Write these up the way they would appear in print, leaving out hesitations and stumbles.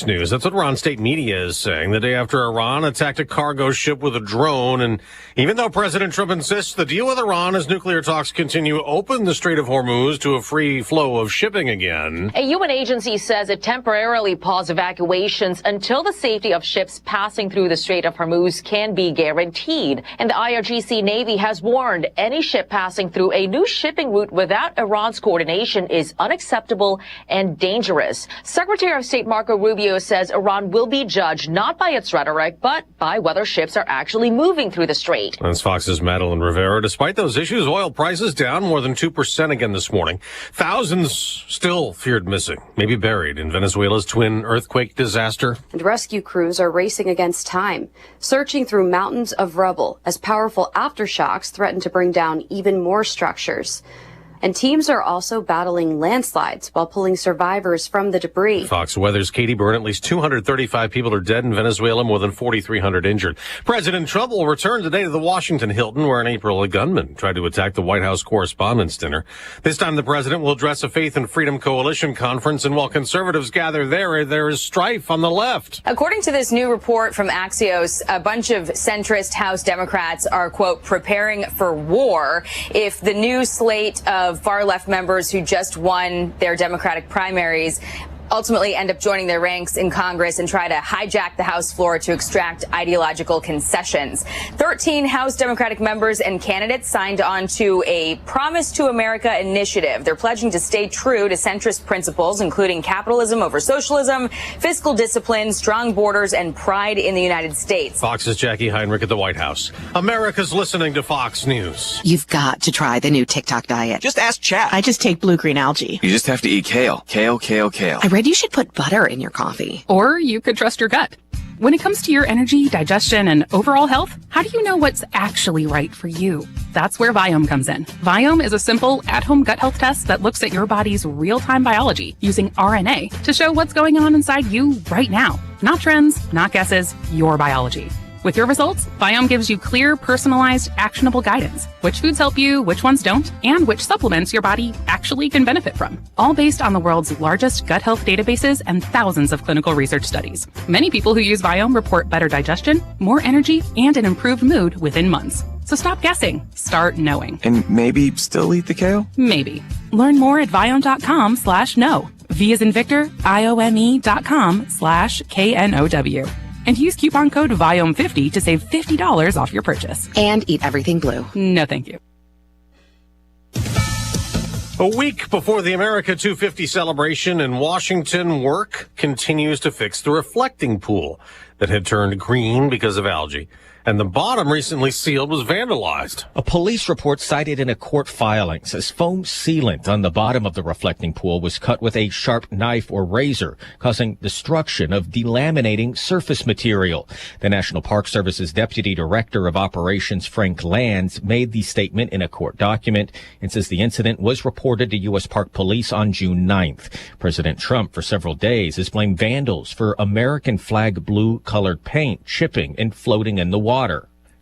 News. That's what Iran state media is saying the day after Iran attacked a cargo ship with a drone. And even though President Trump insists the deal with Iran as nuclear talks continue open the Strait of Hormuz to a free flow of shipping again. A UN agency says it temporarily paused evacuations until the safety of ships passing through the Strait of Hormuz can be guaranteed. And the IRGC Navy has warned any ship passing through a new shipping route without Iran's coordination is unacceptable and dangerous. Secretary of State Marco Rubio says Iran will be judged not by its rhetoric, but by whether ships are actually moving through the strait. That's Fox's Madeline Rivera. Despite those issues, oil prices down more than 2% again this morning. Thousands still feared missing, maybe buried in Venezuela's twin earthquake disaster. And rescue crews are racing against time, searching through mountains of rubble as powerful aftershocks threaten to bring down even more structures. And teams are also battling landslides while pulling survivors from the debris. Fox Weather's Katie Byrne. At least 235 people are dead in Venezuela, more than 4,300 injured. President Trump will return today to the Washington Hilton, where in April a gunman tried to attack the White House Correspondents' Dinner. This time the president will address a Faith and Freedom Coalition conference, and while conservatives gather there is strife on the left. According to this new report from Axios, a bunch of centrist House Democrats are, quote, preparing for war if the new slate of far-left members who just won their Democratic primaries ultimately end up joining their ranks in Congress and try to hijack the House floor to extract ideological concessions. 13 House Democratic members and candidates signed on to a Promise to America initiative. They're pledging to stay true to centrist principles, including capitalism over socialism, fiscal discipline, strong borders, and pride in the United States. Fox's Jackie Heinrich at the White House. America's listening to Fox News. You've got to try the new TikTok diet. Just ask chat. I just take blue-green algae. You just have to eat kale. Kale, kale, kale. I read you should put butter in your coffee. Or you could trust your gut. When it comes to your energy, digestion, and overall health, how do you know what's actually right for you? That's where Viome comes in. Viome is a simple, at-home gut health test that looks at your body's real-time biology using RNA to show what's going on inside you right now. Not trends, not guesses, your biology. With your results, Viome gives you clear, personalized, actionable guidance. Which foods help you, which ones don't, and which supplements your body actually can benefit from. All based on the world's largest gut health databases and thousands of clinical research studies. Many people who use Viome report better digestion, more energy, and an improved mood within months. So stop guessing. Start knowing. And maybe still eat the kale? Maybe. Learn more at Viome.com/know. V as in Victor, IOME.com/KNOW. And use coupon code VIOME50 to save $50 off your purchase. And eat everything blue. No, thank you. A week before the America 250 celebration in Washington, work continues to fix the reflecting pool that had turned green because of algae. And the bottom, recently sealed, was vandalized. A police report cited in a court filing says foam sealant on the bottom of the reflecting pool was cut with a sharp knife or razor, causing destruction of delaminating surface material. The National Park Service's Deputy Director of Operations, Frank Lands, made the statement in a court document and says the incident was reported to U.S. Park Police on June 9th. President Trump, for several days, has blamed vandals for American flag blue-colored paint chipping and floating in the water.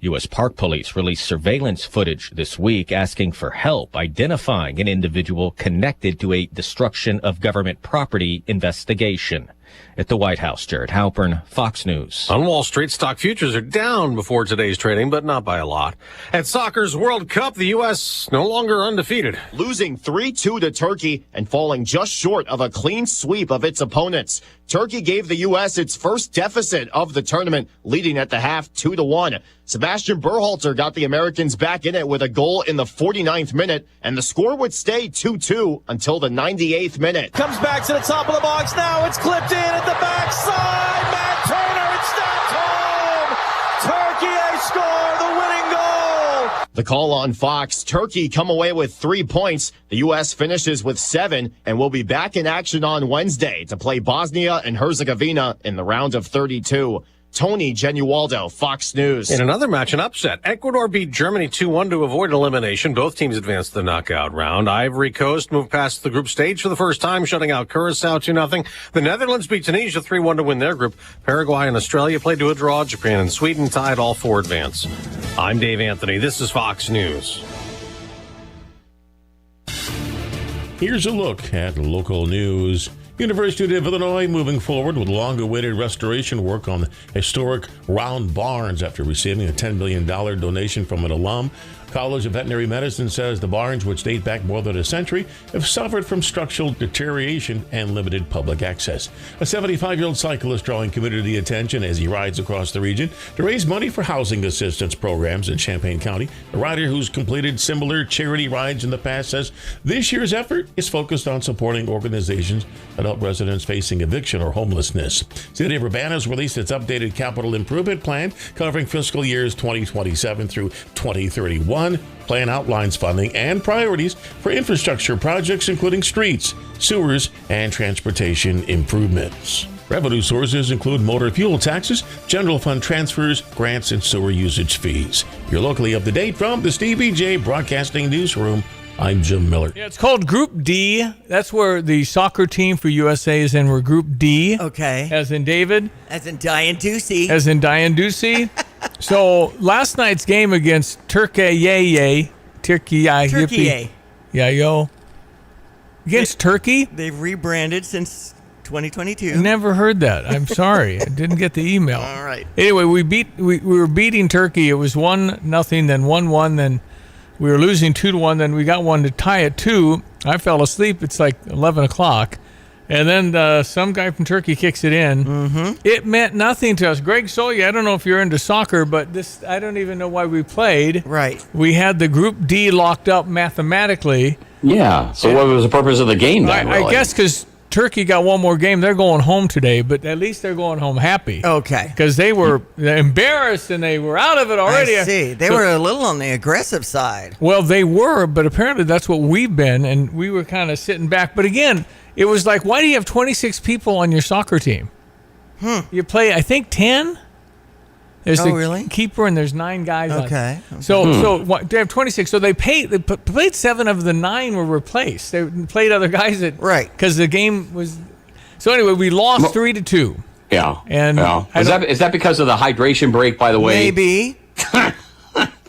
U.S. Park Police released surveillance footage this week asking for help identifying an individual connected to a destruction of government property investigation. At the White House, Jared Halpern, Fox News. On Wall Street, stock futures are down before today's trading, but not by a lot. At soccer's World Cup, the U.S. no longer undefeated. Losing 3-2 to Turkey and falling just short of a clean sweep of its opponents. Turkey gave the U.S. its first deficit of the tournament, leading at the half 2-1. Sebastian Berhalter got the Americans back in it with a goal in the 49th minute, and the score would stay 2-2 until the 98th minute. Comes back to the top of the box now. It's clipped in at the backside. Matt Turner, it's snapped home. Turkey, they score the winning goal. The call on Fox. Turkey come away with 3 points. The U.S. finishes with 7 and will be back in action on Wednesday to play Bosnia and Herzegovina in the round of 32. Tony Genualdo, Fox News. In another match, an upset. Ecuador beat Germany 2-1 to avoid elimination. Both teams advanced to the knockout round. Ivory Coast moved past the group stage for the first time, shutting out Curaçao 2-0. The Netherlands beat Tunisia 3-1 to win their group. Paraguay and Australia played to a draw. Japan and Sweden tied, all 4 advance. I'm Dave Anthony. This is Fox News. Here's a look at local news. University of Illinois moving forward with long-awaited restoration work on historic round barns after receiving a $10 million donation from an alum. College of Veterinary Medicine says the barns, which date back more than a century, have suffered from structural deterioration and limited public access. A 75-year-old cyclist drawing community attention as he rides across the region to raise money for housing assistance programs in Champaign County. The rider, who's completed similar charity rides in the past, says this year's effort is focused on supporting organizations that help residents facing eviction or homelessness. City of Urbana has released its updated capital improvement plan covering fiscal years 2027 through 2031. Plan outlines funding and priorities for infrastructure projects, including streets, sewers, and transportation improvements. Revenue sources include motor fuel taxes, general fund transfers, grants, and sewer usage fees. You're locally up to date from the Stevie J Broadcasting Newsroom. I'm Jim Miller. Yeah, it's called Group D. That's where the soccer team for USA is in. We're Group D. Okay. As in David. As in Diane Ducey. As in Diane Ducey. So last night's game against Turkey, against Turkey. They've rebranded since 2022. Never heard that. I'm sorry. I didn't get the email. All right. Anyway, we were beating Turkey. It was 1-0, then 1-1, then we were losing 2-1, then we got one to tie at 2. I fell asleep. It's like 11 o'clock. And then some guy from Turkey kicks it in. Mm-hmm. It meant nothing to us. Greg Solya, I don't know if you're into soccer, but I don't even know why we played. Right. We had the Group D locked up mathematically. Yeah. So what was the purpose of the game then? I guess because Turkey got one more game. They're going home today, but at least they're going home happy. Okay. Because they were embarrassed and they were out of it already. I see. They were a little on the aggressive side. Well, they were, but apparently that's what we've been, and we were kind of sitting back. But again, it was like, why do you have 26 people on your soccer team? You play, I think, 10? There's the really? keeper, and there's 9 guys Okay. on it. So they have 26. So they played 7 of the 9 were replaced. They played other guys because the game was. So anyway, we lost 3-2. Yeah. And is that because of the hydration break? By the way, maybe.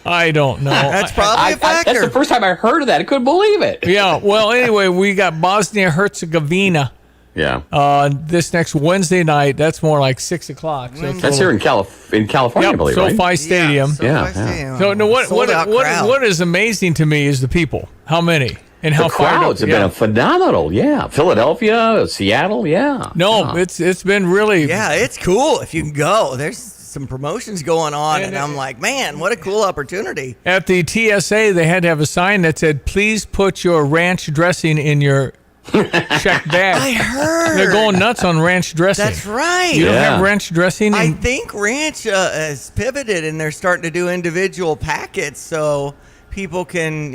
I don't know. That's probably a factor. That's the first time I heard of that. I couldn't believe it. Yeah. Well, anyway, we got Bosnia-Herzegovina. Yeah. This next Wednesday night, that's more like 6 o'clock. So that's here in California, I believe, right? SoFi Stadium. Yeah. So no, what is amazing to me is the people. How many and how the crowds have been phenomenal. Yeah, Philadelphia, Seattle. Yeah. No, it's been really. Yeah, it's cool if you can go. There's some promotions going on, and I'm like, man, what a cool opportunity. At the TSA, they had to have a sign that said, "Please put your ranch dressing in your." Check bag. I heard they're going nuts on ranch dressing. That's right. You don't have ranch dressing. I think ranch has pivoted, and they're starting to do individual packets so people can,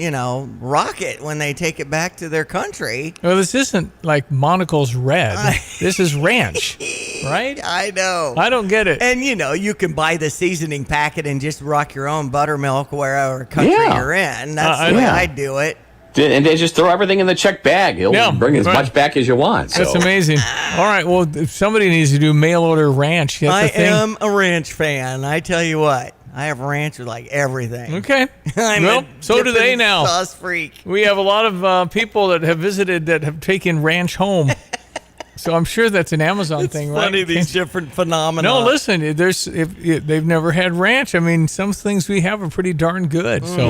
rock it when they take it back to their country. Well, this isn't like Monocle's Red. This is ranch, right? I know. I don't get it. And you can buy the seasoning packet and just rock your own buttermilk wherever country you're in. That's the way I do it. And they just throw everything in the check bag. He'll bring as much back as you want. So. That's amazing. All right. Well, if somebody needs to do mail order ranch. I am a ranch fan. I tell you what. I have ranch with like everything. Okay. Well, so do they now. Sauce freak. We have a lot of people that have visited that have taken ranch home. So I'm sure that's an Amazon thing, right? Funny, these different phenomena. No, listen, if they've never had ranch. I mean, some things we have are pretty darn good. So,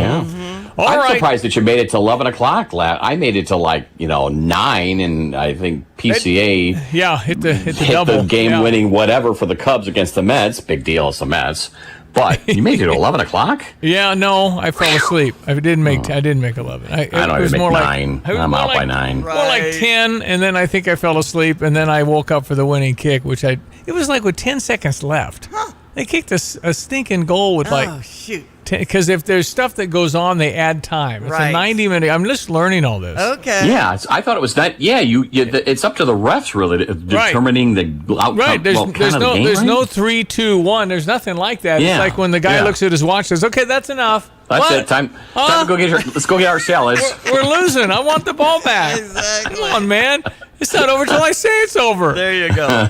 I'm surprised that you made it to 11 o'clock. I made it to 9, and I think PCA hit the double. The game-winning whatever for the Cubs against the Mets. Big deal, it's the Mets. But you made it to 11 o'clock? Yeah, no, I fell asleep. I didn't make 11. I don't even make 9. I'm out by 9. More like 10, and then I think I fell asleep, and then I woke up for the winning kick, it was like with 10 seconds left. Huh. They kicked a stinking goal with oh, shoot. Because if there's stuff that goes on, they add time. It's a 90-minute. I'm just learning all this. Okay. Yeah, I thought it was that. Yeah, it's up to the refs really determining the outcome. Right. There's no 3, 2, 1. There's nothing like that. Yeah. It's like when the guy looks at his watch, says, "Okay, that's enough." That's it. Time to go get let's go get our salads. We're losing. I want the ball back. Exactly. Come on, man. It's not over till I say it's over. There you go.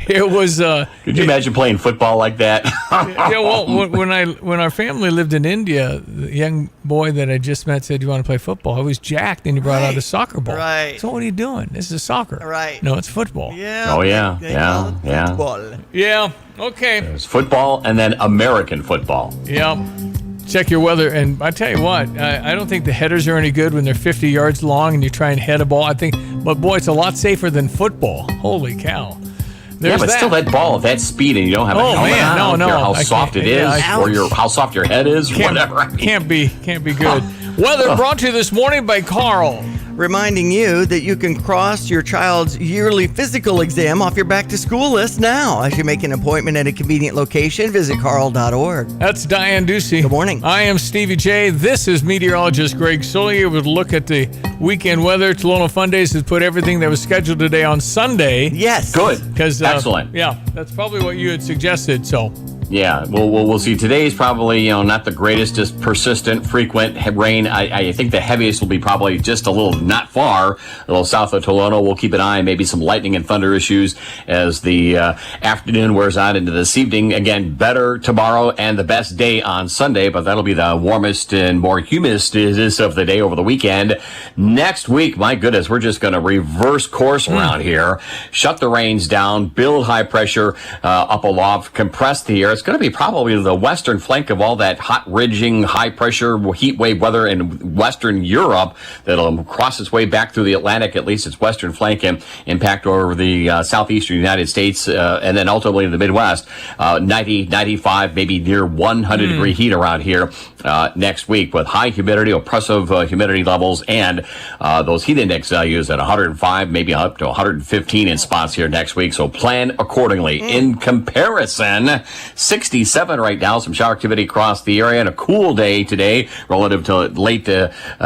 It was. Could you imagine playing football like that? Yeah, well, when our family lived in India, the young boy that I just met said, "You want to play football?" I was jacked, and he brought out a soccer ball. Right. So what are you doing? This is soccer. Right. No, it's football. Yeah. Oh, yeah. They Yeah. call it Yeah. football. Yeah. Okay. There's football and then American football. Yeah. Check your weather, and I tell you what, I don't think the headers are any good when they're 50 yards long and you try and head a ball. But boy, it's a lot safer than football. Holy cow! Yeah, but still that ball at that speed and you don't have a helmet on. I don't care how soft it is or how soft your head is, whatever. Can't be good. Weather brought to you this morning by Carl. Reminding you that you can cross your child's yearly physical exam off your back-to-school list now. As you make an appointment at a convenient location, visit carl.org. That's Diane Ducey. Good morning. I am Stevie J. This is meteorologist Greg Solier with a look at the weekend weather. Tolono Fun Days has put everything that was scheduled today on Sunday. Yes. Good. Excellent. Yeah, that's probably what you had suggested, so... Yeah, we'll see. Today's probably, not the greatest, just persistent, frequent rain. I think the heaviest will be probably just a little not far, a little south of Tolono. We'll keep an eye on maybe some lightning and thunder issues as the afternoon wears on into this evening. Again, better tomorrow and the best day on Sunday, but that'll be the warmest and more humidest of the day over the weekend. Next week, my goodness, we're just going to reverse course around here, shut the rains down, build high pressure up aloft, compress the air. It's going to be probably the western flank of all that hot ridging, high-pressure heat wave weather in western Europe that'll cross its way back through the Atlantic, at least its western flank, and impact over the southeastern United States, and then ultimately the Midwest. 90, 95, maybe near 100-degree heat around here next week with high humidity, oppressive humidity levels, and those heat index values at 105, maybe up to 115 in spots here next week. So plan accordingly. In comparison, 67 right now, some shower activity across the area, and a cool day today relative to late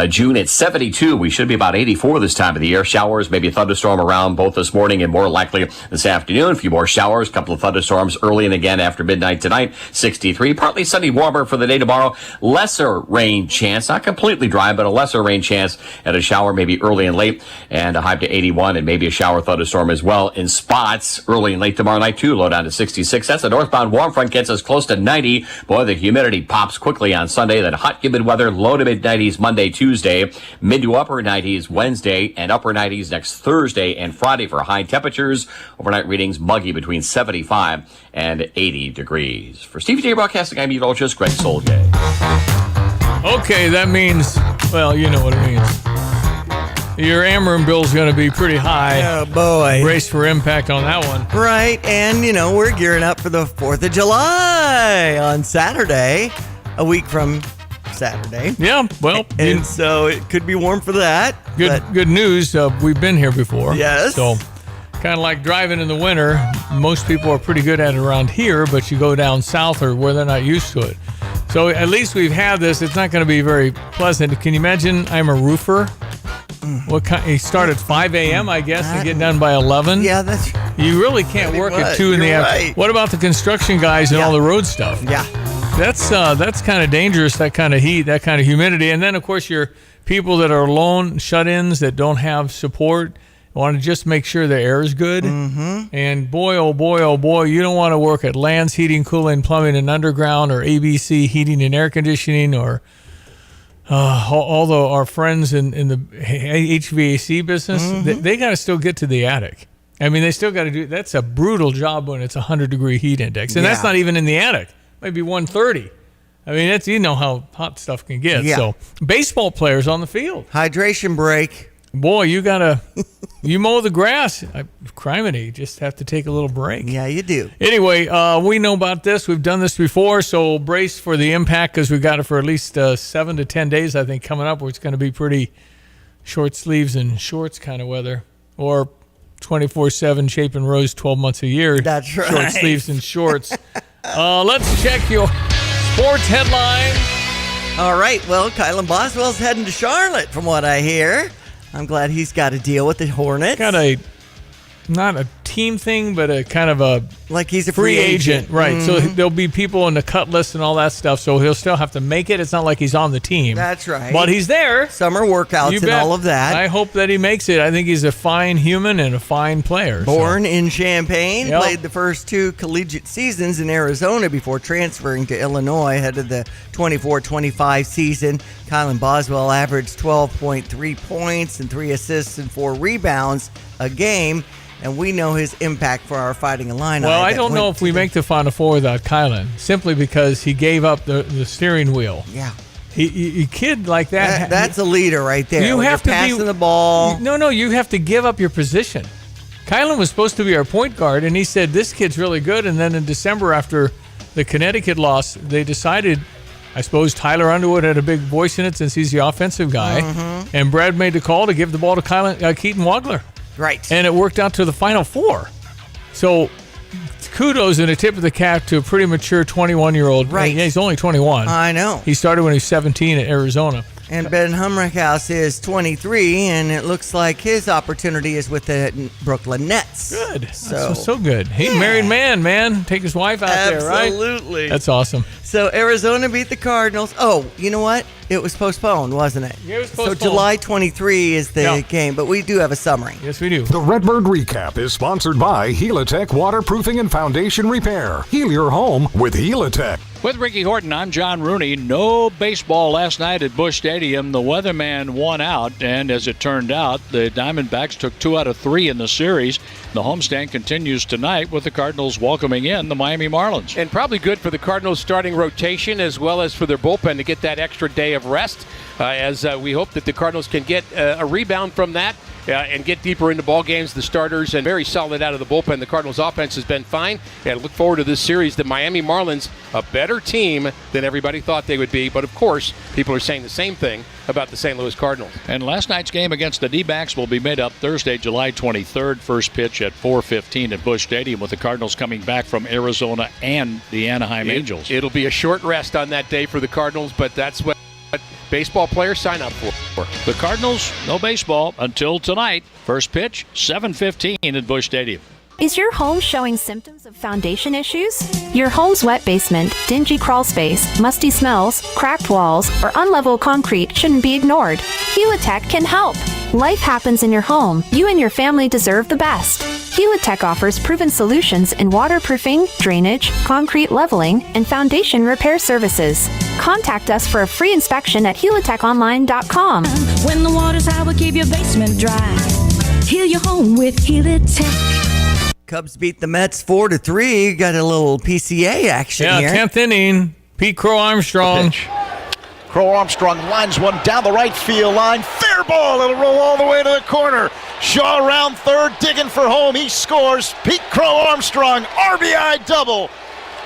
June at 72. We should be about 84 this time of the year. Showers, maybe a thunderstorm around both this morning and more likely this afternoon. A few more showers, a couple of thunderstorms early and again after midnight tonight. 63, partly sunny, warmer for the day tomorrow. Lesser rain chance, not completely dry, but a lesser rain chance at a shower maybe early and late, and a high to 81 and maybe a shower thunderstorm as well in spots early and late tomorrow night too. Low down to 66. That's a northbound warm front gets us close to 90. Boy, the humidity pops quickly on Sunday. Then hot, humid weather, low to mid 90s Monday, Tuesday, mid to upper 90s Wednesday, and upper 90s next Thursday and Friday for high temperatures. Overnight readings muggy between 75 and 80 degrees. For Stevie J Broadcasting, I'm meteorologist Greg Soldier. Okay, that means, well, you know what it means. Your Ameren bill's going to be pretty high. Oh, boy. Brace for impact on that one. Right, and, we're gearing up for the 4th of July on Saturday, a week from Saturday. Yeah, well. And so it could be warm for that. Good news, we've been here before. Yes. So, kind of like driving in the winter, most people are pretty good at it around here, but you go down south or where they're not used to it. So at least we've had this. It's not going to be very pleasant. Can you imagine I'm a roofer? What kind? You start at 5 a.m., I guess, and get done by 11? Yeah, that's... You really can't work at 2 in the afternoon. Right. What about the construction guys and all the road stuff? Yeah. That's kind of dangerous, that kind of heat, that kind of humidity. And then, of course, your people that are alone, shut-ins, that don't have support, want to just make sure the air is good. Mm-hmm. And boy, oh boy, you don't want to work at Lands Heating, Cooling, Plumbing, and Underground, or ABC Heating and Air Conditioning, or although our friends in the HVAC business, they got to still get to the attic. I mean, they still got to do. That's a brutal job when it's 100-degree heat index, and that's not even in the attic. Maybe 130. I mean, that's how hot stuff can get. Yeah. So, baseball players on the field. Hydration break. Boy, you mow the grass. Criminy, just have to take a little break. Yeah, you do. Anyway, we know about this. We've done this before, so brace for the impact because we got it for at least 7 to 10 days, I think, coming up, where it's going to be pretty short sleeves and shorts kind of weather, or 24/7 Shape and Rose 12 months a year. That's right. Short sleeves and shorts. Let's check your sports headlines. All right. Well, Kylan Boswell's heading to Charlotte, from what I hear. I'm glad he's got to deal with the Hornets. Got not a team thing, but a kind of a like he's a free agent. Right. Mm-hmm. So there'll be people in the cut list and all that stuff. So he'll still have to make it. It's not like he's on the team. That's right. But he's there. Summer workouts You and bet. all of that. I hope that he makes it. I think he's a fine human and a fine player. Born in Champaign, Yep. played the first 2 collegiate seasons in Arizona before transferring to Illinois ahead of the 24-25 season. Kylan Boswell averaged 12.3 points and 3 assists and 4 rebounds a game. And we know his impact for our Fighting Illini. Well, I don't know if we make the Final Four without Kylan, simply because he gave up the steering wheel. Yeah. He kid like that. That's a leader right there. You When have to you're be passing the ball. No, you have to give up your position. Kylan was supposed to be our point guard, and he said, this kid's really good. And then in December, after the Connecticut loss, they decided, I suppose Tyler Underwood had a big voice in it since he's the offensive guy. Mm-hmm. And Brad made the call to give the ball to Keaton Wagler. Right. And it worked out to the Final Four. So kudos and a tip of the cap to a pretty mature 21-year-old. Right. Yeah, he's only 21. I know. He started when he was 17 at Arizona. And Ben Humrickhouse is 23, and it looks like his opportunity is with the Brooklyn Nets. Good. So good. He's a married man. Take his wife out there, right? Absolutely. That's awesome. So Arizona beat the Cardinals. Oh, you know what? It was postponed, wasn't it? Yeah, it was So postponed. July 23 is the game, but we do have a summary. Yes, we do. The Redbird Recap is sponsored by Helitech Waterproofing and Foundation Repair. Heal your home with Helitech. With Ricky Horton, I'm John Rooney. No baseball last night at Busch Stadium. The weatherman won out, and as it turned out, the Diamondbacks took 2 out of 3 in the series. The homestand continues tonight with the Cardinals welcoming in the Miami Marlins. And probably good for the Cardinals starting rotation as well as for their bullpen to get that extra day of rest, as we hope that the Cardinals can get a rebound from that. And get deeper into ball games. The starters and very solid out of the bullpen. The Cardinals' offense has been fine, and look forward to this series. The Miami Marlins, a better team than everybody thought they would be, but of course, people are saying the same thing about the St. Louis Cardinals. And last night's game against the D-backs will be made up Thursday, July 23rd. First pitch at 4:15 at Busch Stadium, with the Cardinals coming back from Arizona and the Anaheim Angels. It'll be a short rest on that day for the Cardinals, but that's what baseball players sign up for. The Cardinals, no baseball until tonight. First pitch, 7:15 at Busch Stadium. Is your home showing symptoms of foundation issues? Your home's wet basement, dingy crawl space, musty smells, cracked walls, or unlevel concrete shouldn't be ignored. Helitech can help. Life happens in your home. You and your family deserve the best. Helitech offers proven solutions in waterproofing, drainage, concrete leveling, and foundation repair services. Contact us for a free inspection at helitechonline.com. When the water's high, we'll keep your basement dry. Heal your home with Helitech. Cubs beat the Mets 4-3. Got a little PCA action here. 10th inning. Pete Crow Armstrong. Crow Armstrong lines one down the right field line. Fair ball. It'll roll all the way to the corner. Shaw around third, digging for home. He scores. Pete Crow Armstrong, RBI double.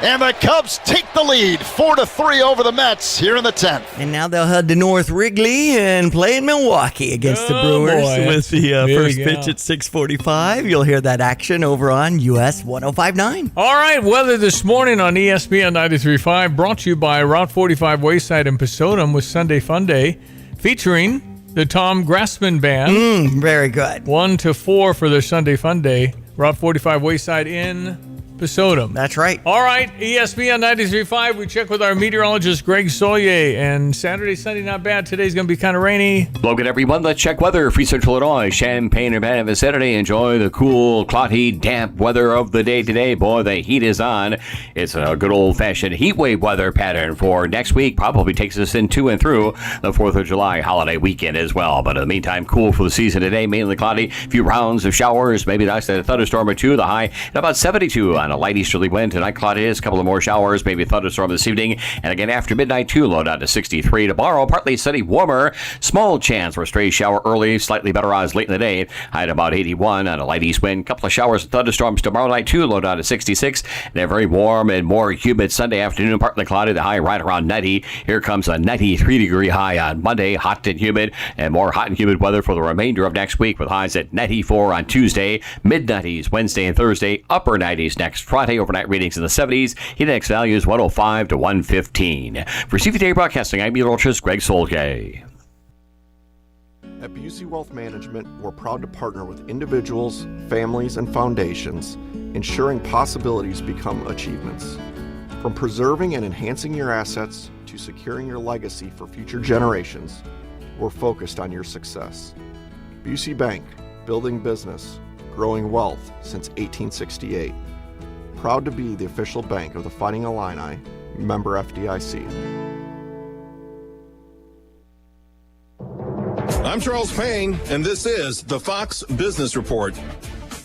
And the Cubs take the lead, 4-3 over the Mets here in the 10th. And now they'll head to North Wrigley and play in Milwaukee against the Brewers boy. with the There first you go. pitch at 6:45. You'll hear that action over on US 105.9. All right, weather this morning on ESPN 93.5, brought to you by Route 45 Wayside in Pasodum with Sunday Fun Day, featuring the Tom Grassman Band. Very good. 1 to 4 for their Sunday Fun Day. Route 45 Wayside in Pasodum. That's right. All right, ESPN 93.5. We check with our meteorologist, Greg Sollier. And Saturday, Sunday, not bad. Today's going to be kind of rainy. Hello, good everyone. Let's check weather for Central Illinois. Champaign and Urbana vicinity. Enjoy the cool, cloudy, damp weather of the day today. Boy, the heat is on. It's a good old-fashioned heat wave weather pattern for next week. Probably takes us into and through the 4th of July holiday weekend as well. But in the meantime, cool for the season today. Mainly cloudy. A few rounds of showers. Maybe nice a thunderstorm or two. The high at about 72 on a light easterly wind. Tonight, cloudy is. A couple of more showers. Maybe a thunderstorm this evening. And again, after midnight, too, low down to 63. Tomorrow, partly sunny, warmer. Small chance for a stray shower early. Slightly better odds late in the day. High at about 81 on a light east wind. Couple of showers and thunderstorms tomorrow night, too. Low down to 66. And a very warm and more humid Sunday afternoon. Partly cloudy. The high right around 90. Here comes a 93-degree high on Monday. Hot and humid. And more hot and humid weather for the remainder of next week with highs at 94 on Tuesday. Mid-90s Wednesday and Thursday. Upper 90s next Friday. Overnight readings in the 70s. Heat index values 105 to 115. For CVTA Broadcasting, I'm meteorologist Greg Solke. At Busey Wealth Management, we're proud to partner with individuals, families, and foundations, ensuring possibilities become achievements. From preserving and enhancing your assets to securing your legacy for future generations, we're focused on your success. Busey Bank, building business, growing wealth since 1868. Proud to be the official bank of the Fighting Illini, member FDIC. I'm Charles Payne, and this is the Fox Business Report.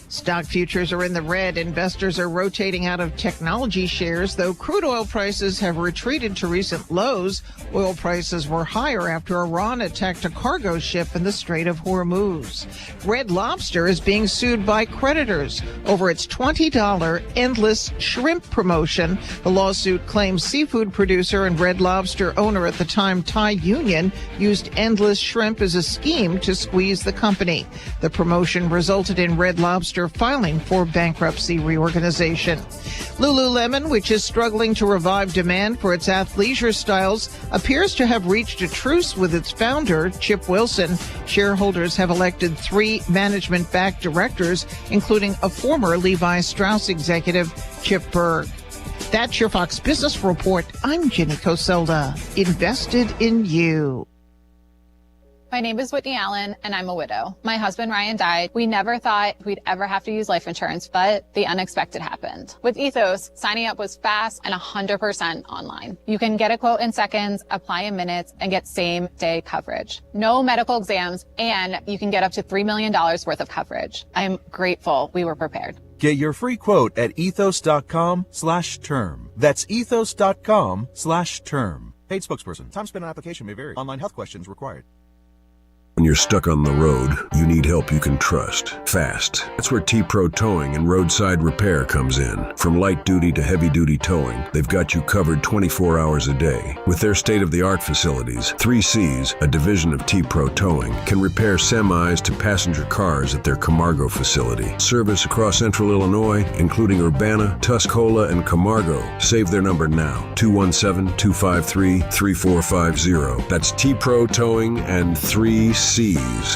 Stock futures are in the red. Investors are rotating out of technology shares, though crude oil prices have retreated to recent lows. Oil prices were higher after Iran attacked a cargo ship in the Strait of Hormuz. Red Lobster is being sued by creditors over its $20 endless shrimp promotion. The lawsuit claims seafood producer and Red Lobster owner at the time, Thai Union, used endless shrimp as a scheme to squeeze the company. The promotion resulted in Red Lobster filing for bankruptcy reorganization. Lululemon, which is struggling to revive demand for its athleisure styles, appears to have reached a truce with its founder, Chip Wilson. Shareholders have elected 3 management-backed directors, including a former Levi Strauss executive, Chip Bergh. That's your Fox Business Report. I'm Jenny Coselda. Invested in you. My name is Whitney Allen, and I'm a widow. My husband, Ryan, died. We never thought we'd ever have to use life insurance, but the unexpected happened. With Ethos, signing up was fast and 100% online. You can get a quote in seconds, apply in minutes, and get same-day coverage. No medical exams, and you can get up to $3 million worth of coverage. I'm grateful we were prepared. Get your free quote at ethos.com/term. That's ethos.com/term. Paid spokesperson. Time spent on application may vary. Online health questions required. When you're stuck on the road, you need help you can trust. Fast. That's where T-Pro Towing and Roadside Repair comes in. From light duty to heavy duty towing, they've got you covered 24 hours a day. With their state-of-the-art facilities, 3Cs, a division of T-Pro Towing, can repair semis to passenger cars at their Camargo facility. Service across central Illinois, including Urbana, Tuscola, and Camargo. Save their number now, 217-253-3450. That's T-Pro Towing and 3Cs.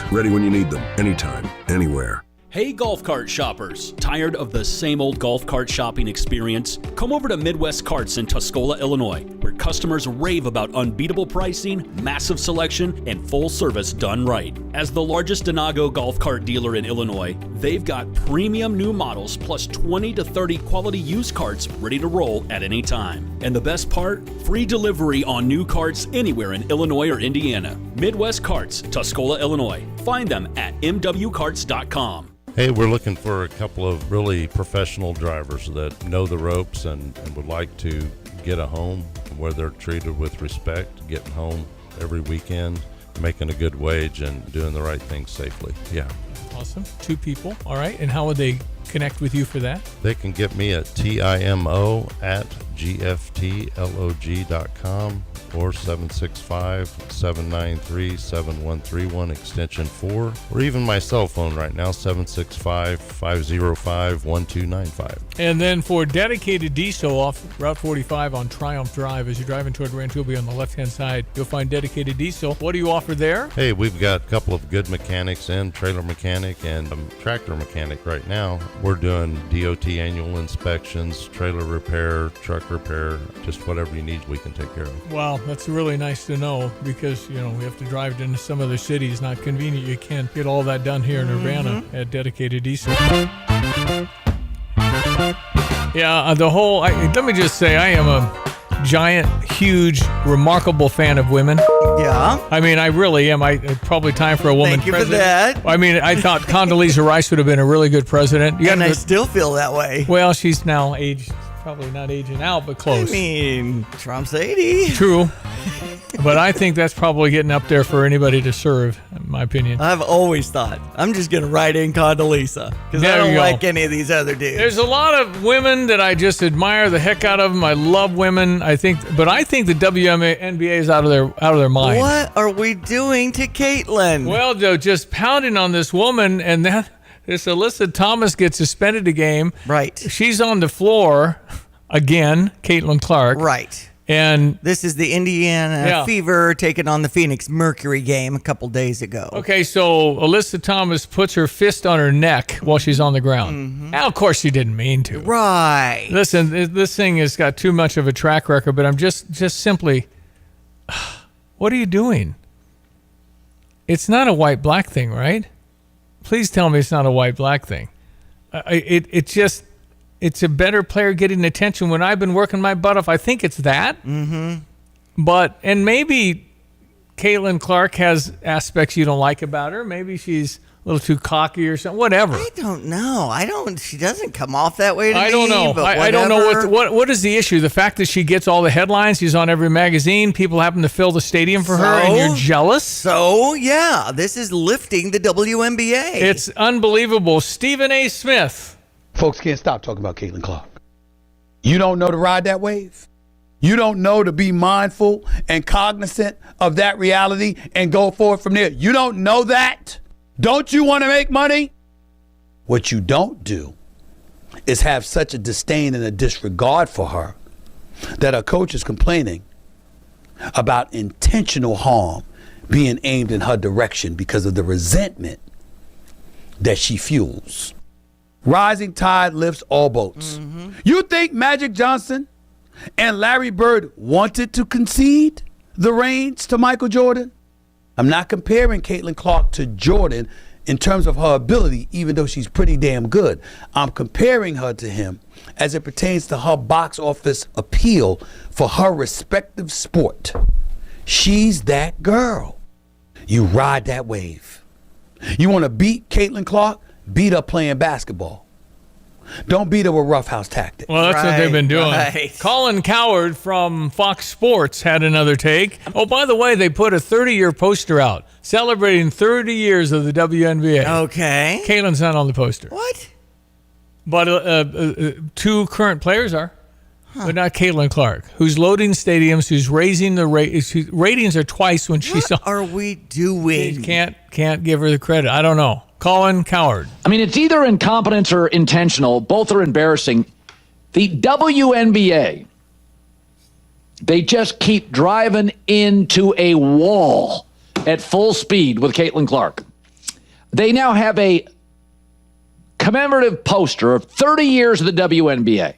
Ready when you need them, anytime, anywhere. Hey golf cart shoppers, tired of the same old golf cart shopping experience? Come over to Midwest Carts in Tuscola, Illinois, where customers rave about unbeatable pricing, massive selection, and full service done right. As the largest Denago golf cart dealer in Illinois, they've got premium new models plus 20 to 30 quality used carts ready to roll at any time. And the best part? Free delivery on new carts anywhere in Illinois or Indiana. Midwest Carts, Tuscola, Illinois. Find them at mwcarts.com. Hey, we're looking for a couple of really professional drivers that know the ropes and would like to get a home where they're treated with respect, getting home every weekend, making a good wage, and doing the right thing safely. Yeah. Awesome. 2 people. All right. And how would they connect with you for that? They can get me at timo@gftlog.com or 765-793-7131 extension 4, or even my cell phone right now, 765-505-1295. And then for dedicated diesel off Route 45 on Triumph Drive, as you're driving toward Rancho, on the left-hand side, you'll find dedicated diesel. What do you offer there? Hey, we've got a couple of good mechanics in, trailer mechanic and tractor mechanic right now. We're doing DOT annual inspections, trailer repair, truck repair, just whatever you need, we can take care of. Wow, that's really nice to know, because, we have to drive into some other cities. Not convenient. You can't get all that done here in Urbana at dedicated diesel. Yeah, let me just say, I am a giant, huge, remarkable fan of women. Yeah. I mean, I really am. Probably time for a woman Thank you president. for that. I mean, I thought Condoleezza Rice would have been a really good president. And I still feel that way. Well, she's now aged, probably not aging out, but close. I mean, Trump's 80. True. But I think that's probably getting up there for anybody to serve, in my opinion. I've always thought, I'm just going to write in Condoleezza, because I don't like any of these other dudes. There's a lot of women that I just admire the heck out of them. I love women. I think the WNBA is out of their mind. What are we doing to Caitlyn? Well, Joe, just pounding on this woman, and this Alyssa Thomas gets suspended a game. Right. She's on the floor again, Caitlin Clark. Right. And this is the Indiana Yeah. Fever taking on the Phoenix Mercury game a couple days ago. Okay, so Alyssa Thomas puts her fist on her neck while she's on the ground. Now, of course, she didn't mean to. Right. Listen, this thing has got too much of a track record, but I'm just simply, what are you doing? It's not a white-black thing, right? Please tell me it's not a white-black thing. It's a better player getting attention when I've been working my butt off. I think it's that. But, and maybe Caitlin Clark has aspects you don't like about her. Maybe she's a little too cocky or something, whatever. I don't know. She doesn't come off that way to me. I don't know. But I don't know what is the issue. The fact that she gets all the headlines, she's on every magazine, people happen to fill the stadium for her, and you're jealous? So, yeah, this is lifting the WNBA. It's unbelievable. Stephen A. Smith. Folks can't stop talking about Caitlin Clark. You don't know to ride that wave? You don't know to be mindful and cognizant of that reality and go forward from there? You don't know that? Don't you want to make money? What you don't do is have such a disdain and a disregard for her that her coach is complaining about intentional harm being aimed in her direction because of the resentment that she fuels. Rising tide lifts all boats. You think Magic Johnson and Larry Bird wanted to concede the reins to Michael Jordan? I'm not comparing Caitlin Clark to Jordan in terms of her ability, even though she's pretty damn good. I'm comparing her to him as it pertains to her box office appeal for her respective sport. She's that girl. You ride that wave. You want to beat Caitlin Clark? Beat her playing basketball. Don't beat her with roughhouse tactics. Well, that's what they've been doing. Colin Cowherd from Fox Sports had another take. Oh, by the way, they put a 30-year poster out celebrating 30 years of the WNBA. Okay. Caitlin's not on the poster. What? But two current players are. But not Caitlin Clark, who's loading stadiums, who's raising the ratings are twice when she's on. What are we doing? Can't give her the credit. I don't know. Colin Cowherd. I mean, it's either incompetence or intentional. Both are embarrassing. The WNBA, they just keep driving into a wall at full speed with Caitlin Clark. They now have a commemorative poster of 30 years of the WNBA.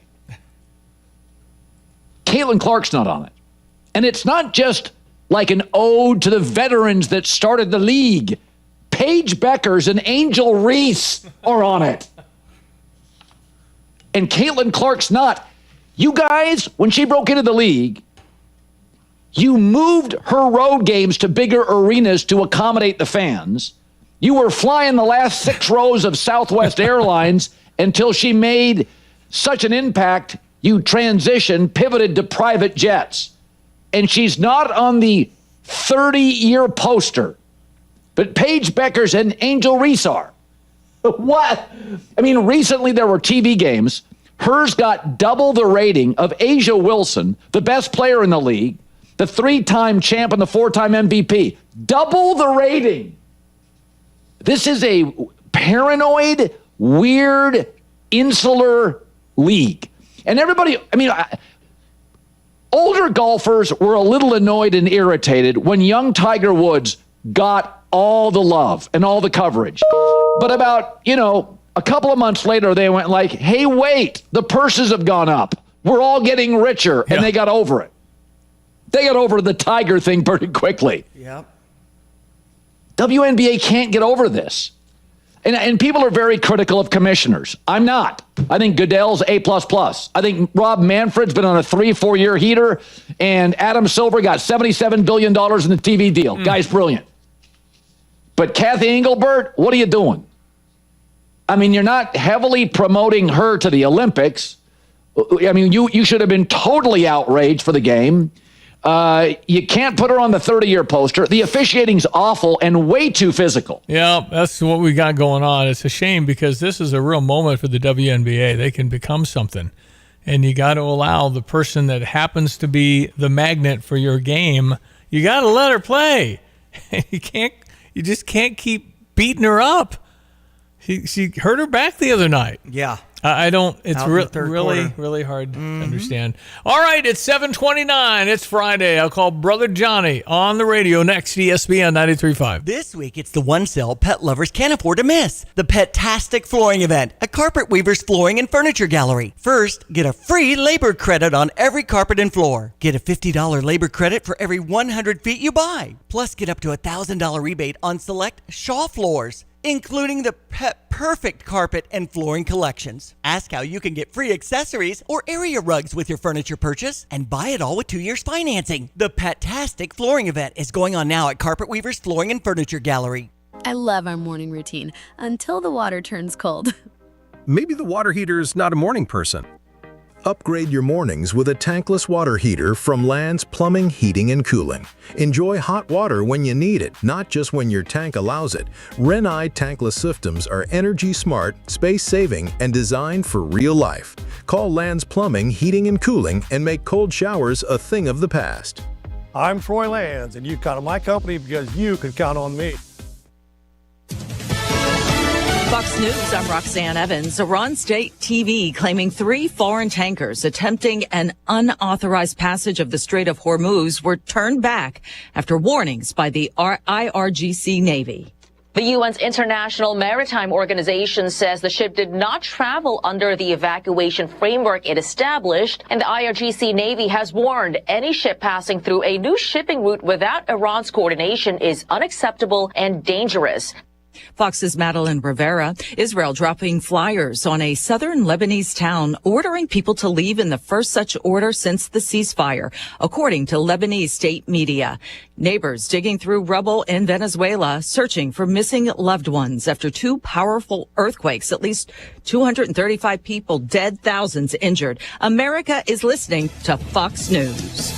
Caitlin Clark's not on it. And it's not just like an ode to the veterans that started the league. Paige Beckers and Angel Reese are on it. And Caitlin Clark's not. You guys, when she broke into the league, you moved her road games to bigger arenas to accommodate the fans. You were flying the last 6 rows of Southwest Airlines until she made such an impact, you pivoted to private jets. And she's not on the 30-year poster. But Paige Beckers and Angel Reese are. What? I mean, recently there were TV games. Hers got double the rating of Asia Wilson, the best player in the league, the 3-time champ and the 4-time MVP. Double the rating. This is a paranoid, weird, insular league. And everybody, older golfers were a little annoyed and irritated when young Tiger Woods got all the love and all the coverage. But about, a couple of months later, they went like, hey, wait, the purses have gone up. We're all getting richer. And they got over it. They got over the Tiger thing pretty quickly. Yep. WNBA can't get over this. And people are very critical of commissioners. I'm not. I think Goodell's A++. I think Rob Manfred's been on a 3-4 year heater, and Adam Silver got $77 billion in the TV deal. Guy's brilliant. But Kathy Engelbert, what are you doing? I mean, you're not heavily promoting her to the Olympics. I mean, you should have been totally outraged for the game. You can't put her on the 30-year poster. The officiating's awful and way too physical. Yeah, that's what we got going on. It's a shame because this is a real moment for the WNBA. They can become something. And you got to allow the person that happens to be the magnet for your game, you got to let her play. You just can't keep beating her up. She hurt her back the other night. Yeah. I don't. It's Out in the third quarter. really hard to understand. All right, it's 7:29. It's Friday. I'll call Brother Johnny on the radio next. ESPN 93.5. This week, it's the one sale pet lovers can't afford to miss. The Pet-tastic Flooring Event at Carpet Weaver's Flooring and Furniture Gallery. First, get a free labor credit on every carpet and floor. Get a $50 labor credit for every 100 feet you buy. Plus, get up to a $1,000 rebate on select Shaw floors, including the Pet Perfect carpet and flooring collections. Ask how you can get free accessories or area rugs with your furniture purchase and buy it all with 2 years financing. The Pet-tastic Flooring Event is going on now at Carpet Weaver's Flooring and Furniture Gallery. I love our morning routine until the water turns cold. Maybe the water heater's not a morning person. Upgrade your mornings with a tankless water heater from Land's Plumbing, Heating, and Cooling. Enjoy hot water when you need it, not just when your tank allows it. Renai tankless systems are energy smart, space-saving, and designed for real life. Call Land's Plumbing, Heating, and Cooling and make cold showers a thing of the past. I'm Troy Lands, and you count on my company because you can count on me. Fox News, I'm Roxanne Evans. Iran State TV claiming 3 foreign tankers attempting an unauthorized passage of the Strait of Hormuz were turned back after warnings by the IRGC Navy. The UN's International Maritime Organization says the ship did not travel under the evacuation framework it established, and the IRGC Navy has warned any ship passing through a new shipping route without Iran's coordination is unacceptable and dangerous. Fox's Madeline Rivera. Israel dropping flyers on a southern Lebanese town, ordering people to leave in the first such order since the ceasefire, according to Lebanese state media. Neighbors digging through rubble in Venezuela, searching for missing loved ones after 2 powerful earthquakes. At least 235 people dead, thousands injured. America is listening to Fox News.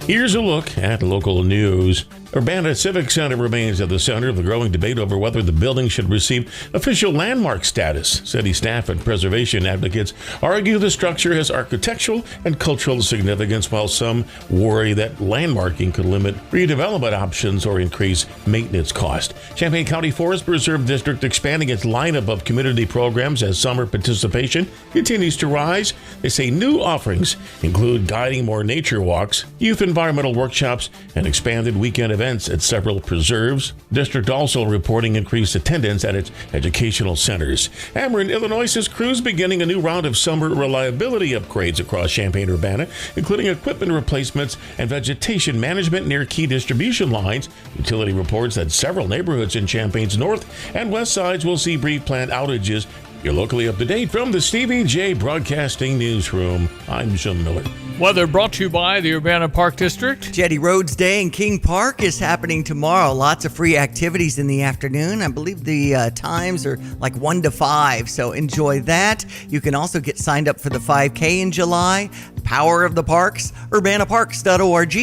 Here's a look at local news. Urbana Civic Center remains at the center of the growing debate over whether the building should receive official landmark status. City staff and preservation advocates argue the structure has architectural and cultural significance, while some worry that landmarking could limit redevelopment options or increase maintenance cost. Champaign County Forest Preserve District expanding its lineup of community programs as summer participation continues to rise. They say new offerings include guiding more nature walks, youth environmental workshops, and expanded weekend events at several preserves. District also reporting increased attendance at its educational centers. Ameren, Illinois says crews beginning a new round of summer reliability upgrades across Champaign-Urbana, including equipment replacements and vegetation management near key distribution lines. Utility reports that several neighborhoods in Champaign's north and west sides will see brief plant outages. You're locally up to date from the Stevie J Broadcasting Newsroom. I'm Jim Miller. Weather brought to you by the Urbana Park District. Jetty Roads Day in King Park is happening tomorrow. Lots of free activities in the afternoon. I believe the times are like 1 to 5, so enjoy that. You can also get signed up for the 5K in July. Power of the Parks, urbanaparks.org.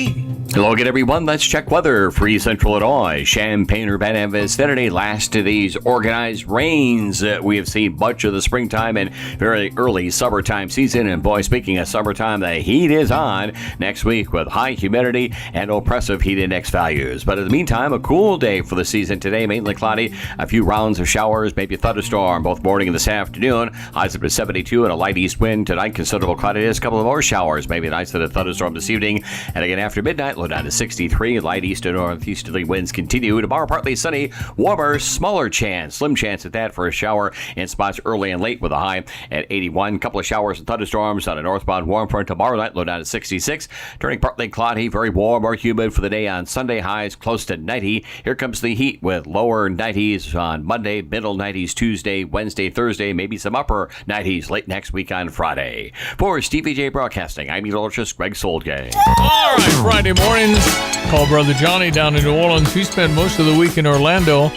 Hello again, everyone. Let's check weather for East Central Illinois. Champaign-Urbana and vicinity. Last of these organized rains that we have seen much of the springtime and very early summertime season. And boy, speaking of summertime, the heat is on next week with high humidity and oppressive heat index values. But in the meantime, a cool day for the season today. Mainly cloudy, a few rounds of showers, maybe a thunderstorm both morning and this afternoon. Highs up to 72 and a light east wind. Tonight, considerable cloudiness, a couple of more showers, maybe an isolated thunderstorm this evening. And again after midnight, low down to 63. Light east to northeasterly winds continue. Tomorrow, partly sunny, warmer, smaller chance, slim chance at that for a shower in spots early and late with a high at 81. Couple of showers and thunderstorms on a northbound warm front tomorrow night, low down to 66. Turning partly cloudy, very warm or humid for the day on Sunday. Highs close to 90. Here comes the heat with lower 90s on Monday, middle 90s Tuesday, Wednesday, Thursday, maybe some upper 90s late next week on Friday. For Stevie J Broadcasting, I'm meteorologist Greg Soldgay. All right, Friday mornings, call Brother Johnny down in New Orleans. We spend most of the week in Orlando,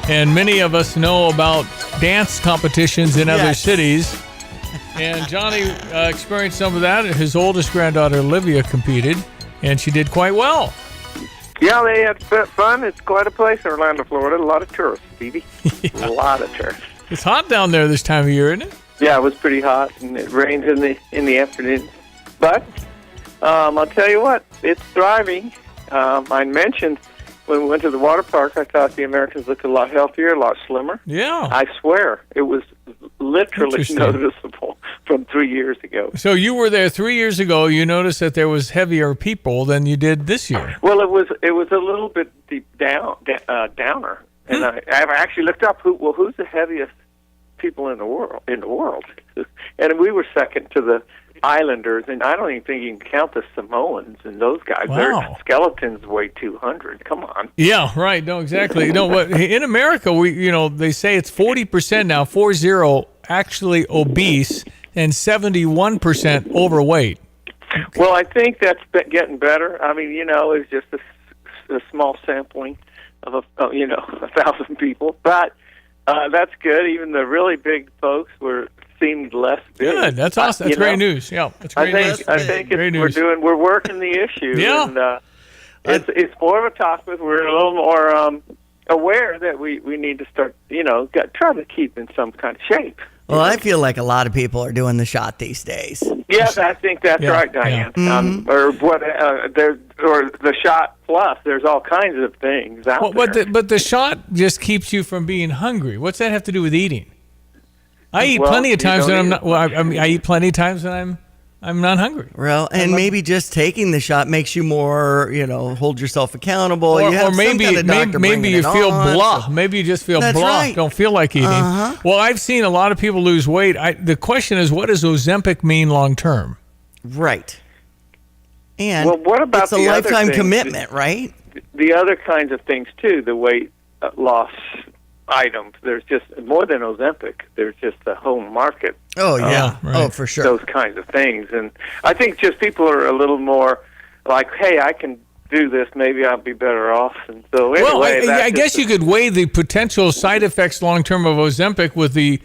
and many of us know about dance competitions in other cities. And Johnny experienced some of that. His oldest granddaughter, Olivia, competed, and she did quite well. Yeah, they had fun. It's quite a place, Orlando, Florida. A lot of tourists, Stevie. A lot of tourists. It's hot down there this time of year, isn't it? Yeah, it was pretty hot, and it rained in the afternoon. But I'll tell you what, it's thriving. I mentioned when we went to the water park, I thought the Americans looked a lot healthier, a lot slimmer. Yeah. I swear, it was literally Interesting. noticeable from 3 years ago. So you were there 3 years ago. You noticed that there was heavier people than you did this year. Well, it was a little bit downer, and I actually looked up who's the heaviest people in the world, and we were second to the Islanders, and I don't even think you can count the Samoans and those guys. Wow. Their skeletons weigh 200. Come on. Yeah, right. No, exactly. No, what in America, they say it's 40% now, 40 actually obese and 71% overweight. Well, I think that's getting better. I mean, it's just a small sampling of 1,000 people, but that's good. Even the really big folks seemed less big. Good. That's awesome. That's great news. Yeah, that's great news. I think great news. we're working the issue. Yeah. And, it's more of a topic. We're a little more aware that we need to start, try to keep in some kind of shape. Well, I feel like a lot of people are doing the shot these days. Yes, I think that's right, Diane. Or what? Or the shot plus. There's all kinds of things out there. But the shot just keeps you from being hungry. What's that have to do with eating? I eat plenty of times when I'm not. Well, I eat plenty of times when I'm not hungry. Well, and maybe just taking the shot makes you more, hold yourself accountable. Or, you have or maybe some kind of doctor maybe you bringing it feel on, blah. so- Maybe you just feel That's blah. right. Don't feel like eating. Uh-huh. Well, I've seen a lot of people lose weight. The question is, what does Ozempic mean long term? Right. And what about it's a the other lifetime things? commitment, right? The other kinds of things too, the weight loss items. There's just more than Ozempic. There's just a whole market. Oh yeah, oh for sure. Those kinds of things, and I think just people are a little more like, hey, I can do this. Maybe I'll be better off. And so anyway, well, I guess you could weigh the potential side effects long term of Ozempic with the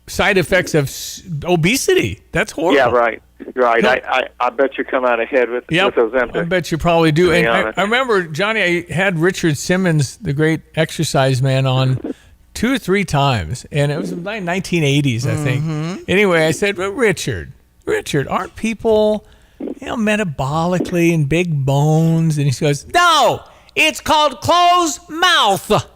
side effects of obesity. That's horrible. Yeah, right. I bet you come out ahead with Ozempic. I bet you probably do. To be And honest. I remember, Johnny, I had Richard Simmons, the great exercise man, on 2 or 3 times, and it was in the 1980s, I think. Anyway, I said, well, Richard, aren't people, metabolically in big bones? And he goes, no, it's called closed mouth.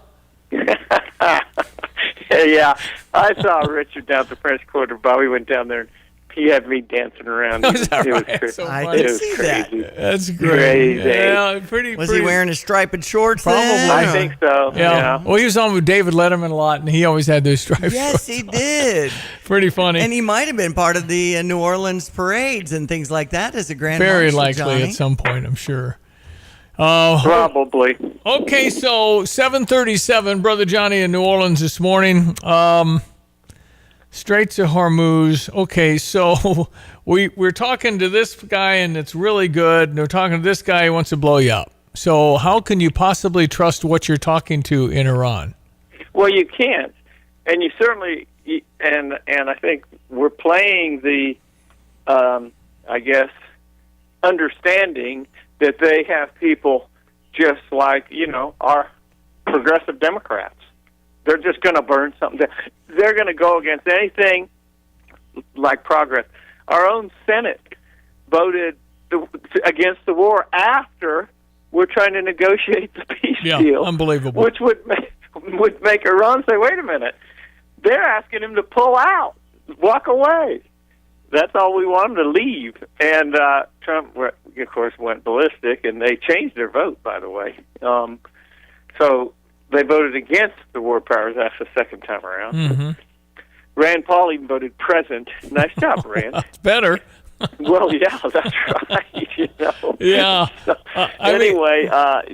Yeah, I saw Richard down at the French Quarter. Bobby went down there, and he had me dancing around. Is that It was right? crazy. So I funny. did see that. That's great. Crazy. Yeah, pretty. Was he wearing his striped shorts? Then, I or- think so. Yeah. Well, he was on with David Letterman a lot, and he always had those stripes. Yes, he did. Pretty funny. And he might have been part of the New Orleans parades and things like that as a grand Very marshal, likely Johnny. at some point, I'm sure. Probably. Okay, so 7:37, Brother Johnny in New Orleans this morning. Straits of Hormuz. Okay, so we're talking to this guy, and it's really good. And we're talking to this guy who wants to blow you up. So how can you possibly trust what you're talking to in Iran? Well, you can't, and you certainly, and I think we're playing the, I guess, understanding that they have people just like our progressive Democrats. They're just going to burn something down. They're going to go against anything like progress. Our own Senate voted against the war after we're trying to negotiate the peace deal. Unbelievable. Which would make Iran say, wait a minute, they're asking him to pull out, walk away. That's all we want them to leave. And Trump, of course, went ballistic, and they changed their vote, by the way. So they voted against the war powers after the second time around. Mm-hmm. Rand Paul even voted present. Nice job, Rand. It's better. Well, yeah, that's right. Yeah. Anyway,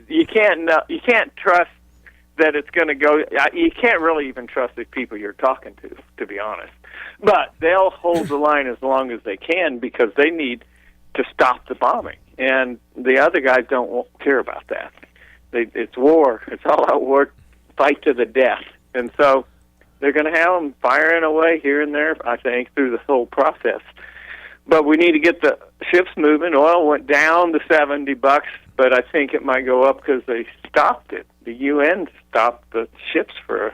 you can't trust that it's going to go. You can't really even trust the people you're talking to be honest. But they'll hold the line as long as they can because they need to stop the bombing, and the other guys don't care about that. It's war. It's all out war, fight to the death, and so they're going to have them firing away here and there, I think, through the whole process. But we need to get the ships moving. Oil went down to $70, but I think it might go up because they stopped it. The UN stopped the ships for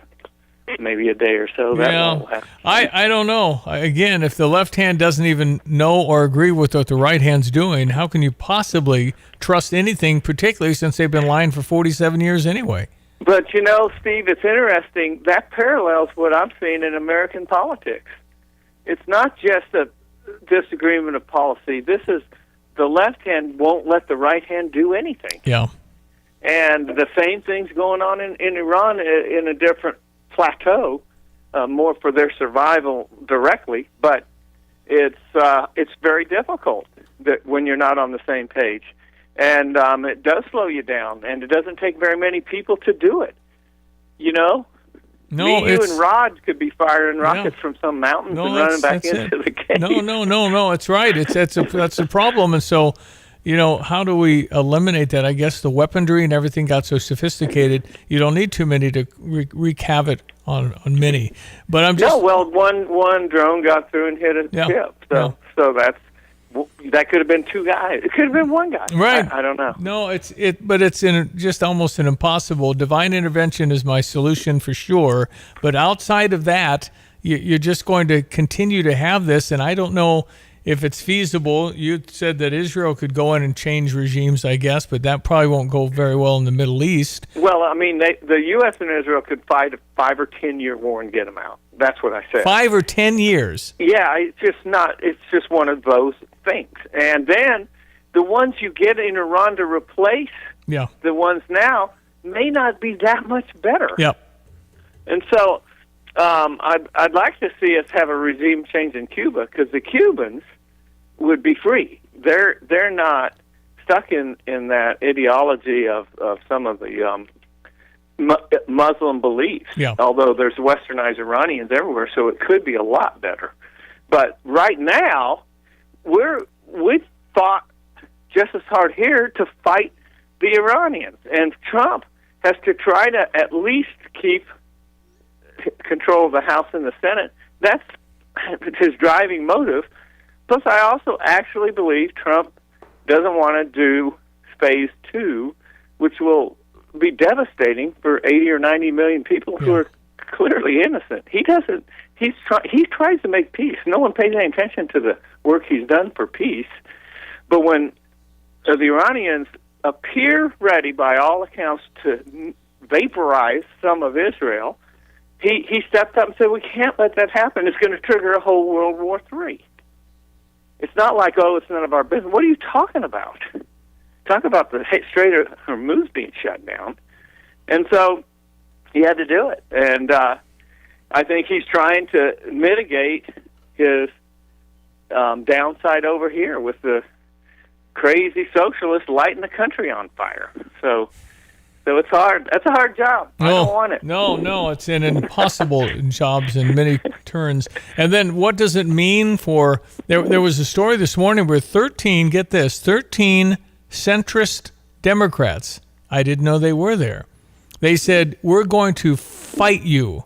maybe a day or so. That won't Yeah, happen. I don't know. Again, if the left hand doesn't even know or agree with what the right hand's doing, how can you possibly trust anything, particularly since they've been lying for 47 years anyway? But, you know, Steve, it's interesting. That parallels what I'm seeing in American politics. It's not just a disagreement of policy. This is the left hand won't let the right hand do anything. Yeah. And the same thing's going on in Iran in a different plateau, more for their survival directly. But it's very difficult that when you're not on the same page. And it does slow you down, and it doesn't take very many people to do it. You know? No, Me, you, and Rod could be firing rockets from some mountains and running back into the cave. No, it's right. That's the problem. And so, you know, how do we eliminate that? I guess the weaponry and everything got so sophisticated, you don't need too many to wreak havoc on many. But I'm just... No, well, one drone got through and hit a ship. So that could have been two guys. It could have been one guy. Right. I don't know. No, but it's just almost an impossible. Divine intervention is my solution for sure. But outside of that, you're just going to continue to have this. And I don't know if it's feasible. You said that Israel could go in and change regimes, I guess, but that probably won't go very well in the Middle East. Well, I mean, the U.S. and Israel could fight a 5 or 10 year war and get them out. That's what I said. 5 or 10 years. Yeah, it's just one of those things. And then the ones you get in Iran to replace the ones now may not be that much better. Yep. And so I'd like to see us have a regime change in Cuba, because the Cubans would be free. They're not stuck in that ideology of some of the Muslim beliefs. Yeah. Although there's westernized Iranians everywhere, so it could be a lot better. But right now, we've fought just as hard here to fight the Iranians, and Trump has to try to at least keep control of the House and the Senate. That's his driving motive. Plus, I also actually believe Trump doesn't want to do phase 2, which will be devastating for 80 or 90 million people who are clearly innocent. He doesn't. He tries to make peace. No one pays any attention to the work he's done for peace. But when the Iranians appear ready, by all accounts, to vaporize some of Israel, he stepped up and said, "We can't let that happen. It's going to trigger a whole World War III." It's not like, oh, it's none of our business. What are you talking about? Talk about the Strait of Hormuz being shut down. And so he had to do it. And I think he's trying to mitigate his downside over here with the crazy socialists lighting the country on fire. So it's hard. That's a hard job. I don't want it. No, it's an impossible job in many turns. And then what does it mean for... There was a story this morning where 13 centrist Democrats, I didn't know they were there. They said, we're going to fight you.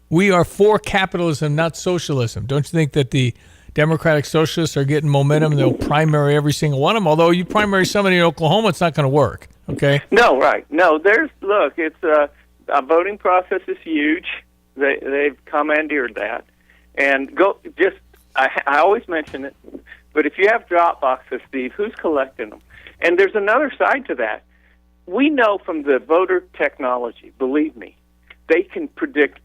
We are for capitalism, not socialism. Don't you think that the Democratic Socialists are getting momentum? They'll primary every single one of them. Although you primary somebody in Oklahoma, it's not going to work. Okay? No, right. No, it's a voting process is huge. They've commandeered that. And I always mention it, but if you have drop boxes, Steve, who's collecting them? And there's another side to that. We know from the voter technology, believe me, they can predict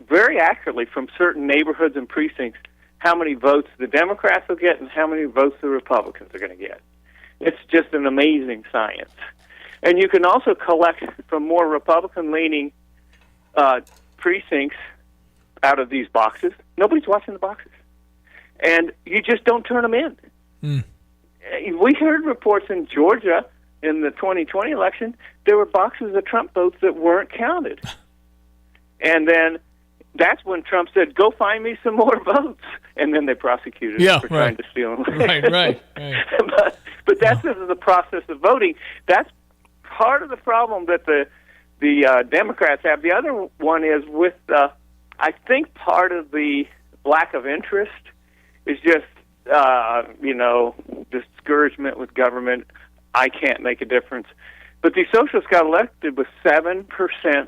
very accurately from certain neighborhoods and precincts how many votes the Democrats will get and how many votes the Republicans are going to get. It's just an amazing science. And you can also collect from more Republican-leaning precincts out of these boxes. Nobody's watching the boxes. And you just don't turn them in. We heard reports in Georgia in the 2020 election, there were boxes of Trump votes that weren't counted. And then that's when Trump said, go find me some more votes. And then they prosecuted him for trying to steal them. Right. But that's the process of voting. That's part of the problem that the Democrats have. The other one is with, I think part of the lack of interest is just, discouragement with government. I can't make a difference. But the socialists got elected with 7%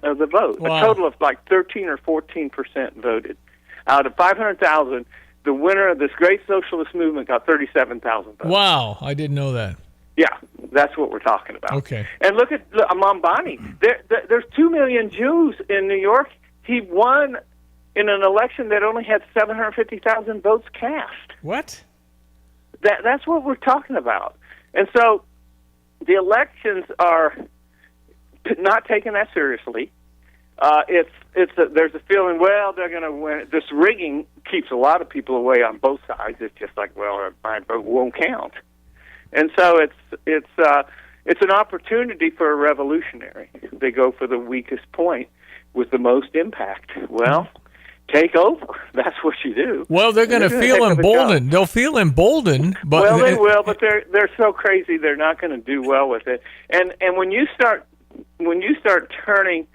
of the vote. Wow. A total of like 13 or 14% voted. Out of 500,000, the winner of this great socialist movement got 37,000 votes. Wow, I didn't know that. Yeah, that's what we're talking about. Okay. And look at Mambani. There's 2 million Jews in New York. He won in an election that only had 750,000 votes cast. What? That's what we're talking about. And so the elections are not taken that seriously. There's a feeling, well, they're going to win. This rigging keeps a lot of people away on both sides. It's just like, well, my vote won't count. And so it's an opportunity for a revolutionary. They go for the weakest point with the most impact. Well, take over. That's what you do. Well, they're going to feel emboldened. They'll feel emboldened, but well, they will. But they're so crazy, they're not going to do well with it. And when you start turning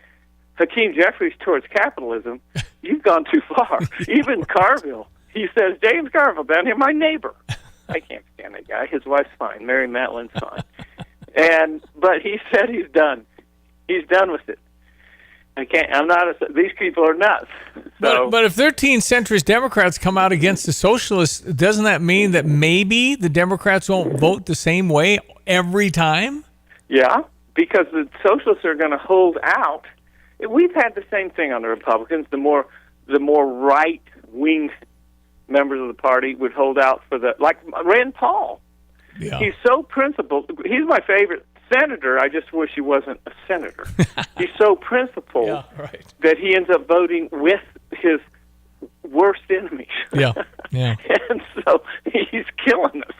Hakeem Jeffries towards capitalism, you've gone too far. Even Carville, he says, James Carville down here, my neighbor. I can't stand that guy. His wife's fine. Mary Matlin's fine. But he said he's done. He's done with it. These people are nuts. So, but if 13 centrist Democrats come out against the socialists, doesn't that mean that maybe the Democrats won't vote the same way every time? Yeah, because the socialists are going to hold out. We've had the same thing on the Republicans. The more right-wing members of the party would hold out for like Rand Paul. Yeah. He's so principled. He's my favorite senator. I just wish he wasn't a senator. He's so principled that he ends up voting with his worst enemies. Yeah. And so he's killing us.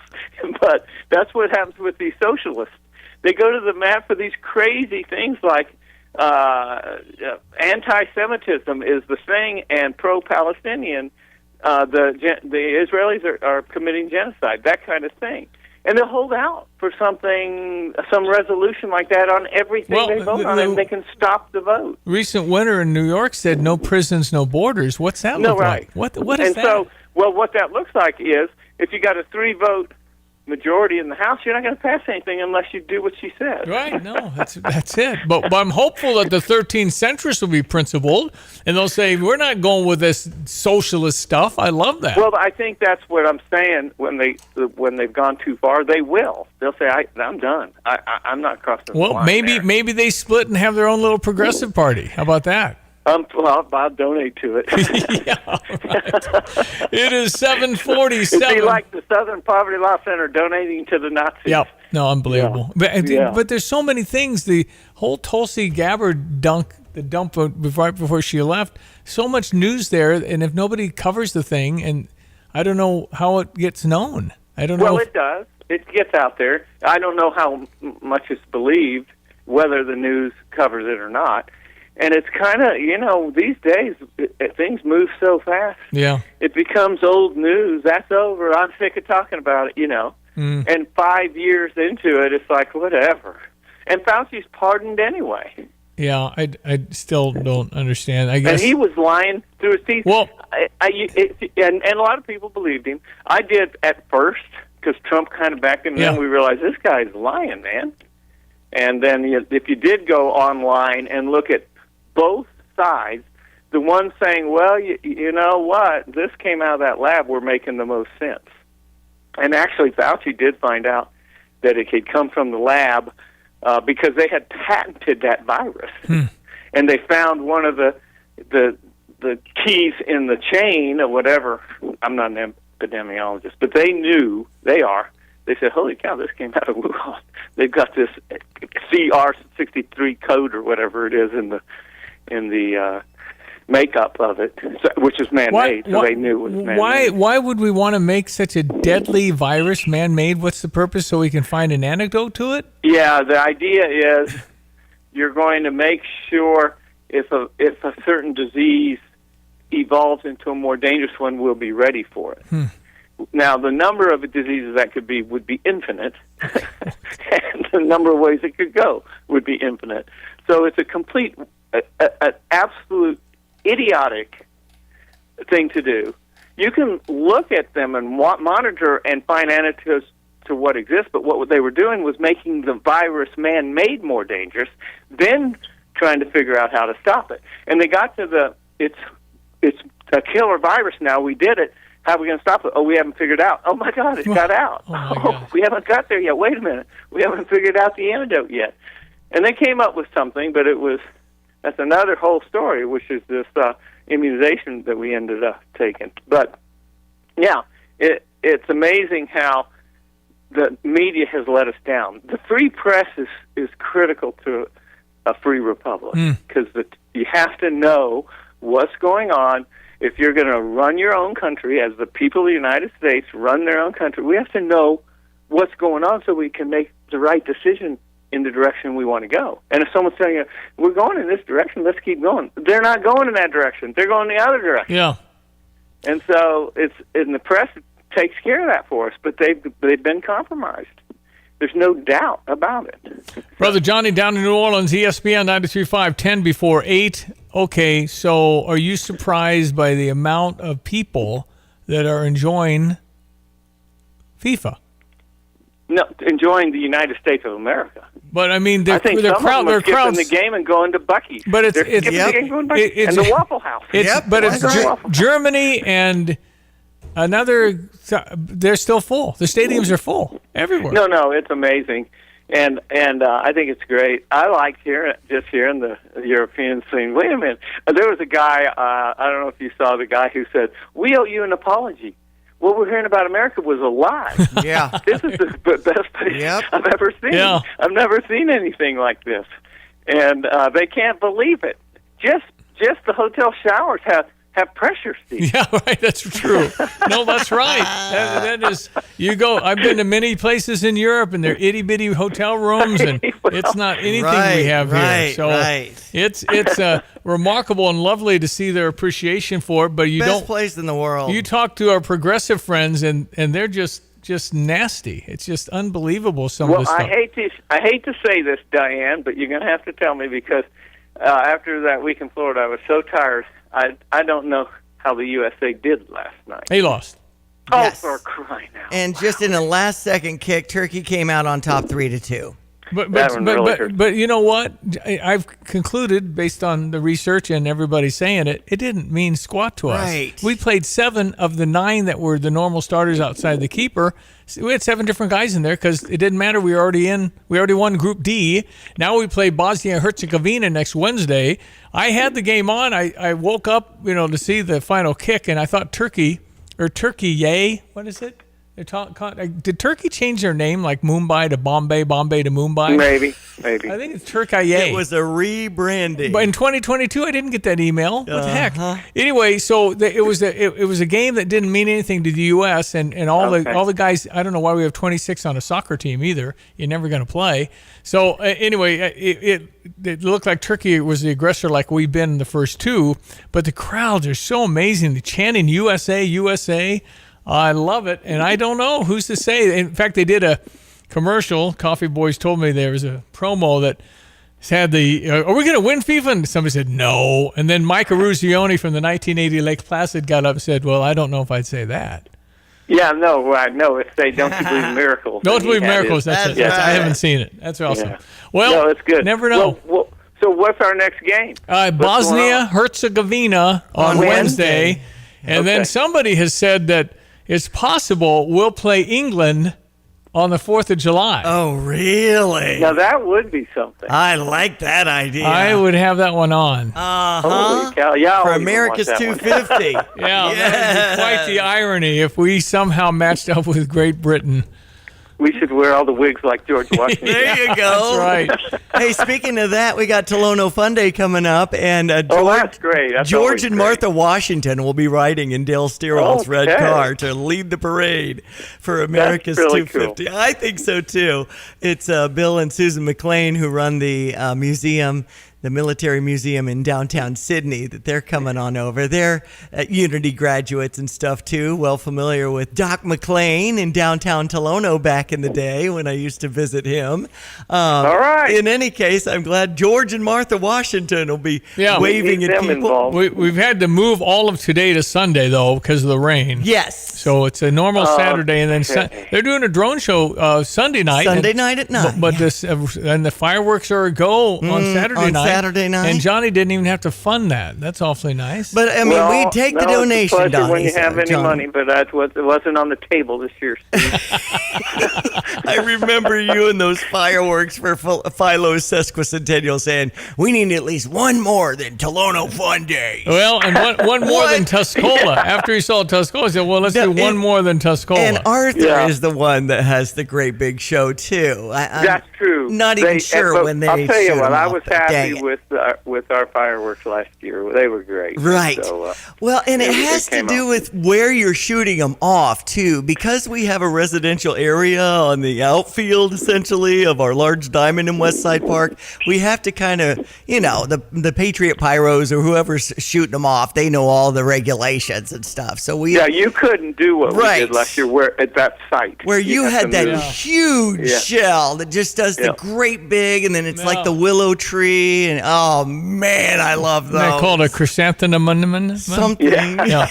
But that's what happens with these socialists. They go to the mat for these crazy things like anti-Semitism is the thing, and pro-Palestinian, the Israelis are committing genocide, that kind of thing. And they'll hold out for some resolution like that on everything they vote on, and they can stop the vote. Recent winner in New York said, "No prisons, no borders." What's that look like? What is that? So, what that looks like is if you got a 3-vote majority in the House, you're not going to pass anything unless you do what she says. Right? No, that's it. But I'm hopeful that the 13 centrists will be principled, and they'll say, we're not going with this socialist stuff. I love that. Well, I think that's what I'm saying. When they've gone too far, they will. They'll say, I'm done. I'm not crossing the line. Well, maybe they split and have their own little progressive party. How about that? Well, I'll donate to it. Yeah, right. It is 7:47. It'd be like the Southern Poverty Law Center donating to the Nazis. Yep. No, unbelievable. Yeah. But there's so many things. The whole Tulsi Gabbard dump right before she left, so much news there, and if nobody covers the thing, and I don't know how it gets known. I don't know. Well, it does. It gets out there. I don't know how much it's believed, whether the news covers it or not. And it's kind of, these days, things move so fast. Yeah. It becomes old news. That's over. I'm sick of talking about it, And 5 years into it, it's like, whatever. And Fauci's pardoned anyway. Yeah, I still don't understand. I guess. And he was lying through his teeth. Well, and a lot of people believed him. I did at first, because Trump kind of backed him, and then we realized this guy's lying, man. And then if you did go online and look at both sides, the one saying, well, you know what, this came out of that lab, we're making the most sense. And actually, Fauci did find out that it had come from the lab because they had patented that virus. And they found one of the keys in the chain or whatever. I'm not an epidemiologist, but they knew, they said, holy cow, this came out of Wuhan. They've got this CR63 code or whatever it is in the makeup of it, which is man-made, so they knew it was man-made. Why would we want to make such a deadly virus man-made? What's the purpose, so we can find an antidote to it? Yeah, the idea is you're going to make sure if a certain disease evolves into a more dangerous one, we'll be ready for it. Now, the number of diseases that could be would be infinite, and the number of ways it could go would be infinite. So it's a complete... an absolute idiotic thing to do. You can look at them and monitor and find antidotes to what exists, but what they were doing was making the virus man-made more dangerous, then trying to figure out how to stop it. And they got to it's a killer virus now. We did it. How are we going to stop it? Oh, we haven't figured out. Oh, my God, it got out. We haven't got there yet. Wait a minute. We haven't figured out the antidote yet. And they came up with something, but that's another whole story, which is this immunization that we ended up taking. But, yeah, it's amazing how the media has let us down. The free press is critical to a free republic because you have to know what's going on. If you're going to run your own country, as the people of the United States run their own country, we have to know what's going on so we can make the right decision in the direction we want to go. And if someone's telling you, we're going in this direction, let's keep going. They're not going in that direction. They're going the other direction. Yeah. And so the press takes care of that for us, but they've been compromised. There's no doubt about it. Brother Johnny down in New Orleans, ESPN 93.5, 10 before 8. Okay, so are you surprised by the amount of people that are enjoying FIFA? No, enjoying the United States of America. But I mean, I think some of them are skipping the game and going to Buc-ee's. But They're skipping the game and going to Buc-ee's. And the Waffle House. But it's Germany and they're still full. The stadiums are full everywhere. No, it's amazing. And I think it's great. I like hearing the European scene. Wait a minute. There was a guy, I don't know if you saw the guy who said, we owe you an apology. What we're hearing about America was a lie. Yeah. This is the best place I've ever seen. Yeah. I've never seen anything like this. And they can't believe it. Just the hotel showers have pressure, Steve. Yeah, right. That's true. No, that's right. That is. You go. I've been to many places in Europe, and they're itty bitty hotel rooms, and it's not anything we have here. So it's remarkable and lovely to see their appreciation for it. But you Best place in the world. You talk to our progressive friends, and they're just nasty. It's just unbelievable. Some of the stuff. I hate to say this, Diane, but you're going to have to tell me because after that week in Florida, I was so tired. I don't know how the USA did last night. They lost. Oh, Yes. for crying out! And just in a last-second kick, Turkey came out on top 3-2. But you know what? I've concluded, based on the research and everybody saying it, it didn't mean squat to us. Right. We played 7 of the 9 that were the normal starters outside the keeper. We had 7 different guys in there because it didn't matter. We already won Group D. Now we play Bosnia and Herzegovina next Wednesday. I had the game on. I woke up, to see the final kick, and I thought Turkey, what is it? Did Turkey change their name like Mumbai to Bombay, Bombay to Mumbai? Maybe. I think it's Turkey. It was a rebranding. But in 2022, I didn't get that email. What the heck? Anyway, so it was a game that didn't mean anything to the U.S. and all the guys. I don't know why we have 26 on a soccer team either. You're never going to play. So anyway, it looked like Turkey was the aggressor, like we've been in the first 2. But the crowds are so amazing. The chanting USA, USA. I love it, and I don't know who's to say. In fact, they did a commercial. Coffee Boys told me there was a promo that had are we going to win FIFA? And somebody said no. And then Mike Eruzione from the 1980 Lake Placid got up and said, well, I don't know if I'd say that. Yeah, no, I know. It's Don't You Believe in Miracles. Don't Believe in Miracles. That's it. I haven't seen it. That's awesome. Yeah. Well, no, it's good. Never know. Well, so what's our next game? Bosnia, Herzegovina on Wednesday. And then somebody has said that it's possible we'll play England on the 4th of July. Oh, really? Now, that would be something. I like that idea. I would have that one on. Holy cow. Yeah, for America's 250. Yeah, that would be quite the irony if we somehow matched up with Great Britain. We should wear all the wigs like George Washington. There you go. That's right. Hey, speaking of that, we got Tolono Fun Day coming up, and that's great. That's George and Martha Washington will be riding in Dale Steerwell's red car to lead the parade for America's 250. Cool. I think so too. It's Bill and Susan McLean who run the museum. the Military Museum in downtown Sydney that they're coming on over. They're Unity graduates and stuff too, well familiar with Doc McLean in downtown Tolono back in the day when I used to visit him. All right. In any case, I'm glad George and Martha Washington will be waving at people. We've had to move all of today to Sunday, though, because of the rain. Yes. So it's a normal Saturday, and then they're doing a drone show Sunday night. Sunday night at 9. But this and the fireworks are a go on Saturday night. And Johnny didn't even have to fund that. That's awfully nice. But I mean, we take the donation, it's a pleasure Donnie. when you have any money, but it wasn't on the table this year. I remember you and those fireworks for Philo's sesquicentennial saying, we need at least one more than Tolono Fun Day. Well, and one more than Tuscola. After he saw Tuscola, he said, well, let's do one more than Tuscola. And Arthur is the one that has the great big show, too. That's true. Not even sure when they I'll tell you shoot what, them I off, was but happy dang it. with our fireworks last year. They were great. Right. So, well, and it has to do with where you're shooting them off, too. Because we have a residential area on the outfield, essentially, of our large diamond in Westside Park, we have to kind of, the Patriot Pyros or whoever's shooting them off, they know all the regulations and stuff. So you couldn't do what we did last year at that site. Where you had that huge shell that just does the great big, and then it's like the willow tree, and oh man, I love those. They're called a chrysanthemum. Something. Yeah.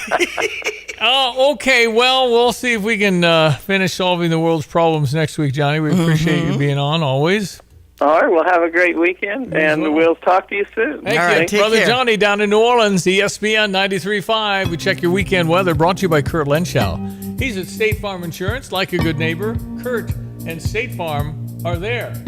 Okay, well, we'll see if we can finish solving the world's problems next week, Johnny. We appreciate you being on always. All right, well, have a great weekend, and we'll talk to you soon. Thank you. Brother Johnny down in New Orleans, ESPN 93.5. We check your weekend weather, brought to you by Kurt Lenschow. He's at State Farm Insurance, like a good neighbor. Kurt and State Farm are there.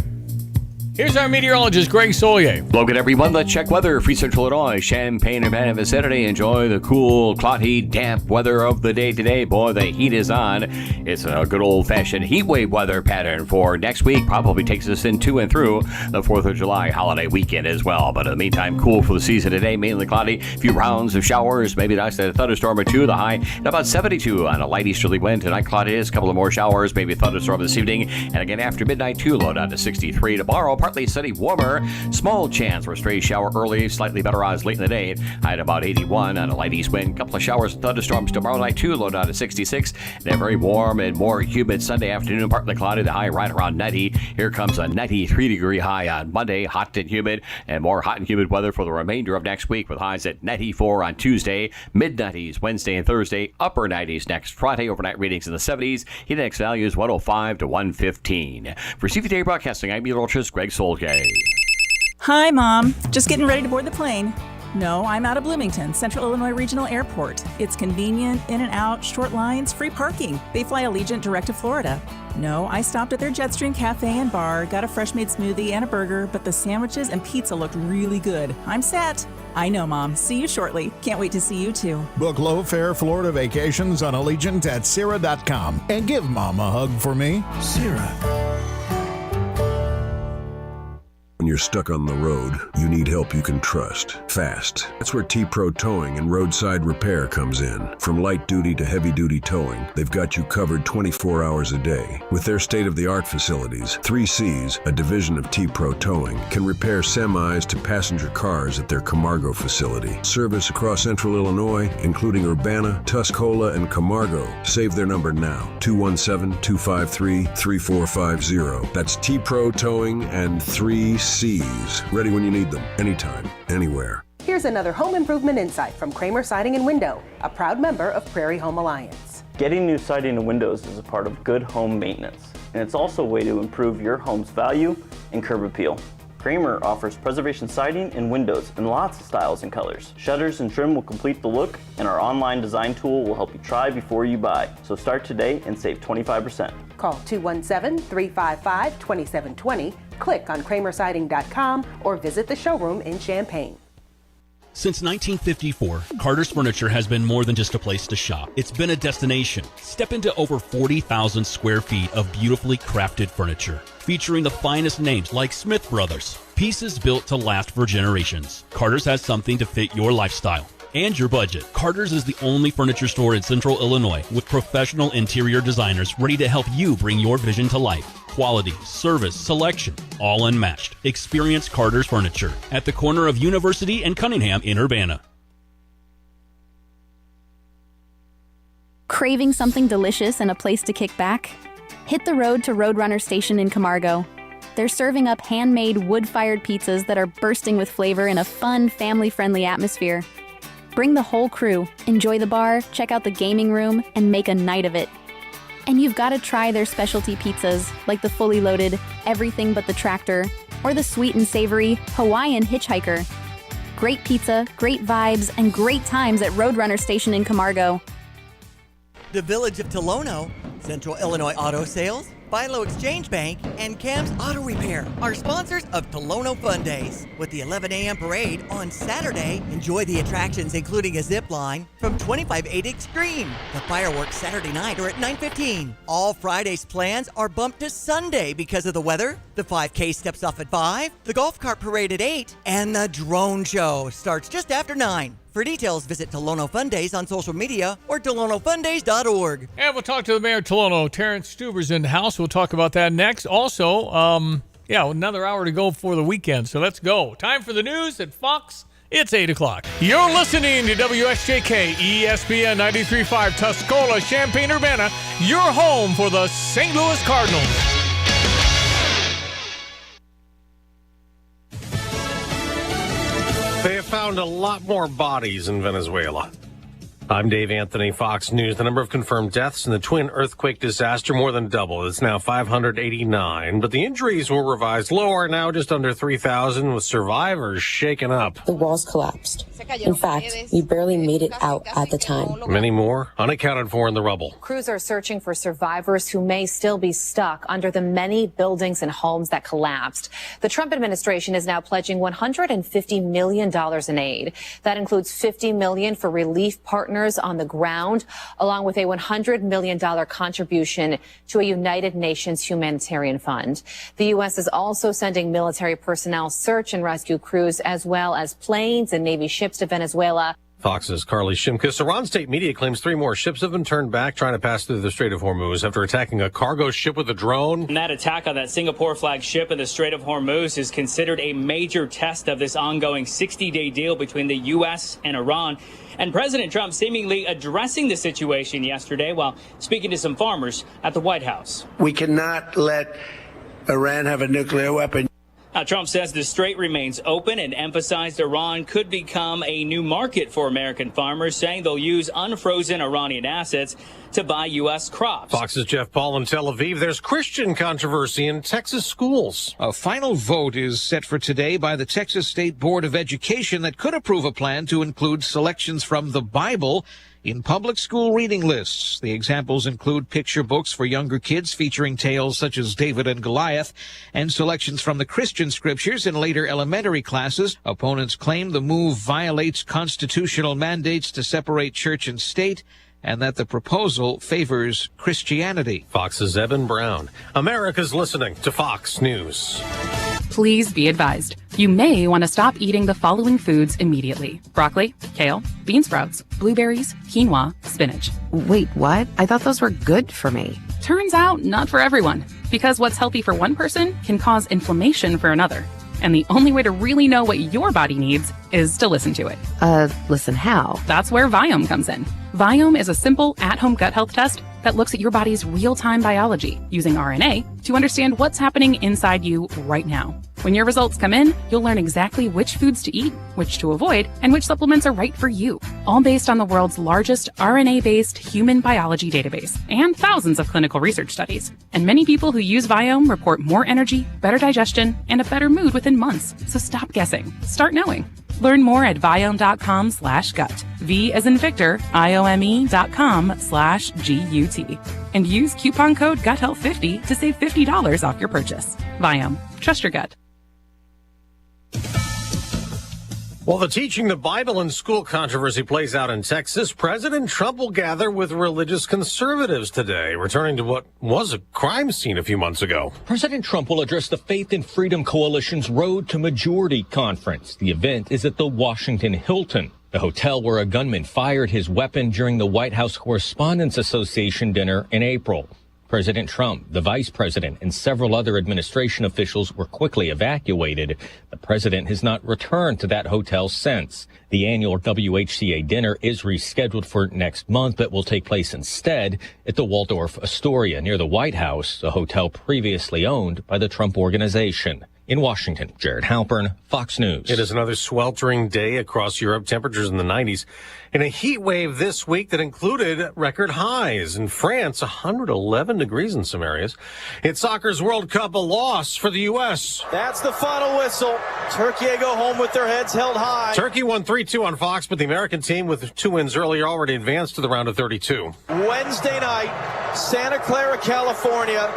Here's our meteorologist, Greg Solier. Hello, good everyone. Let's check weather. Free Central Illinois, Champaign, Urbana vicinity. Enjoy the cool, cloudy, damp weather of the day today. Boy, the heat is on. It's a good old-fashioned heat wave weather pattern for next week. Probably takes us into and through the 4th of July holiday weekend as well. But in the meantime, cool for the season today. Mainly cloudy. A few rounds of showers. Maybe nice a thunderstorm or two. The high at about 72 on a light easterly wind. Tonight, cloudy is. A couple of more showers. Maybe a thunderstorm this evening. And again, after midnight, too, low down to 63 tomorrow. Partly sunny, warmer. Small chance for a stray shower early, slightly better odds late in the day. High at about 81 on a light east wind. Couple of showers and thunderstorms tomorrow night too, low down to 66. Then very warm and more humid Sunday afternoon, partly cloudy. The high right around 90. Here comes a 93-degree high on Monday, hot and humid, and more hot and humid weather for the remainder of next week with highs at 94 on Tuesday, mid-90s Wednesday and Thursday, upper 90s next Friday, overnight readings in the 70s. Heat index values 105 to 115. For CVTA Broadcasting, I'm meteorologist Greg Solgay. Hi, Mom. Just getting ready to board the plane. No, I'm out of Bloomington, Central Illinois Regional Airport. It's convenient, in and out, short lines, free parking. They fly Allegiant direct to Florida. No, I stopped at their Jetstream Cafe and Bar, got a fresh made smoothie and a burger, but the sandwiches and pizza looked really good. I'm set. I know, Mom. See you shortly. Can't wait to see you too. Book low-fare Florida vacations on Allegiant at Sierra.com and give Mom a hug for me. Sierra. When you're stuck on the road, you need help you can trust. Fast. That's where T-Pro Towing and Roadside Repair comes in. From light duty to heavy duty towing, they've got you covered 24 hours a day. With their state-of-the-art facilities, 3Cs, a division of T-Pro Towing, can repair semis to passenger cars at their Camargo facility. Service across Central Illinois, including Urbana, Tuscola, and Camargo. Save their number now, 217-253-3450. That's T-Pro Towing and 3Cs. Ready when you need them, anytime, anywhere. Here's another home improvement insight from Kramer Siding and Window, a proud member of Prairie Home Alliance. Getting new siding and windows is a part of good home maintenance, and it's also a way to improve your home's value and curb appeal. Kramer offers preservation siding and windows in lots of styles and colors. Shutters and trim will complete the look, and our online design tool will help you try before you buy. So start today and save 25%. Call 217-355-2720, click on kramersiding.com, or visit the showroom in Champaign. Since 1954, Carter's Furniture has been more than just a place to shop. It's been a destination. Step into over 40,000 square feet of beautifully crafted furniture, featuring the finest names like Smith Brothers. Pieces built to last for generations. Carter's has something to fit your lifestyle and your budget. Carter's is the only furniture store in Central Illinois with professional interior designers ready to help you bring your vision to life. Quality, service, selection, all unmatched. Experience Carter's Furniture at the corner of University and Cunningham in Urbana. Craving something delicious and a place to kick back? Hit the road to Roadrunner Station in Camargo. They're serving up handmade wood-fired pizzas that are bursting with flavor in a fun, family-friendly atmosphere. Bring the whole crew, enjoy the bar, check out the gaming room, and make a night of it. And you've got to try their specialty pizzas, like the fully loaded Everything But the Tractor, or the sweet and savory Hawaiian Hitchhiker. Great pizza, great vibes, and great times at Roadrunner Station in Camargo. The Village of Tolono, Central Illinois Auto Sales, Philo Exchange Bank, and Cam's Auto Repair are sponsors of Tolono Fun Days. With the 11 a.m. parade on Saturday, enjoy the attractions including a zip line from 25/8 Extreme. The fireworks Saturday night are at 9:15. All Friday's plans are bumped to Sunday because of the weather. The 5K steps off at 5, the golf cart parade at 8, and the drone show starts just after 9. For details, visit Tolono Fun Days on social media or TolonoFundays.org. And we'll talk to the mayor of Tolono, Terrence Stuber's in the house. We'll talk about that next. Also, another hour to go for the weekend, so let's go. Time for the news at Fox. It's 8 o'clock. You're listening to WSJK ESPN 93.5 Tuscola, Champaign-Urbana, your home for the St. Louis Cardinals. They have found a lot more bodies in Venezuela. I'm Dave Anthony, Fox News. The number of confirmed deaths in the twin earthquake disaster more than doubled. It's now 589, but the injuries were revised lower, now just under 3,000, with survivors shaken up. The walls collapsed. In fact, we barely made it out at the time. Many more unaccounted for in the rubble. Crews are searching for survivors who may still be stuck under the many buildings and homes that collapsed. The Trump administration is now pledging $150 million in aid. That includes $50 million for relief partners on the ground, along with a $100 million contribution to a United Nations humanitarian fund. The U.S. is also sending military personnel, search and rescue crews, as well as planes and Navy ships to Venezuela. Fox's Carly Shimkus. Iran state media claims 3 more ships have been turned back trying to pass through the Strait of Hormuz after attacking a cargo ship with a drone. And that attack on that Singapore flagged ship in the Strait of Hormuz is considered a major test of this ongoing 60-day deal between the U.S. and Iran. And President Trump seemingly addressing the situation yesterday while speaking to some farmers at the White House. We cannot let Iran have a nuclear weapon. Now, Trump says the strait remains open and emphasized Iran could become a new market for American farmers, saying they'll use unfrozen Iranian assets to buy U.S. crops. Fox's Jeff Paul in Tel Aviv. There's Christian controversy in Texas schools. A final vote is set for today by the Texas State Board of Education that could approve a plan to include selections from the Bible in public school reading lists. The examples include picture books for younger kids featuring tales such as David and Goliath, and selections from the Christian scriptures in later elementary classes. Opponents claim the move violates constitutional mandates to separate church and state, and that the proposal favors Christianity. Fox's Evan Brown. America's listening to Fox News. Please be advised, you may want to stop eating the following foods immediately: broccoli, kale, bean sprouts, blueberries, quinoa, spinach. Wait, what? I thought those were good for me. Turns out, not for everyone, because what's healthy for one person can cause inflammation for another. And the only way to really know what your body needs is to listen to it. Listen how? That's where Viome comes in. Viome is a simple at-home gut health test that looks at your body's real-time biology using RNA to understand what's happening inside you right now. When your results come in, you'll learn exactly which foods to eat, which to avoid, and which supplements are right for you, all based on the world's largest RNA-based human biology database and thousands of clinical research studies. And many people who use Viome report more energy, better digestion, and a better mood within months. So stop guessing. Start knowing. Learn more at Viome.com/gut. V as in Victor, IOME.com/GUT. And use coupon code GUTHEALTH50 to save $50 off your purchase. Viome. Trust your gut. While the teaching the Bible in school controversy plays out in Texas, President Trump will gather with religious conservatives today, returning to what was a crime scene a few months ago. President Trump will address the Faith and Freedom Coalition's Road to Majority conference. The event is at the Washington Hilton, the hotel where a gunman fired his weapon during the White House Correspondents Association dinner in April. President Trump, the vice president, and several other administration officials were quickly evacuated. The president has not returned to that hotel since. The annual WHCA dinner is rescheduled for next month, but will take place instead at the Waldorf Astoria near the White House, a hotel previously owned by the Trump Organization. In Washington, Jared Halpern, Fox News. It is another sweltering day across Europe. Temperatures in the 90s. In a heat wave this week that included record highs. In France, 111 degrees in some areas. It's soccer's World Cup, a loss for the U.S. That's the final whistle. Turkey go home with their heads held high. Turkey won 3-2 on Fox, but the American team with 2 wins earlier already advanced to the round of 32. Wednesday night, Santa Clara, California.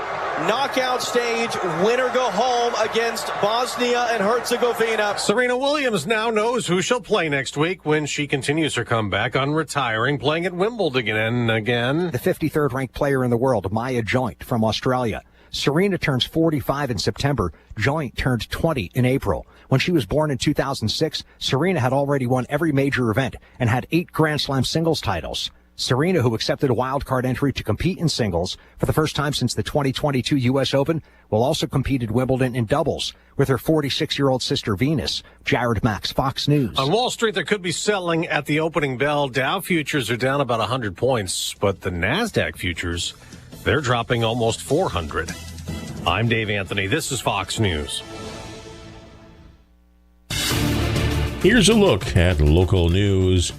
Knockout stage, winner go home against Bosnia and Herzegovina. Serena Williams now knows who she'll play next week when she continues her comeback on retiring, playing at Wimbledon again. The 53rd ranked player in the world, Maya Joint from Australia. Serena turns 45 in September. Joint turned 20 in April. When she was born in 2006, Serena had already won every major event and had 8 Grand Slam singles titles. Serena, who accepted a wildcard entry to compete in singles for the first time since the 2022 U.S. Open, will also compete at Wimbledon in doubles with her 46-year-old sister Venus. Jared Max, Fox News. On Wall Street, there could be selling at the opening bell. Dow futures are down about 100 points, but the NASDAQ futures, they're dropping almost 400. I'm Dave Anthony. This is Fox News. Here's a look at local news.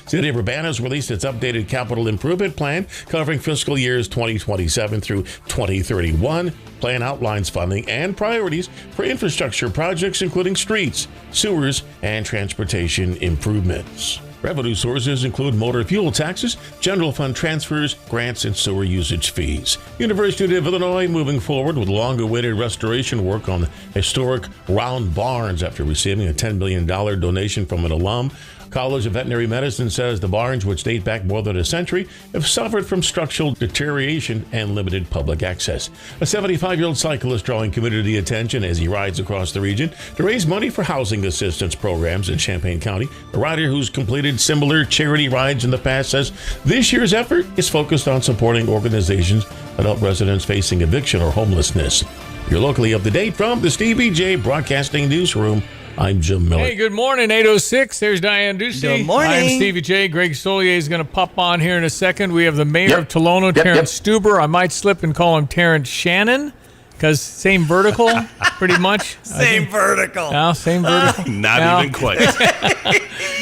City of Urbana has released its updated capital improvement plan covering fiscal years 2027 through 2031. Plan outlines funding and priorities for infrastructure projects including streets, sewers, and transportation improvements. Revenue sources include motor fuel taxes, general fund transfers, grants, and sewer usage fees. University of Illinois moving forward with long-awaited restoration work on the historic round barns after receiving a $10 million donation from an alum. College of Veterinary Medicine says the barns, which date back more than a century, have suffered from structural deterioration and limited public access. A 75-year-old cyclist drawing community attention as he rides across the region to raise money for housing assistance programs in Champaign County. A rider who's completed similar charity rides in the past says this year's effort is focused on supporting organizations that help residents facing eviction or homelessness. You're locally up to date from the Stevie J Broadcasting Newsroom. I'm Jim Miller. Hey, good morning, 8:06. There's Diane Ducey. Good morning. I'm Stevie J. Greg Solier is going to pop on here in a second. We have the mayor of Tolono, Terrence Stuber. I might slip and call him Terrence Shannon because same vertical, pretty much. Same vertical. No, same vertical. Not even quite.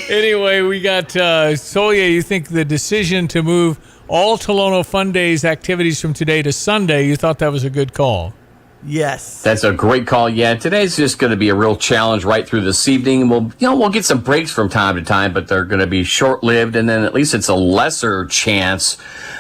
Anyway, we got Solier. You think the decision to move all Tolono Fun Days activities from today to Sunday, you thought that was a good call? Yes. That's a great call. Yeah, today's just going to be a real challenge right through this evening. We'll get some breaks from time to time, but they're going to be short-lived, and then at least it's a lesser chance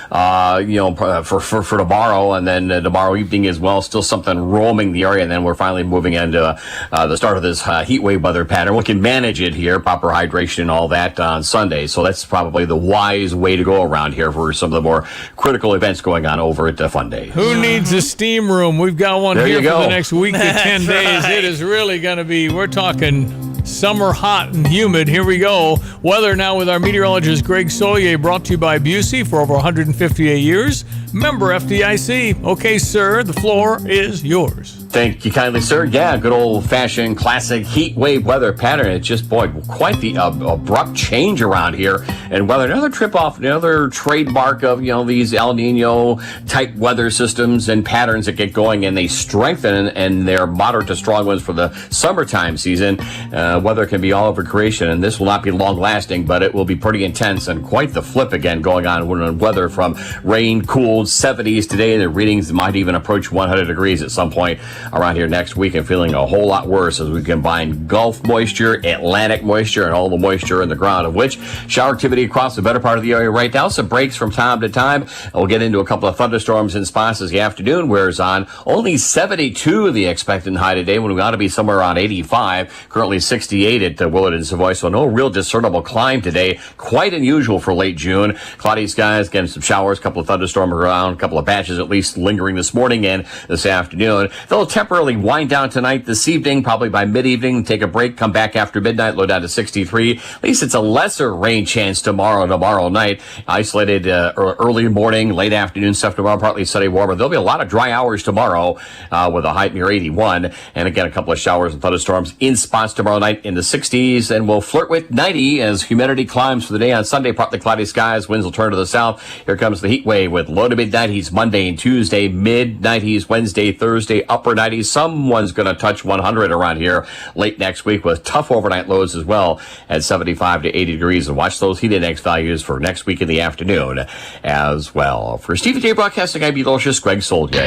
for tomorrow, and then tomorrow evening as well, still something roaming the area, and then we're finally moving into the start of this heat wave weather pattern. We can manage it here, proper hydration and all that on Sunday, so that's probably the wise way to go around here for some of the more critical events going on over at Fun Day. Who needs a steam room? We've got one there here for go. the next week to 10 days. Right. It is really going to be, we're talking summer hot and humid. Here we go. Weather now with our meteorologist Greg Solier, brought to you by Busey for over 158 years. Member FDIC. Okay, sir, the floor is yours. Thank you kindly, sir. Yeah, good old-fashioned classic heat wave weather pattern. It's just, boy, quite the abrupt change around here. And weather, another trip off, another trademark of, these El Nino-type weather systems and patterns that get going, and they strengthen, and they're moderate to strong ones for the summertime season. Weather can be all over creation, and this will not be long-lasting, but it will be pretty intense, and quite the flip again going on with weather from rain-cooled 70s today. The readings might even approach 100 degrees at some point around here next week, and feeling a whole lot worse as we combine Gulf moisture, Atlantic moisture, and all the moisture in the ground, of which shower activity across the better part of the area right now. Some breaks from time to time. And we'll get into a couple of thunderstorms in spots as the afternoon wears on. Only 72 the expected high today, when we ought to be somewhere around 85. Currently 68 at Willard and Savoy, so no real discernible climb today. Quite unusual for late June. Cloudy skies, again, some showers, a couple of thunderstorms around, a couple of patches at least lingering this morning and this afternoon. They'll temporarily wind down tonight, this evening, probably by mid-evening, take a break, come back after midnight, low down to 63. At least it's a lesser rain chance tomorrow night. Isolated early morning, late afternoon stuff tomorrow, partly sunny, warmer. There'll be a lot of dry hours tomorrow with a high near 81. And again, a couple of showers and thunderstorms in spots tomorrow night in the 60s. And we'll flirt with 90 as humidity climbs for the day. On Sunday, partly cloudy skies. Winds will turn to the south. Here comes the heat wave with low to mid-90s Monday and Tuesday, mid-90s Wednesday, Thursday, upper 90s. Someone's going to touch 100 around here late next week with tough overnight lows as well at 75 to 80 degrees. And watch those heat index values for next week in the afternoon as well. For Stephen J. Broadcasting, I'm Eulocious Greg Soldier.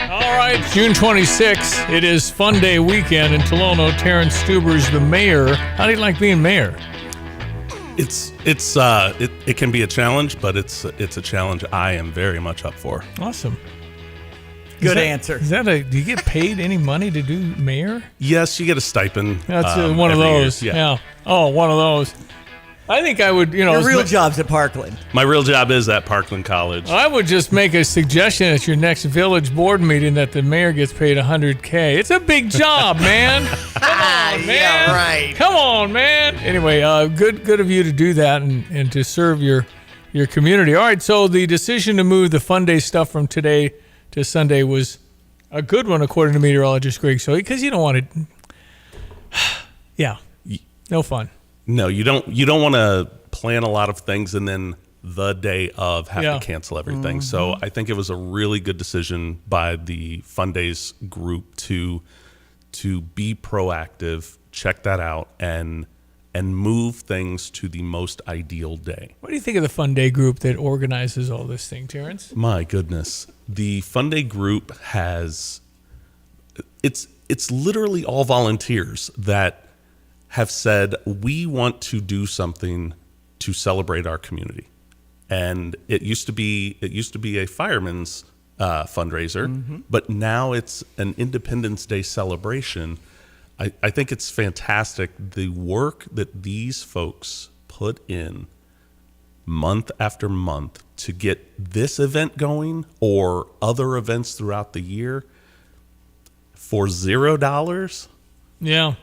All right, June 26th. It is Fun Day weekend in Tolono. Terrence Stuber's the mayor. How do you like being mayor? It can be a challenge, but it's a challenge I am very much up for. Awesome. Good answer. Do you get paid any money to do mayor? Yes, you get a stipend. That's one of those. Yeah. Oh, one of those. I think I would, Your real job's at Parkland. My real job is at Parkland College. I would just make a suggestion at your next village board meeting that the mayor gets paid $100K. It's a big job, man. Come on, man. Yeah, right. Come on, man. Anyway, good of you to do that and to serve your community. All right, so the decision to move the Fun Day stuff from today to Sunday was a good one, according to meteorologist Greg Soy, because you don't want to. Yeah, no fun. No, you don't want to plan a lot of things and then the day of have to cancel everything. So I think it was a really good decision by the Fun Days group to be proactive, check that out, and move things to the most ideal day. What do you think of the Fun Day group that organizes all this thing, Terrence? My goodness. The Fun Day group has it's literally all volunteers that have said, we want to do something to celebrate our community. And it used to be a fireman's fundraiser, but now it's an Independence Day celebration. I think it's fantastic, the work that these folks put in month after month to get this event going or other events throughout the year for $0. Yeah.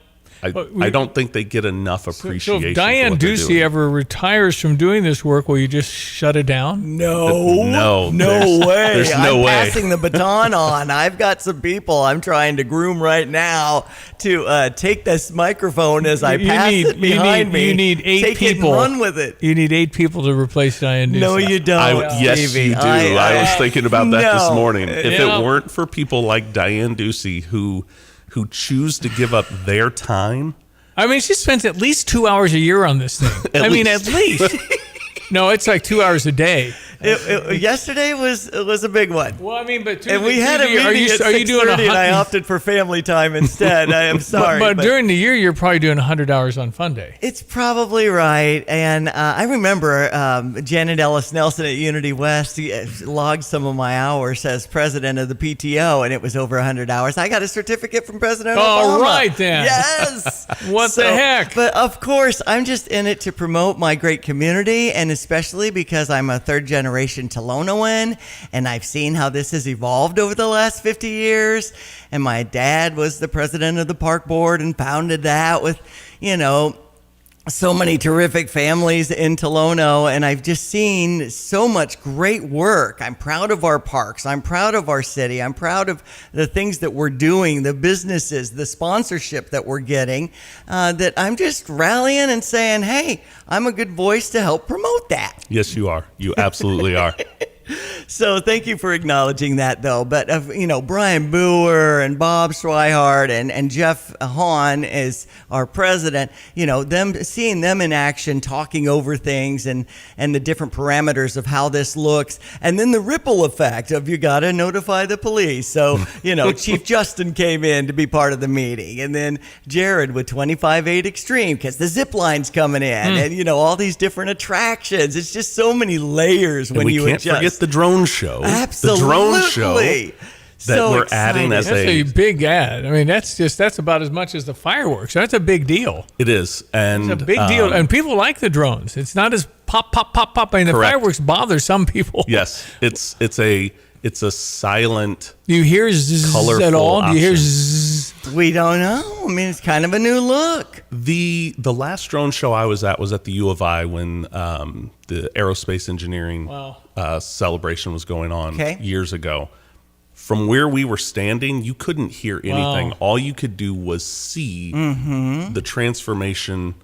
I don't think they get enough appreciation. So if Diane Ducey ever retires from doing this work, will you just shut it down? No way. There's no way. I'm passing the baton on. I've got some people I'm trying to groom right now to take this microphone as I pass it behind me. You need 8 people. It and run with it. You need 8 people to replace Diane Ducey. No, you don't. Yes, Stevie. you do. I was thinking about that this morning. If Yeah. it weren't for people like Diane Ducey who choose to give up their time. I mean, she spends at least 2 hours a year on this thing. At least. No, it's like 2 hours a day. Yesterday was a big one. Well, I mean, but we had a meeting at 6:30, and I opted for family time instead. I am sorry, but during the year, you're probably doing 100 hours on Fun Day. It's probably right. And I remember Janet Ellis Nelson at Unity West logged some of my hours as president of the PTO, and it was over 100 hours. I got a certificate from President Obama. All right, then. Yes. What the heck? But of course, I'm just in it to promote my great community, and especially because I'm a third generation Tolonoan, and I've seen how this has evolved over the last 50 years. And my dad was the president of the park board and founded that with, so many terrific families in Tolono, and I've just seen so much great work. I'm proud of our parks. I'm proud of our city. I'm proud of the things that we're doing, the businesses, the sponsorship that we're getting, that I'm just rallying and saying, hey, I'm a good voice to help promote that. Yes, you are. You absolutely are. So thank you for acknowledging that, though. But, Brian Boer and Bob Swihart and Jeff Hahn as our president, seeing them in action, talking over things and the different parameters of how this looks. And then the ripple effect of you got to notify the police. So, Chief Justin came in to be part of the meeting. And then Jared with 25-8 Extreme because the zip line's coming in. And, all these different attractions. It's just so many layers when you adjust. Forget the drone show. Absolutely. The drone show that we're adding as that's a big ad. I mean, that's about as much as the fireworks. That's a big deal. It is. And it's a big deal. And people like the drones. It's not as pop, pop, pop, pop. I mean, the fireworks bother some people. Yes. It's a It's a silent. Do you hear zzz at all? Do you hear zzz? We don't know. I mean, it's kind of a new look. The last drone show I was at the U of I when the aerospace engineering celebration was going on years ago. From where we were standing, you couldn't hear anything. Wow. All you could do was see the transformation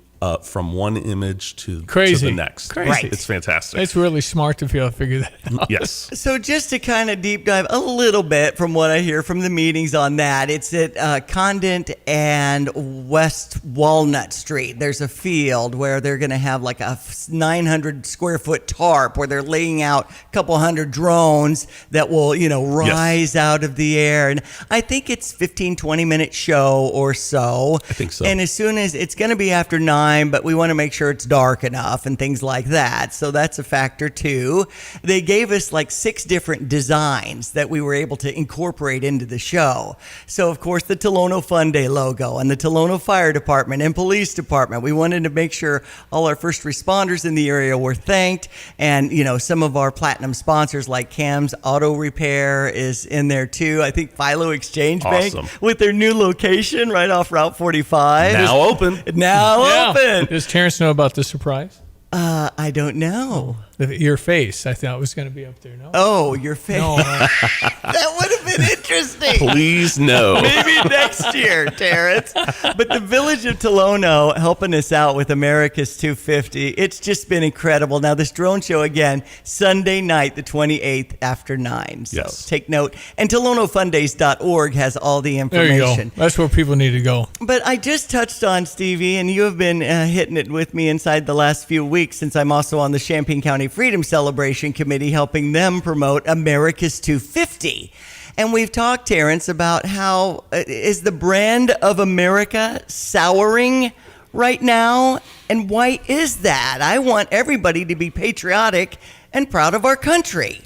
from one image to the next. Crazy. It's fantastic. It's really smart to be able to figure that out. Yes. So just to kind of deep dive a little bit from what I hear from the meetings on that, it's at Condent and West Walnut Street. There's a field where they're going to have like a 900 square foot tarp where they're laying out a couple hundred drones that will, rise out of the air. And I think it's 15, 20-minute show or so. I think so. And as soon as it's going to be after 9, but we want to make sure it's dark enough and things like that. So that's a factor too. They gave us like 6 different designs that we were able to incorporate into the show. So of course the Tolono Fun Day logo and the Tolono Fire Department and Police Department. We wanted to make sure all our first responders in the area were thanked. And some of our platinum sponsors like Cam's Auto Repair is in there too. I think Philo Exchange Bank with their new location right off Route 45. Now open. Open. Does Terrence know about the surprise? I don't know. Your face. I thought it was going to be up there. No. Oh, your face. No. That would have been interesting. Please no. Maybe next year, Terrence. But the Village of Tolono helping us out with America's 250. It's just been incredible. Now, this drone show, again, Sunday night, the 28th after 9. So take note. And TolonoFundays.org has all the information. There you go. That's where people need to go. But I just touched on, Stevie, and you have been hitting it with me inside the last few weeks since I'm also on the Champaign County Freedom Celebration Committee helping them promote America's 250. And we've talked, Terrence, about how is the brand of America souring right now? And why is that? I want everybody to be patriotic and proud of our country.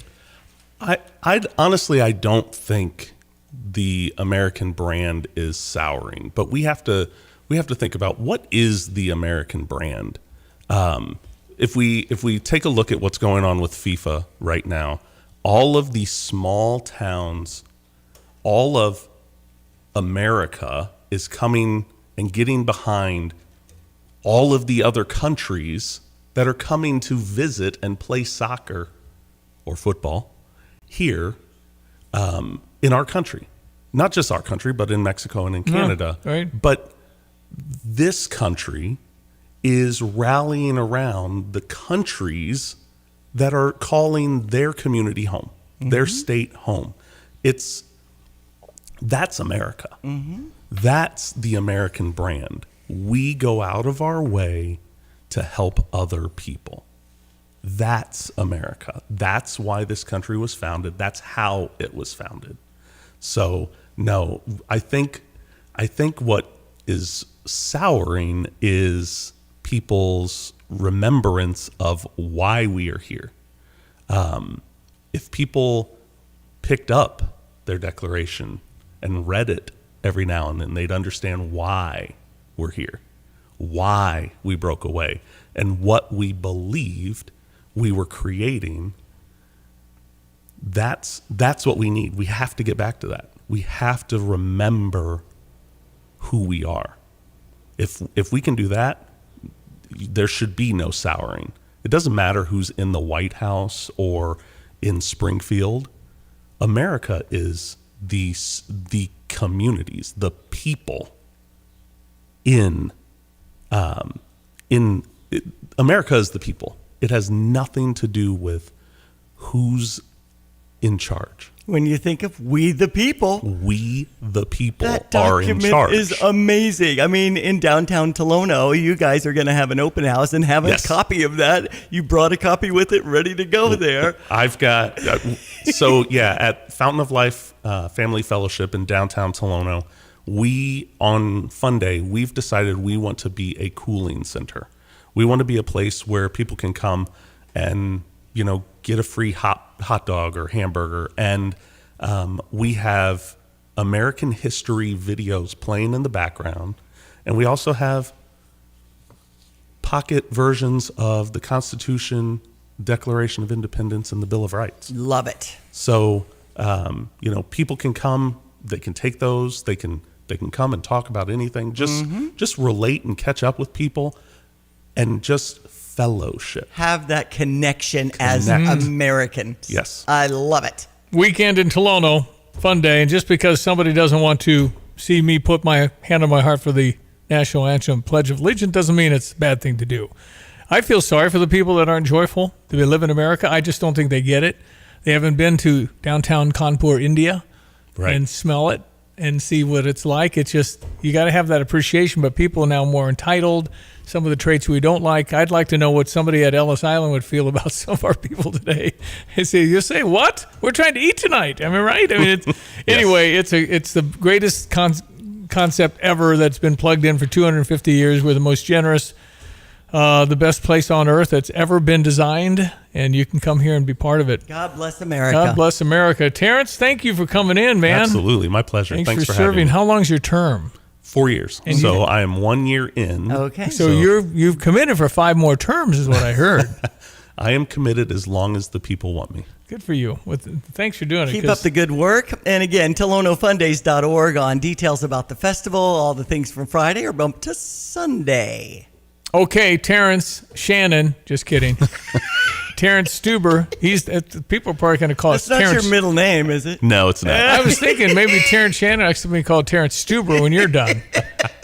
I honestly don't think the American brand is souring, but we have to think about what is the American brand. If we take a look at what's going on with FIFA right now, all of these small towns, all of America is coming and getting behind all of the other countries that are coming to visit and play soccer or football here in our country. Not just our country, but in Mexico and in Canada. Right. But this country is rallying around the countries that are calling their community home, their state home. That's America. That's the American brand. We go out of our way to help other people. That's America. That's why this country was founded. That's how it was founded. So no, I think what is souring is people's remembrance of why we are here. If people picked up their declaration and read it every now and then, they'd understand why we're here, why we broke away, and what we believed we were creating. That's what we need. We have to get back to that. We have to remember who we are. If we can do that, there should be no souring. It doesn't matter who's in the White House or in Springfield. America is the communities, the people America is the people. It has nothing to do with who's in charge. When you think of we the people that are in document charge. is amazing. I mean, in downtown Tolono, you guys are going to have an open house and have a copy of that. You brought a copy with it ready to go there. I've got, at Fountain of Life Family Fellowship in downtown Tolono, on Fun Day, we've decided we want to be a cooling center. We want to be a place where people can come and, get a free hot dog or hamburger. And we have American history videos playing in the background. And we also have pocket versions of the Constitution, Declaration of Independence, and the Bill of Rights. Love it. So People can come, they can take those, they can come and talk about anything. Just relate and catch up with people, and just fellowship. Have that connection as Americans. Yes. I love it. Weekend in Tolono, fun day. And just because somebody doesn't want to see me put my hand on my heart for the national anthem, Pledge of Allegiance, doesn't mean it's a bad thing to do. I feel sorry for the people that aren't joyful. Do they live in America? I just don't think they get it. They haven't been to downtown Kanpur, India, and smell it and see what it's like. It's just, you got to have that appreciation, but people are now more entitled. Some of the traits we don't like. I'd like to know what somebody at Ellis Island would feel about some of our people today. You say, what? We're trying to eat tonight. Am I right? I mean, anyway, it's the greatest concept ever that's been plugged in for 250 years. We're the most generous, the best place on earth that's ever been designed, and you can come here and be part of it. God bless America. God bless America. Terrence, thank you for coming in, man. Absolutely. My pleasure. Thanks for serving. having me. How long's your term? 4 years. And so I am 1 year in. Okay. So you've committed for 5 more terms is what I heard. I am committed as long as the people want me. Good for you. Thanks for doing it. Keep up the good work. And again, TolonoFundays.org on details about the festival, all the things from Friday are bumped to Sunday. Okay, Terrence Shannon. Just kidding. Terrence Stuber. People are probably going to call us That's Terrence. not your middle name, is it? No, it's not. I was thinking maybe Terrence Shannon. I should be called Terrence Stuber when you're done.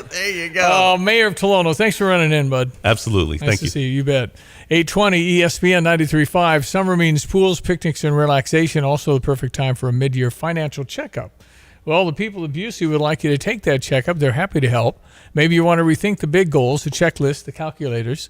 There you go. Mayor of Tolono, thanks for running in, bud. Absolutely. Nice Thank to you. see you. You bet. 820 ESPN 93.5. Summer means pools, picnics, and relaxation. Also the perfect time for a mid-year financial checkup. Well, the people of Busey would like you to take that checkup. They're happy to help. Maybe you want to rethink the big goals, the checklist, the calculators,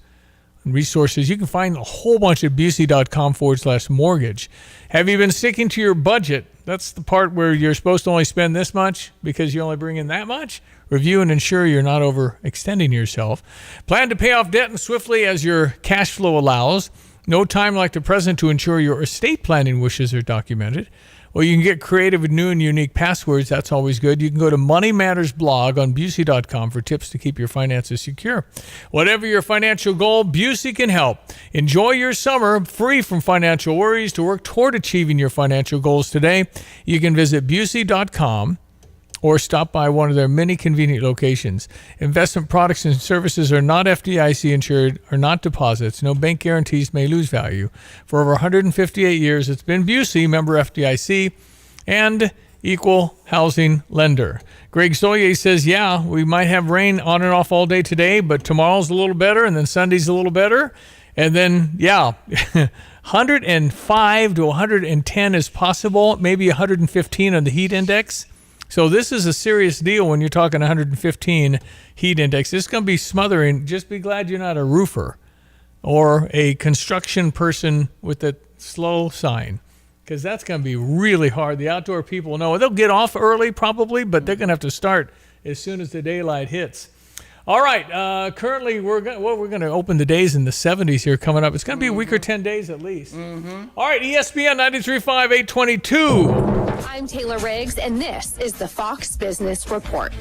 and resources. You can find a whole bunch at busey.com/mortgage. Have you been sticking to your budget? That's the part where you're supposed to only spend this much because you only bring in that much. Review and ensure you're not overextending yourself. Plan to pay off debt as swiftly as your cash flow allows. No time like the present to ensure your estate planning wishes are documented. Well, you can get creative with new and unique passwords. That's always good. You can go to Money Matters blog on Busey.com for tips to keep your finances secure. Whatever your financial goal, Busey can help. Enjoy your summer free from financial worries. To work toward achieving your financial goals today, you can visit Busey.com or stop by one of their many convenient locations. Investment products and services are not FDIC insured, are not deposits. No bank guarantees may lose value. For over 158 years, it's been Busey, member FDIC, and equal housing lender. Greg Soye says, yeah, we might have rain on and off all day today, but tomorrow's a little better, and then Sunday's a little better. And then, 105 to 110 is possible, maybe 115 on the heat index. So this is a serious deal when you're talking 115 heat index. It's going to be smothering. Just be glad you're not a roofer or a construction person with a slow sign, because that's going to be really hard. The outdoor people know. They'll get off early probably, but they're going to have to start as soon as the daylight hits. All right. Currently, we're going to open the days in the 70s here coming up. It's going to be a week or 10 days at least. All right. ESPN 93.5, 822. I'm Taylor Riggs, and this is the Fox Business Report.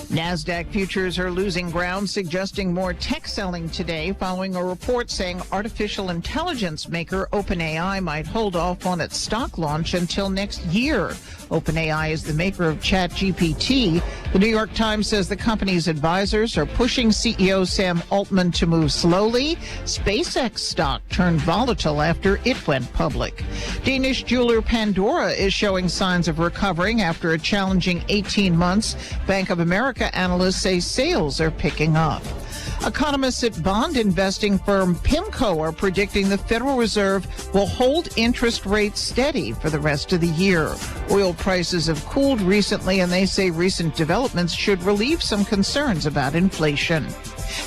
NASDAQ futures are losing ground, suggesting more tech selling today following a report saying artificial intelligence maker OpenAI might hold off on its stock launch until next year. OpenAI is the maker of ChatGPT. The New York Times says the company's advisors are pushing CEO Sam Altman to move slowly. SpaceX stock turned volatile after it went public. Danish jeweler Pandora is showing signs of recovering after a challenging 18 months. Bank of America analysts say sales are picking up. Economists at bond investing firm PIMCO are predicting the Federal Reserve will hold interest rates steady for the rest of the year. Oil prices have cooled recently, and they say recent developments should relieve some concerns about inflation.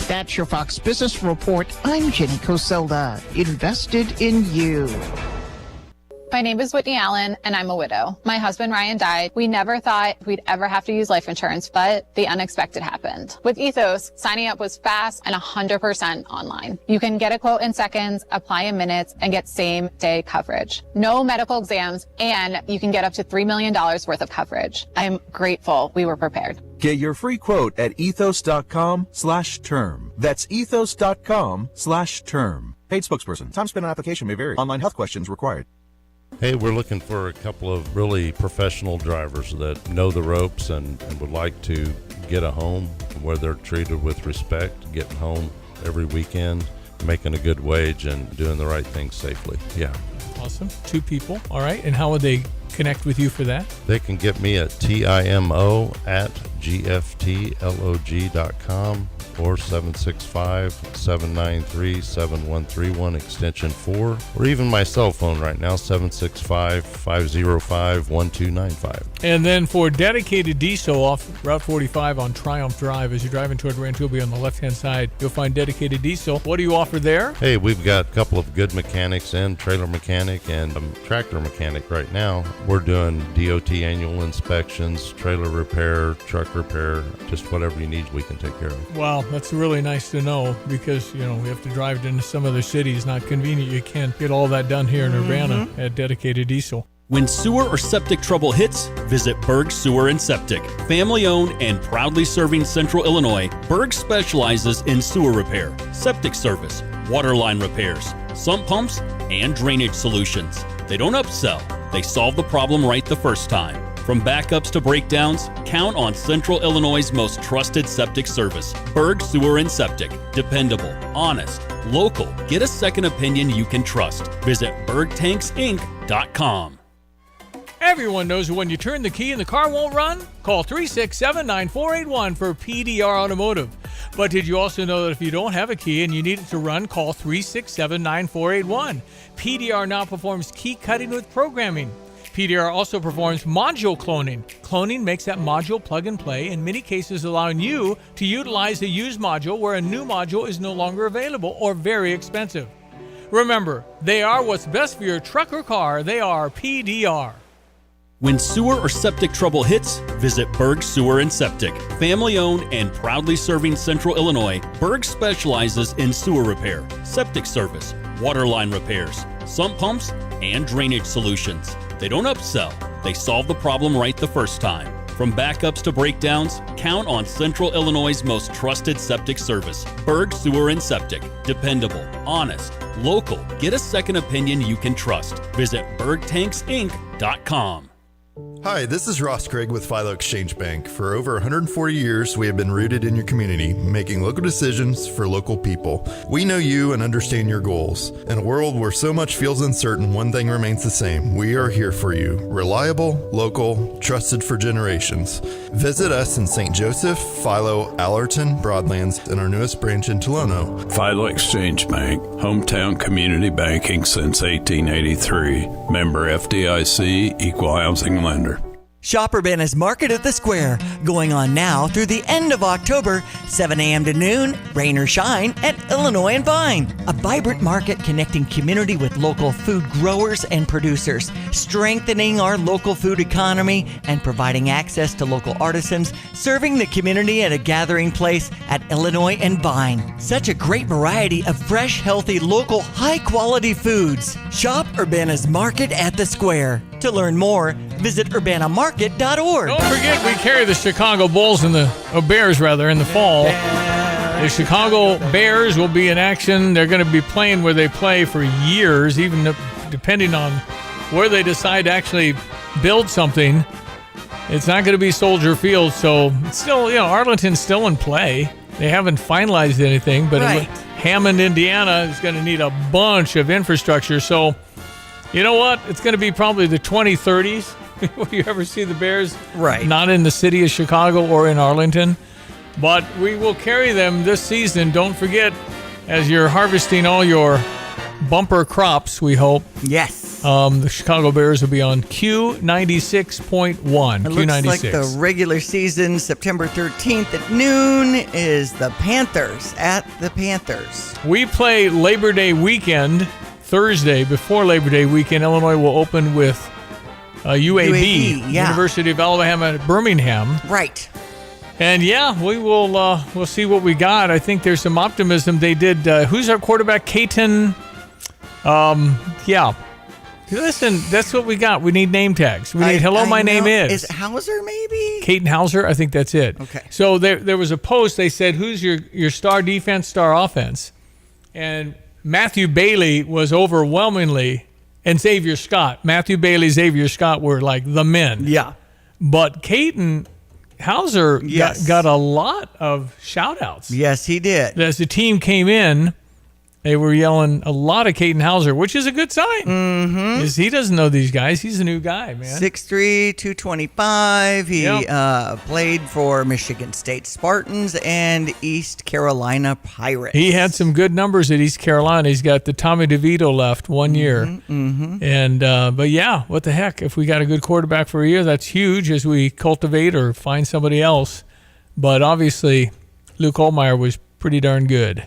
That's your Fox Business Report. I'm Jenny Coselda. Invested in you. My name is Whitney Allen, and I'm a widow. My husband, Ryan, died. We never thought we'd ever have to use life insurance, but the unexpected happened. With Ethos, signing up was fast and 100% online. You can get a quote in seconds, apply in minutes, and get same-day coverage. No medical exams, and you can get up to $3 million worth of coverage. I'm grateful we were prepared. Get your free quote at ethos.com/term. That's ethos.com/term. Paid spokesperson. Time spent on application may vary. Online health questions required. Hey, we're looking for a couple of really professional drivers that know the ropes and would like to get a home where they're treated with respect, getting home every weekend, making a good wage, and doing the right thing safely. Yeah. Awesome. 2 people. All right. And how would they connect with you for that? They can get me at timo@gftlog.com or 765-793-7131 extension 4, or even my cell phone right now, 765-505-1295. And then for dedicated diesel off Route 45 on Triumph Drive, as you're driving toward Rantoul on the left-hand side, you'll find dedicated diesel. What do you offer there? Hey, we've got a couple of good mechanics and trailer mechanic and tractor mechanic right now. We're doing DOT annual inspections, trailer repair, truck repair, just whatever you need, we can take care of. Wow, that's really nice to know because, we have to drive into some other cities. Not convenient. You can't get all that done here in Urbana at dedicated diesel. When sewer or septic trouble hits, visit Berg Sewer and Septic. Family owned and proudly serving Central Illinois, Berg specializes in sewer repair, septic service, water line repairs, sump pumps, and drainage solutions. They don't upsell, they solve the problem right the first time. From backups to breakdowns, count on Central Illinois' most trusted septic service. Berg Sewer and Septic. Dependable, honest, local. Get a second opinion you can trust. Visit bergtanksinc.com. Everyone knows that when you turn the key and the car won't run, call 367-9481 for PDR Automotive. But did you also know that if you don't have a key and you need it to run, call 367-9481. PDR now performs key cutting with programming. PDR also performs module cloning. Cloning makes that module plug and play, in many cases allowing you to utilize a used module where a new module is no longer available or very expensive. Remember, they are what's best for your truck or car. They are PDR. When sewer or septic trouble hits, visit Berg Sewer and Septic. Family owned and proudly serving Central Illinois, Berg specializes in sewer repair, septic service, water line repairs, sump pumps, and drainage solutions. They don't upsell, they solve the problem right the first time. From backups to breakdowns, count on Central Illinois' most trusted septic service. Berg Sewer and Septic. Dependable, honest, local. Get a second opinion you can trust. Visit bergtanksinc.com. Hi, this is Ross Craig with Philo Exchange Bank. For over 140 years, we have been rooted in your community, making local decisions for local people. We know you and understand your goals. In a world where so much feels uncertain, one thing remains the same. We are here for you. Reliable, local, trusted for generations. Visit us in St. Joseph, Philo, Allerton, Broadlands, and our newest branch in Tolono. Philo Exchange Bank, hometown community banking since 1883. Member FDIC, equal housing lender. Shop Urbana's Market at the Square, going on now through the end of October, 7 a.m. to noon, rain or shine, at Illinois and Vine. A vibrant market connecting community with local food growers and producers, strengthening our local food economy and providing access to local artisans, serving the community at a gathering place at Illinois and Vine. Such a great variety of fresh, healthy, local, high-quality foods. Shop Urbana's Market at the Square. To learn more, visit urbanamarket.org. Don't forget, we carry the Chicago Bulls in the Bears in the fall. The Chicago Bears will be in action. They're going to be playing where they play for years, even depending on where they decide to actually build something. It's not going to be Soldier Field, so it's still, Arlington's still in play. They haven't finalized anything, but Hammond, Indiana is going to need a bunch of infrastructure. So, you know what? It's going to be probably the 2030s. Will you ever see the Bears? Not in the city of Chicago or in Arlington. But we will carry them this season. Don't forget, as you're harvesting all your bumper crops, we hope. Yes. The Chicago Bears will be on Q96.1. It Q96. looks like the regular season, September 13th at noon, is the Panthers at the Panthers. We play Labor Day weekend, Thursday, before Labor Day weekend. Illinois will open with UAB, University of Alabama at Birmingham. Right. And we'll see what we got. I think there's some optimism. They did. Who's our quarterback? Caton. Listen, that's what we got. We need name tags. We need hello, my name is. Is it Hauser maybe? Caton Hauser? I think that's it. Okay. So there was a post. They said, who's your star defense, star offense? And Matthew Bailey was overwhelmingly and Xavier Scott. Matthew Bailey, Xavier Scott were like the men. Yeah. But Caden Hauser got a lot of shout-outs. Yes, he did. As the team came in, they were yelling a lot of Caden Hauser, which is a good sign. Mm-hmm. He doesn't know these guys. He's a new guy, man. 6'3", 225. He played for Michigan State Spartans and East Carolina Pirates. He had some good numbers at East Carolina. He's got the Tommy DeVito left 1 year. Mm-hmm. And but yeah, what the heck? If we got a good quarterback for a year, that's huge as we cultivate or find somebody else. But obviously, Luke Altmaier was pretty darn good.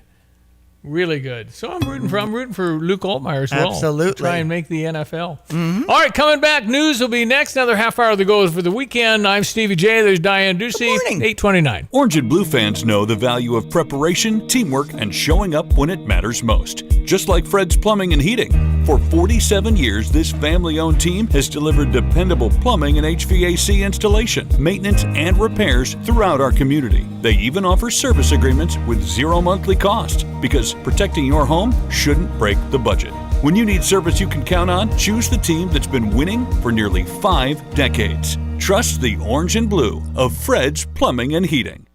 Really good. So I'm rooting for Luke Altmaier as well. Absolutely. To try and make the NFL. Mm-hmm. All right, coming back. News will be next. Another half hour to go for the weekend. I'm Stevie J. There's Diane Ducey. Good morning. 8:29. Orange and Blue fans know the value of preparation, teamwork, and showing up when it matters most. Just like Fred's Plumbing and Heating. For 47 years, this family-owned team has delivered dependable plumbing and HVAC installation, maintenance, and repairs throughout our community. They even offer service agreements with zero monthly cost because protecting your home shouldn't break the budget. When you need service you can count on, choose the team that's been winning for nearly 5 decades. Trust the Orange and Blue of Fred's Plumbing and Heating.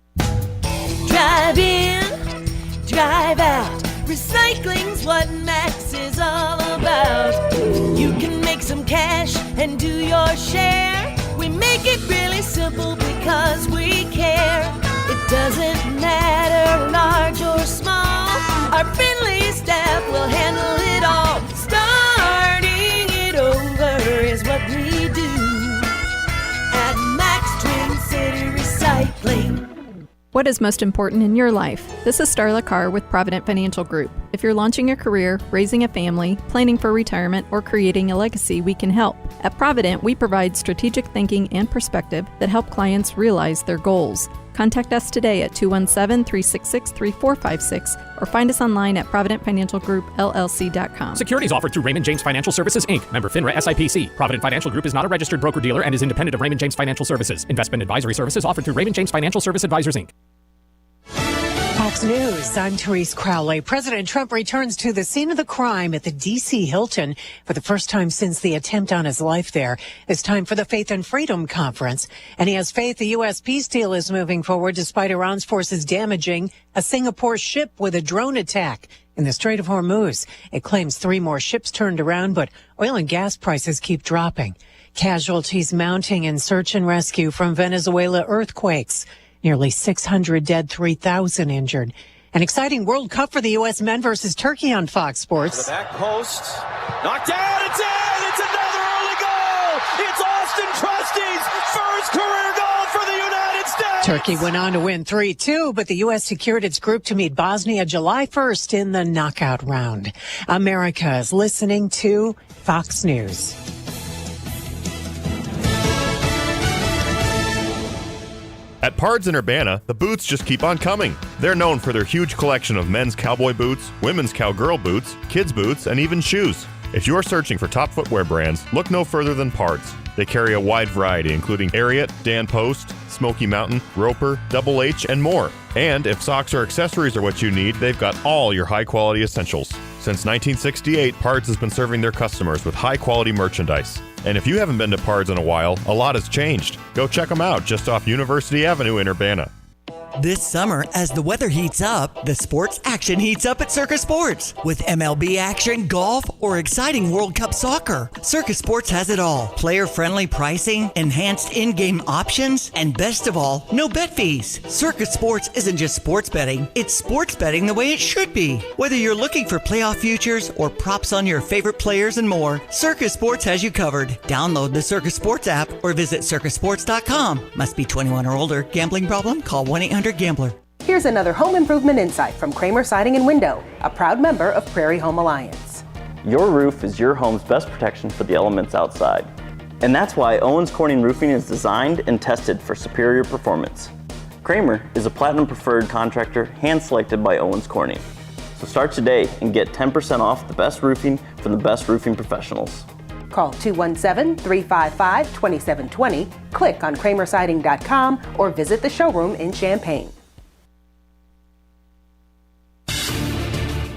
Drive in, drive out. Recycling's what Max is all about. You can make some cash and do your share. We make it really simple because we care. It doesn't matter large or small. Our friendly staff will handle it all. Starting it over is what we do at Max Twin City Recycling. What is most important in your life? This is Starla Carr with Provident Financial Group. If you're launching a career, raising a family, planning for retirement, or creating a legacy, we can help. At Provident, we provide strategic thinking and perspective that help clients realize their goals. Contact us today at 217-366-3456 or find us online at providentfinancialgroupllc.com. Securities offered through Raymond James Financial Services, Inc., member FINRA SIPC. Provident Financial Group is not a registered broker-dealer and is independent of Raymond James Financial Services. Investment advisory services offered through Raymond James Financial Service Advisors, Inc. Fox News, I'm Therese Crowley. President Trump returns to the scene of the crime at the D.C. Hilton for the first time since the attempt on his life there. It's time for the Faith and Freedom Conference, and he has faith the U.S. peace deal is moving forward despite Iran's forces damaging a Singapore ship with a drone attack in the Strait of Hormuz. It claims 3 more ships turned around, but oil and gas prices keep dropping. Casualties mounting in search and rescue from Venezuela earthquakes. Nearly 600 dead, 3,000 injured. An exciting World Cup for the U.S. men versus Turkey on Fox Sports. The back post. Knocked down. It's in. It's another early goal. It's Austin Trusty's first career goal for the United States. Turkey went on to win 3-2, but the U.S. secured its group to meet Bosnia July 1st in the knockout round. America is listening to Fox News. At Pards in Urbana, the boots just keep on coming. They're known for their huge collection of men's cowboy boots, women's cowgirl boots, kids' boots, and even shoes. If you're searching for top footwear brands, look no further than Pards. They carry a wide variety, including Ariat, Dan Post, Smoky Mountain, Roper, Double H, and more. And if socks or accessories are what you need, they've got all your high-quality essentials. Since 1968, Pards has been serving their customers with high-quality merchandise. And if you haven't been to Pards in a while, a lot has changed. Go check them out just off University Avenue in Urbana. This summer, as the weather heats up, the sports action heats up at Circus Sports. With MLB action, golf, or exciting World Cup soccer, Circus Sports has it all. Player-friendly pricing, enhanced in-game options, and best of all, no bet fees. Circus Sports isn't just sports betting, it's sports betting the way it should be. Whether you're looking for playoff futures or props on your favorite players and more, Circus Sports has you covered. Download the Circus Sports app or visit circusports.com. Must be 21 or older. Gambling problem? Call 1-800-GAMBLER. Here's another home improvement insight from Kramer Siding and Window, a proud member of Prairie Home Alliance. Your roof is your home's best protection for the elements outside. And that's why Owens Corning Roofing is designed and tested for superior performance. Kramer is a platinum preferred contractor hand-selected by Owens Corning. So start today and get 10% off the best roofing from the best roofing professionals. Call 217-355-2720, click on kramersiding.com, or visit the showroom in Champaign.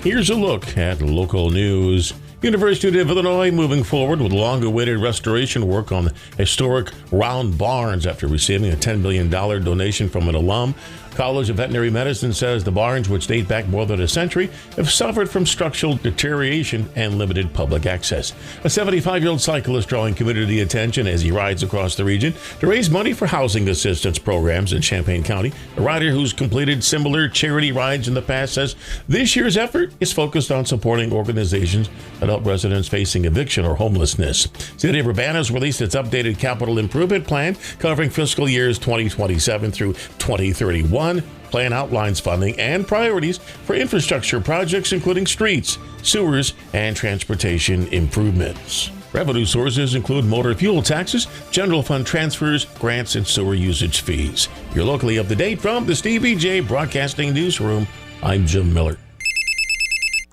Here's a look at local news. University of Illinois moving forward with long-awaited restoration work on the historic round barns after receiving a $10 million donation from an alum. College of Veterinary Medicine says the barns, which date back more than a century, have suffered from structural deterioration and limited public access. A 75-year-old cyclist drawing community attention as he rides across the region to raise money for housing assistance programs in Champaign County. A rider who's completed similar charity rides in the past says this year's effort is focused on supporting organizations that help residents facing eviction or homelessness. City of Urbana's released its updated capital improvement plan covering fiscal years 2027 through 2031. Plan outlines funding and priorities for infrastructure projects, including streets, sewers, and transportation improvements. Revenue sources include motor fuel taxes, general fund transfers, grants, and sewer usage fees. You're locally up to date from the Stevie J Broadcasting Newsroom. I'm Jim Miller.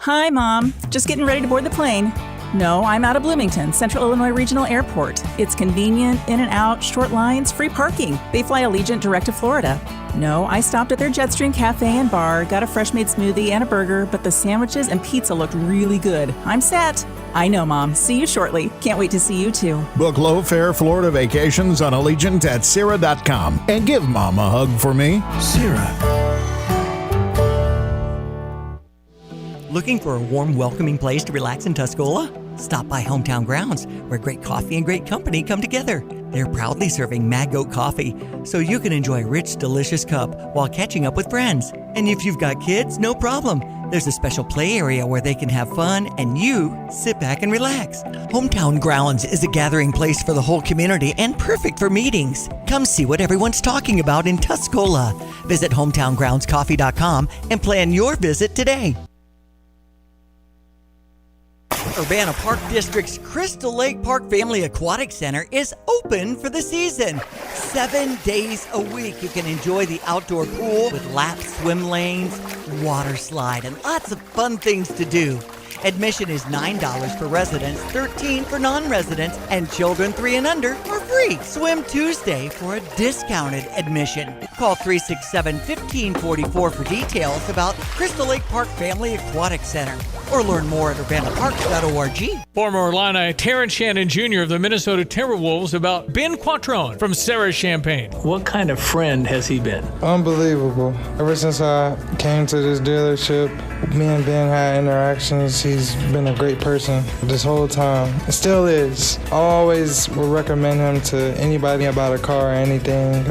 Hi, Mom. Just getting ready to board the plane. No, I'm out of Bloomington, Central Illinois Regional Airport. It's convenient, in and out, short lines, free parking. They fly Allegiant direct to Florida. No, I stopped at their Jetstream Cafe and Bar, got a fresh made smoothie and a burger, but the sandwiches and pizza looked really good. I'm set. I know, Mom. See you shortly. Can't wait to see you too. Book low-fare Florida vacations on Allegiant at Sierra.com and give Mom a hug for me. Sierra. Looking for a warm, welcoming place to relax in Tuscola? Stop by Hometown Grounds, where great coffee and great company come together. They're proudly serving Mad Goat coffee, so you can enjoy a rich, delicious cup while catching up with friends. And if you've got kids, no problem. There's a special play area where they can have fun and you sit back and relax. Hometown Grounds is a gathering place for the whole community and perfect for meetings. Come see what everyone's talking about in Tuscola. Visit hometowngroundscoffee.com and plan your visit today. Urbana Park District's Crystal Lake Park Family Aquatic Center is open for the season. 7 days a week, you can enjoy the outdoor pool with lap swim lanes, water slide, and lots of fun things to do. Admission is $9 for residents, $13 for non-residents, and children 3 and under are free. Swim Tuesday for a discounted admission. Call 367-1544 for details about Crystal Lake Park Family Aquatic Center, or learn more at urbanaparks.org. Former Illini Terrence Shannon Jr. of the Minnesota Timberwolves about Ben Quattrone from Sarah Champaign. What kind of friend has he been? Unbelievable. Ever since I came to this dealership, me and Ben had interactions. He's been a great person this whole time. It still is. I always will recommend him to anybody about a car or anything.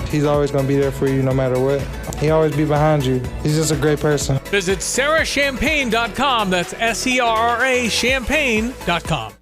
He's always going to be there for you no matter what. He always be behind you. He's just a great person. Visit SarahChampagne.com. That's SERRA Champagne.com.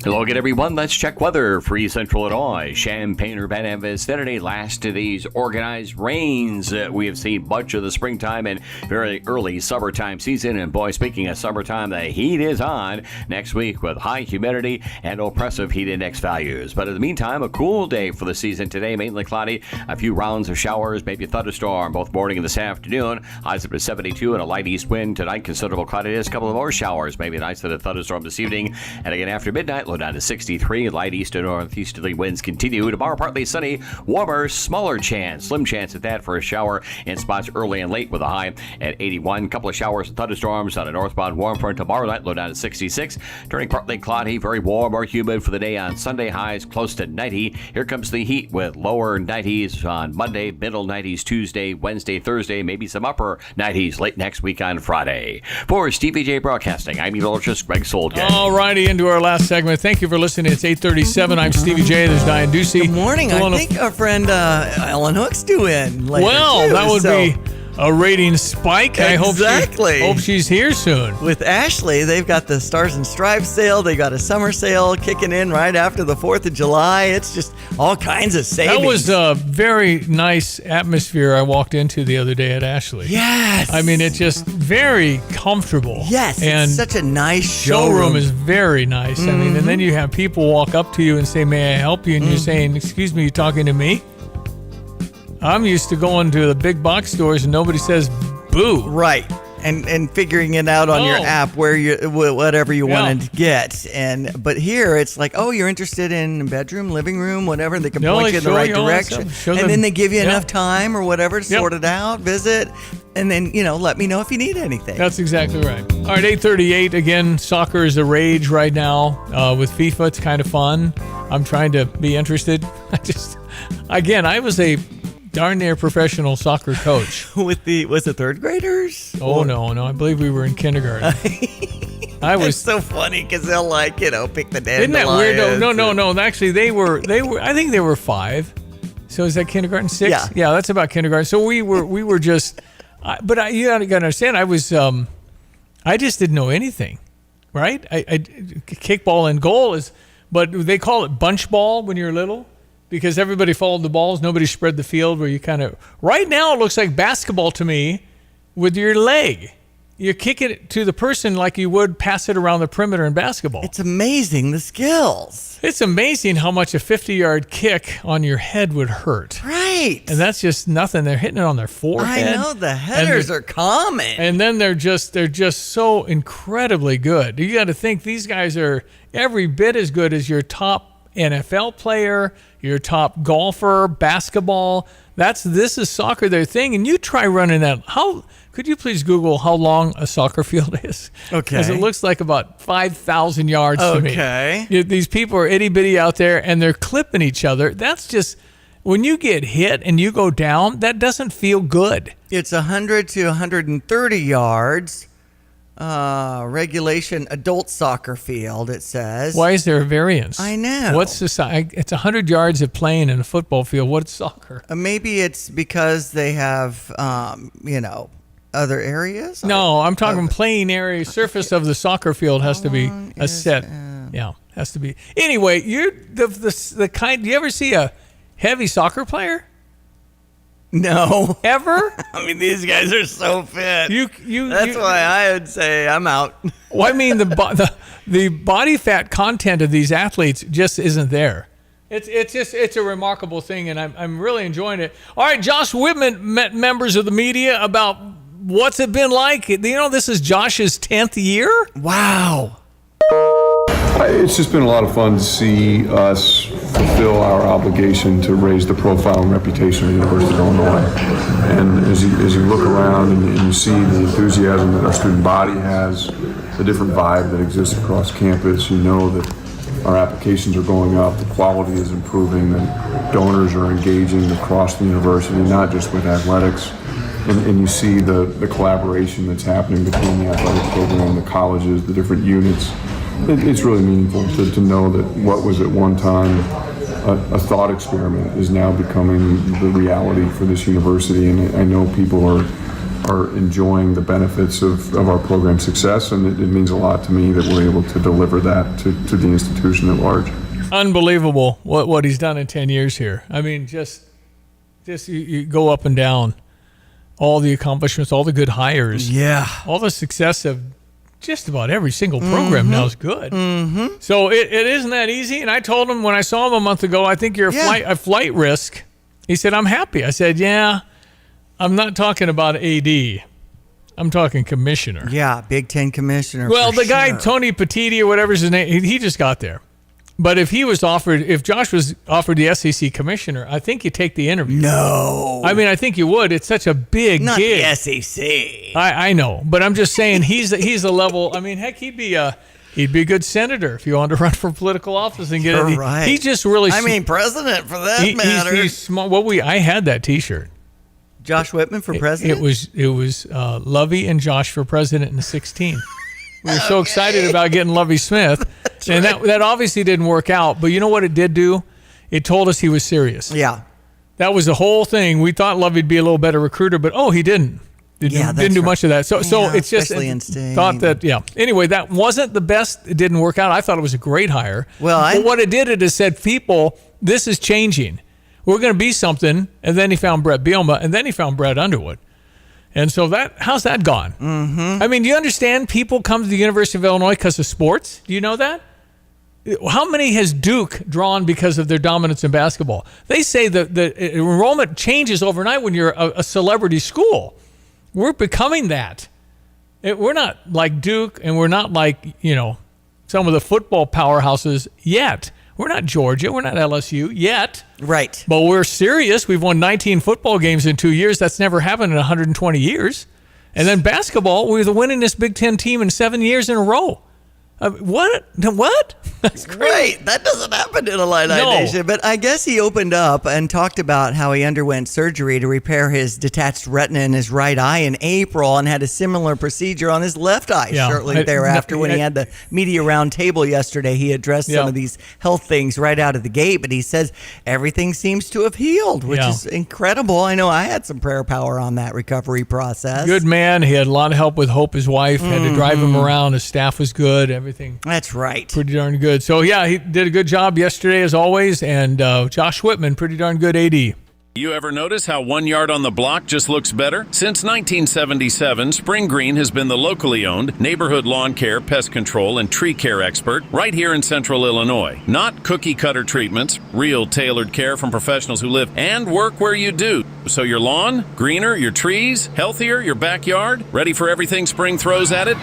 Hello again, everyone. Let's check weather for East Central Illinois. Champaign-Urbana vicinity. Last of these organized rains. We have seen much of the springtime and very early summertime season. And boy, speaking of summertime, the heat is on next week with high humidity and oppressive heat index values. But in the meantime, a cool day for the season today. Mainly cloudy. A few rounds of showers, maybe a thunderstorm both morning and this afternoon. Highs up to 72 and a light east wind. Tonight, considerable cloudiness. A couple of more showers. Maybe an isolated thunderstorm this evening. And again after midnight, low down to 63. Light east to northeasterly winds continue. Tomorrow, partly sunny, warmer, smaller chance, slim chance at that for a shower in spots early and late with a high at 81. Couple of showers and thunderstorms on a northbound warm front tomorrow night, low down to 66. Turning partly cloudy, very warm or humid for the day on Sunday. Highs close to 90. Here comes the heat with lower 90s on Monday, middle 90s Tuesday, Wednesday, Thursday, maybe some upper 90s late next week on Friday. For Stevie J Broadcasting, I'm meteorologist Greg Soldgen. All righty, into our last segment. Thank you for listening. It's 8:37. I'm Stevie J. There's Diane Ducey. Good morning. I think our friend Ellen Hook's due in later. Well, too, that would be a rating spike. Exactly. I hope she's here soon. With Ashley, they've got the Stars and Stripes sale. They got a summer sale kicking in right after the 4th of July. It's just all kinds of savings. That was a very nice atmosphere I walked into the other day at Ashley. Yes. I mean, it's just very comfortable. Yes. And it's such a nice showroom is very nice. Mm-hmm. I mean, and then you have people walk up to you and say, "May I help you?" And you're saying, "Excuse me, you talking to me?" I'm used to going to the big box stores and nobody says boo. Right. and figuring it out on your app where whatever you wanted to get. But here it's like, oh, you're interested in bedroom, living room, whatever. They can point you in the right direction, and then they give you enough time or whatever to sort it out, visit, and then let me know if you need anything. That's exactly right. All right, 8:38 again. Soccer is a rage right now with FIFA. It's kind of fun. I'm trying to be interested. I was a darn near professional soccer coach. Was it third graders? Oh, no. I believe we were in kindergarten. It's so funny because they'll pick the dandelions. Isn't that weird? No. Actually, they were. I think they were 5. So is that kindergarten? 6? Yeah, that's about kindergarten. So we were just. But you got to understand, I just didn't know anything, right? I kickball and goal is, but they call it bunch ball when you're little. Because everybody followed the balls, nobody spread the field where you kind of... Right now, it looks like basketball to me with your leg. You're kicking it to the person like you would pass it around the perimeter in basketball. It's amazing, the skills. It's amazing how much a 50-yard kick on your head would hurt. Right. And that's just nothing. They're hitting it on their forehead. I know, the headers are common. And then they're just so incredibly good. You got to think these guys are every bit as good as your top NFL player, your top golfer, basketball. This is soccer, their thing. And you try running that. Could you please Google how long a soccer field is? Okay. Because it looks like about 5,000 yards to me. Okay. These people are itty bitty out there and they're clipping each other. That's just, when you get hit and you go down, that doesn't feel good. It's 100 to 130 yards. Regulation adult soccer field, it says. Why is there a variance? I know. What's the size? It's 100 yards of playing in a football field. What's soccer? Maybe it's because they have, other areas? No, I'm talking playing area. Surface of the soccer field has to be a set. Has to be. Anyway, you're the kind. Do you ever see a heavy soccer player? No. Ever? I mean, these guys are so fit. That's why I would say I'm out. Well, I mean, the body fat content of these athletes just isn't there. It's a remarkable thing, and I'm really enjoying it. All right, Josh Whitman met members of the media about what's it been like. This is Josh's 10th year. Wow. It's just been a lot of fun to see us fulfill our obligation to raise the profile and reputation of the University of Illinois. And as you look around and you see the enthusiasm that our student body has, the different vibe that exists across campus, you know that our applications are going up, the quality is improving, and donors are engaging across the university, not just with athletics. And you see the collaboration that's happening between the athletic program, the colleges, the different units. It's really meaningful to know that what was at one time a thought experiment is now becoming the reality for this university. And I know people are enjoying the benefits of our program's success, and it means a lot to me that we're able to deliver that to the institution at large. Unbelievable what he's done in 10 years here. I mean, just you go up and down. All the accomplishments, all the good hires. Yeah. All the success of just about every single program now is good. Mm-hmm. So it isn't that easy. And I told him when I saw him a month ago, I think you're a flight risk. He said, I'm happy. I said, yeah, I'm not talking about AD. I'm talking commissioner. Yeah, Big Ten commissioner. Well, the guy, Tony Petiti or whatever's his name, he just got there. But if Josh was offered the SEC commissioner, I think you take the interview. No. I mean, I think you would. It's such a big Not gig. the SEC. I know, but I'm just saying he's a level. I mean, heck, he'd be a good senator if you wanted to run for political office and get it. Right. He's just really. President for that matter. He's smart. I had that T-shirt. Josh Whitman for president. It was Lovey and Josh for president in the 16. We were so excited about getting Lovey Smith. And that obviously didn't work out. But you know what it did do? It told us he was serious. Yeah. That was the whole thing. We thought Lovey'd be a little better recruiter, but he didn't. Didn't do much of that. So it's just thought that, Anyway, that wasn't the best. It didn't work out. I thought it was a great hire. But what it did, it has said, people, this is changing. We're going to be something. And then he found Brett Bielema, and then he found Brett Underwood. And so how's that gone? Mm-hmm. I mean, do you understand people come to the University of Illinois because of sports? Do you know that? How many has Duke drawn because of their dominance in basketball? They say that the enrollment changes overnight when you're a celebrity school. We're becoming that. We're not like Duke, and we're not like, some of the football powerhouses yet. We're not Georgia. We're not LSU yet. Right. But we're serious. We've won 19 football games in 2 years. That's never happened in 120 years. And then basketball, we're the winningest Big Ten team in 7 years in a row. What? That's crazy. Right. That doesn't happen in Illini Nation. But I guess he opened up and talked about how he underwent surgery to repair his detached retina in his right eye in April and had a similar procedure on his left eye shortly thereafter. When he had the media round table yesterday, he addressed some of these health things right out of the gate. But he says everything seems to have healed, which is incredible. I know I had some prayer power on that recovery process. Good man. He had a lot of help with Hope, his wife. Had to drive him around. His staff was good. Everything. That's right. Pretty darn good. So, he did a good job yesterday, as always. And Josh Whitman, pretty darn good AD. You ever notice how 1 yard on the block just looks better? Since 1977, Spring Green has been the locally owned neighborhood lawn care, pest control, and tree care expert right here in Central Illinois. Not cookie-cutter treatments, real tailored care from professionals who live and work where you do. So your lawn, greener, your trees, healthier, your backyard, ready for everything spring throws at it?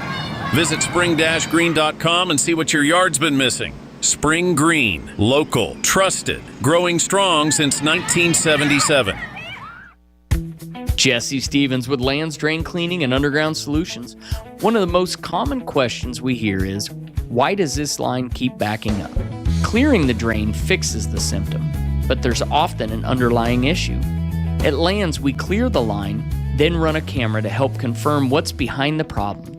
Visit spring-green.com and see what your yard's been missing. Spring Green, local, trusted, growing strong since 1977. Jesse Stevens with Lands Drain Cleaning and Underground Solutions. One of the most common questions we hear is, why does this line keep backing up? Clearing the drain fixes the symptom, but there's often an underlying issue. At Lands, we clear the line, then run a camera to help confirm what's behind the problem.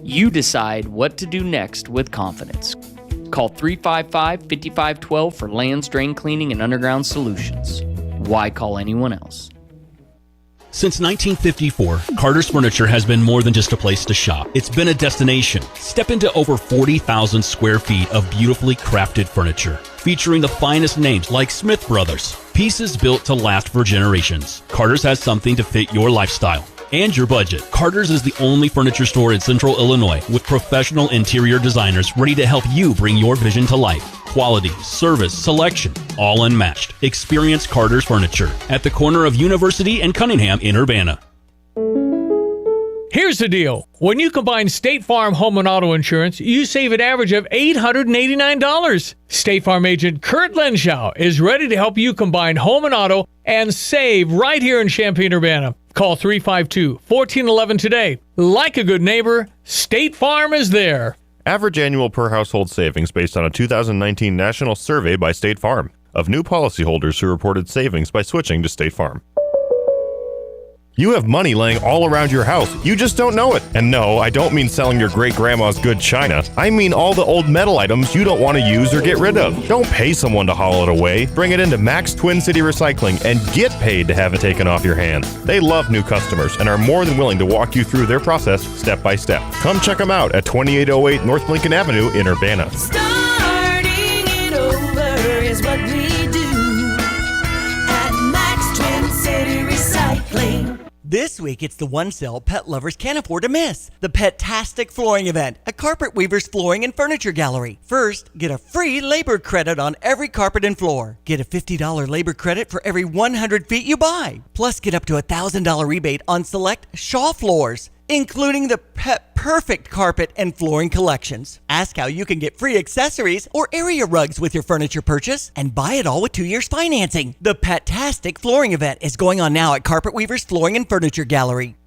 You decide what to do next with confidence. Call 355-5512 for Lands Drain Cleaning and Underground Solutions. Why call anyone else? Since 1954, Carter's Furniture has been more than just a place to shop. It's been a destination. Step into over 40,000 square feet of beautifully crafted furniture, featuring the finest names like Smith Brothers. Pieces built to last for generations. Carter's has something to fit your lifestyle and your budget. Carter's is the only furniture store in Central Illinois with professional interior designers ready to help you bring your vision to life. Quality, service, selection, all unmatched. Experience Carter's Furniture at the corner of University and Cunningham in Urbana. Here's the deal. When you combine State Farm home and auto insurance, you save an average of $889. State Farm agent Kurt Lenschow is ready to help you combine home and auto and save right here in Champaign-Urbana. Call 352-1411 today. Like a good neighbor, State Farm is there. Average annual per household savings based on a 2019 national survey by State Farm of new policyholders who reported savings by switching to State Farm. You have money laying all around your house. You just don't know it. And no, I don't mean selling your great-grandma's good china. I mean all the old metal items you don't want to use or get rid of. Don't pay someone to haul it away. Bring it into Max Twin City Recycling and get paid to have it taken off your hands. They love new customers and are more than willing to walk you through their process step by step. Come check them out at 2808 North Lincoln Avenue in Urbana. Starting it over is what we do at Max Twin City Recycling. This week, it's the one sale pet lovers can't afford to miss. The Pet-tastic Flooring Event at Carpet Weaver's Flooring and Furniture Gallery. First, get a free labor credit on every carpet and floor. Get a $50 labor credit for every 100 feet you buy. Plus, get up to a $1,000 rebate on select Shaw floors, including the Pet Perfect carpet and flooring collections. Ask how you can get free accessories or area rugs with your furniture purchase and buy it all with 2 years financing. The Pet-tastic Flooring Event is going on now at Carpet Weaver's Flooring and Furniture Gallery.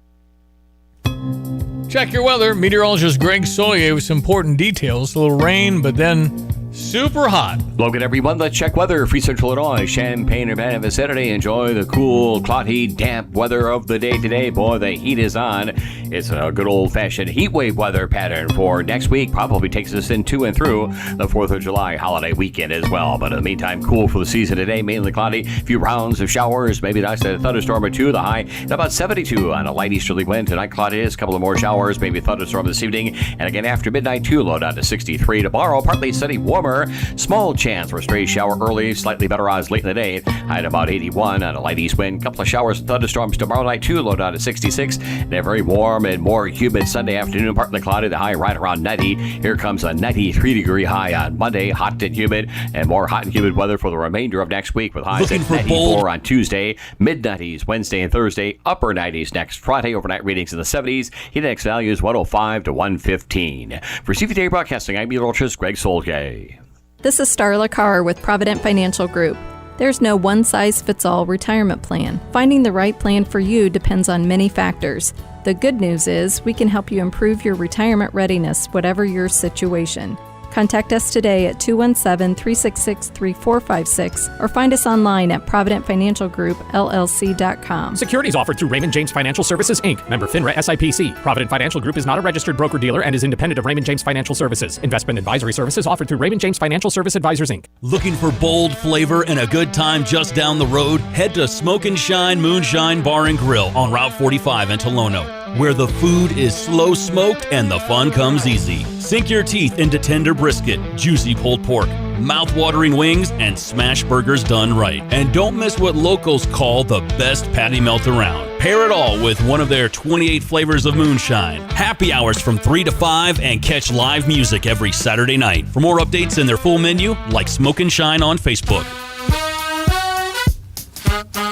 Check your weather. Meteorologist Greg Solier with some important details. A little rain, but then super hot. Logan, everyone, let's check weather. Free Central Illinois, Champaign-Urbana vicinity. Enjoy the cool, cloudy, damp weather of the day today. Boy, the heat is on. It's a good old-fashioned heat wave weather pattern for next week. Probably takes us into and through the 4th of July holiday weekend as well. But in the meantime, cool for the season today. Mainly cloudy. A few rounds of showers. Maybe a thunderstorm or two. The high at about 72 on a light easterly wind. Tonight, cloudy is. A couple of more showers. Maybe a thunderstorm this evening. And again, after midnight, too, low down to 63. Tomorrow, partly sunny, warm warmer. Small chance for a stray shower early, slightly better odds late in the day. High at about 81 on a light east wind. Couple of showers and thunderstorms tomorrow night too, low down to 66. And a very warm and more humid Sunday afternoon, partly cloudy, the high right around 90. Here comes a 93-degree high on Monday, hot and humid, and more hot and humid weather for the remainder of next week with highs at 94 on Tuesday, mid-90s Wednesday and Thursday, upper 90s next Friday, overnight readings in the 70s, heat index values 105 to 115. For CVTA Broadcasting, I'm meteorologist Greg Solgay. This is Starla Carr with Provident Financial Group. There's no one-size-fits-all retirement plan. Finding the right plan for you depends on many factors. The good news is we can help you improve your retirement readiness, whatever your situation. Contact us today at 217-366-3456 or find us online at providentfinancialgroupllc.com. Securities offered through Raymond James Financial Services, Inc., member FINRA SIPC. Provident Financial Group is not a registered broker-dealer and is independent of Raymond James Financial Services. Investment advisory services offered through Raymond James Financial Service Advisors, Inc. Looking for bold flavor and a good time just down the road? Head to Smoke and Shine Moonshine Bar and Grill on Route 45 in Tolono, where the food is slow smoked and the fun comes easy. Sink your teeth into tender brisket, juicy pulled pork, mouth-watering wings, and smash burgers done right. And don't miss what locals call the best patty melt around. Pair it all with one of their 28 flavors of moonshine. Happy hours from 3 to 5 and catch live music every Saturday night. For more updates and their full menu, like Smoke and Shine on Facebook.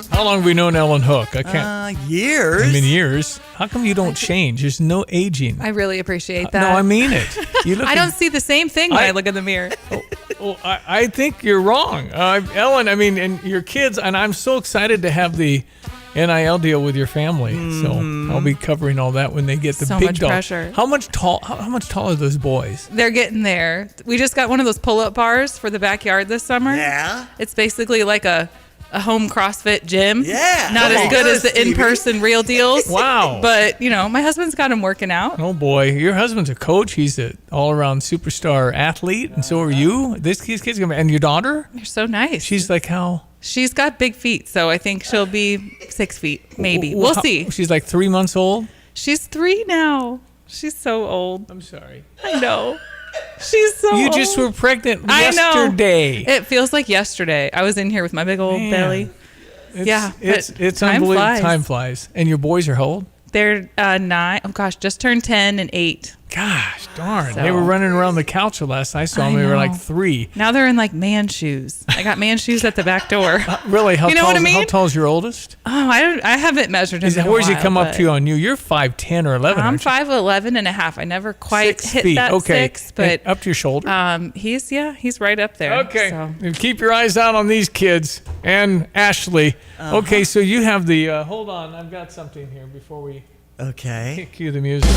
How long have we known Ellen Hook? I can't. Years. I mean, years. How come you don't change? There's no aging. I really appreciate that. No, I mean it. You look I don't see the same thing when I look in the mirror. I think you're wrong. Ellen, I mean, and your kids, and I'm so excited to have the NIL deal with your family. So I'll be covering all that when they get the So big much dog. pressure. How much tall are those boys? They're getting there. We just got one of those pull-up bars for the backyard this summer. Yeah. It's basically like a home CrossFit gym. Yeah. Not as good as the in-person real deals. Wow. But, my husband's got him working out. Oh boy, your husband's a coach. He's an all-around superstar athlete, and so are you. These kids gonna, and your daughter? You're so nice. She's like how? She's got big feet, so I think she'll be 6 feet, maybe. We'll see. She's like 3 months old? She's 3 now. She's so old. I'm sorry. I know. She's so You old. just were pregnant I know. yesterday. It feels like yesterday. I was in here with my big old belly. It's time unbelievable. flies. Time flies. And your boys are how old? They're 9. Oh gosh, just turned 10 and 8. Gosh darn. So- They were running around the couch the last I saw them. They were like 3. Now they're in like man shoes. I got man shoes at the back door. Really? How You know tall what I mean? How tall is your oldest? Oh, I haven't measured him. Where does he come up to on you? You're 5'10" or 11. I'm aren't you? 5'11" and a half. I never quite 6 hit feet. that Okay. 6, but And up to your shoulder. He's right up there. Okay. So. And keep your eyes out on these kids and Ashley. Okay, so you have the. Hold on, I've got something here before we. Okay. Cue the music.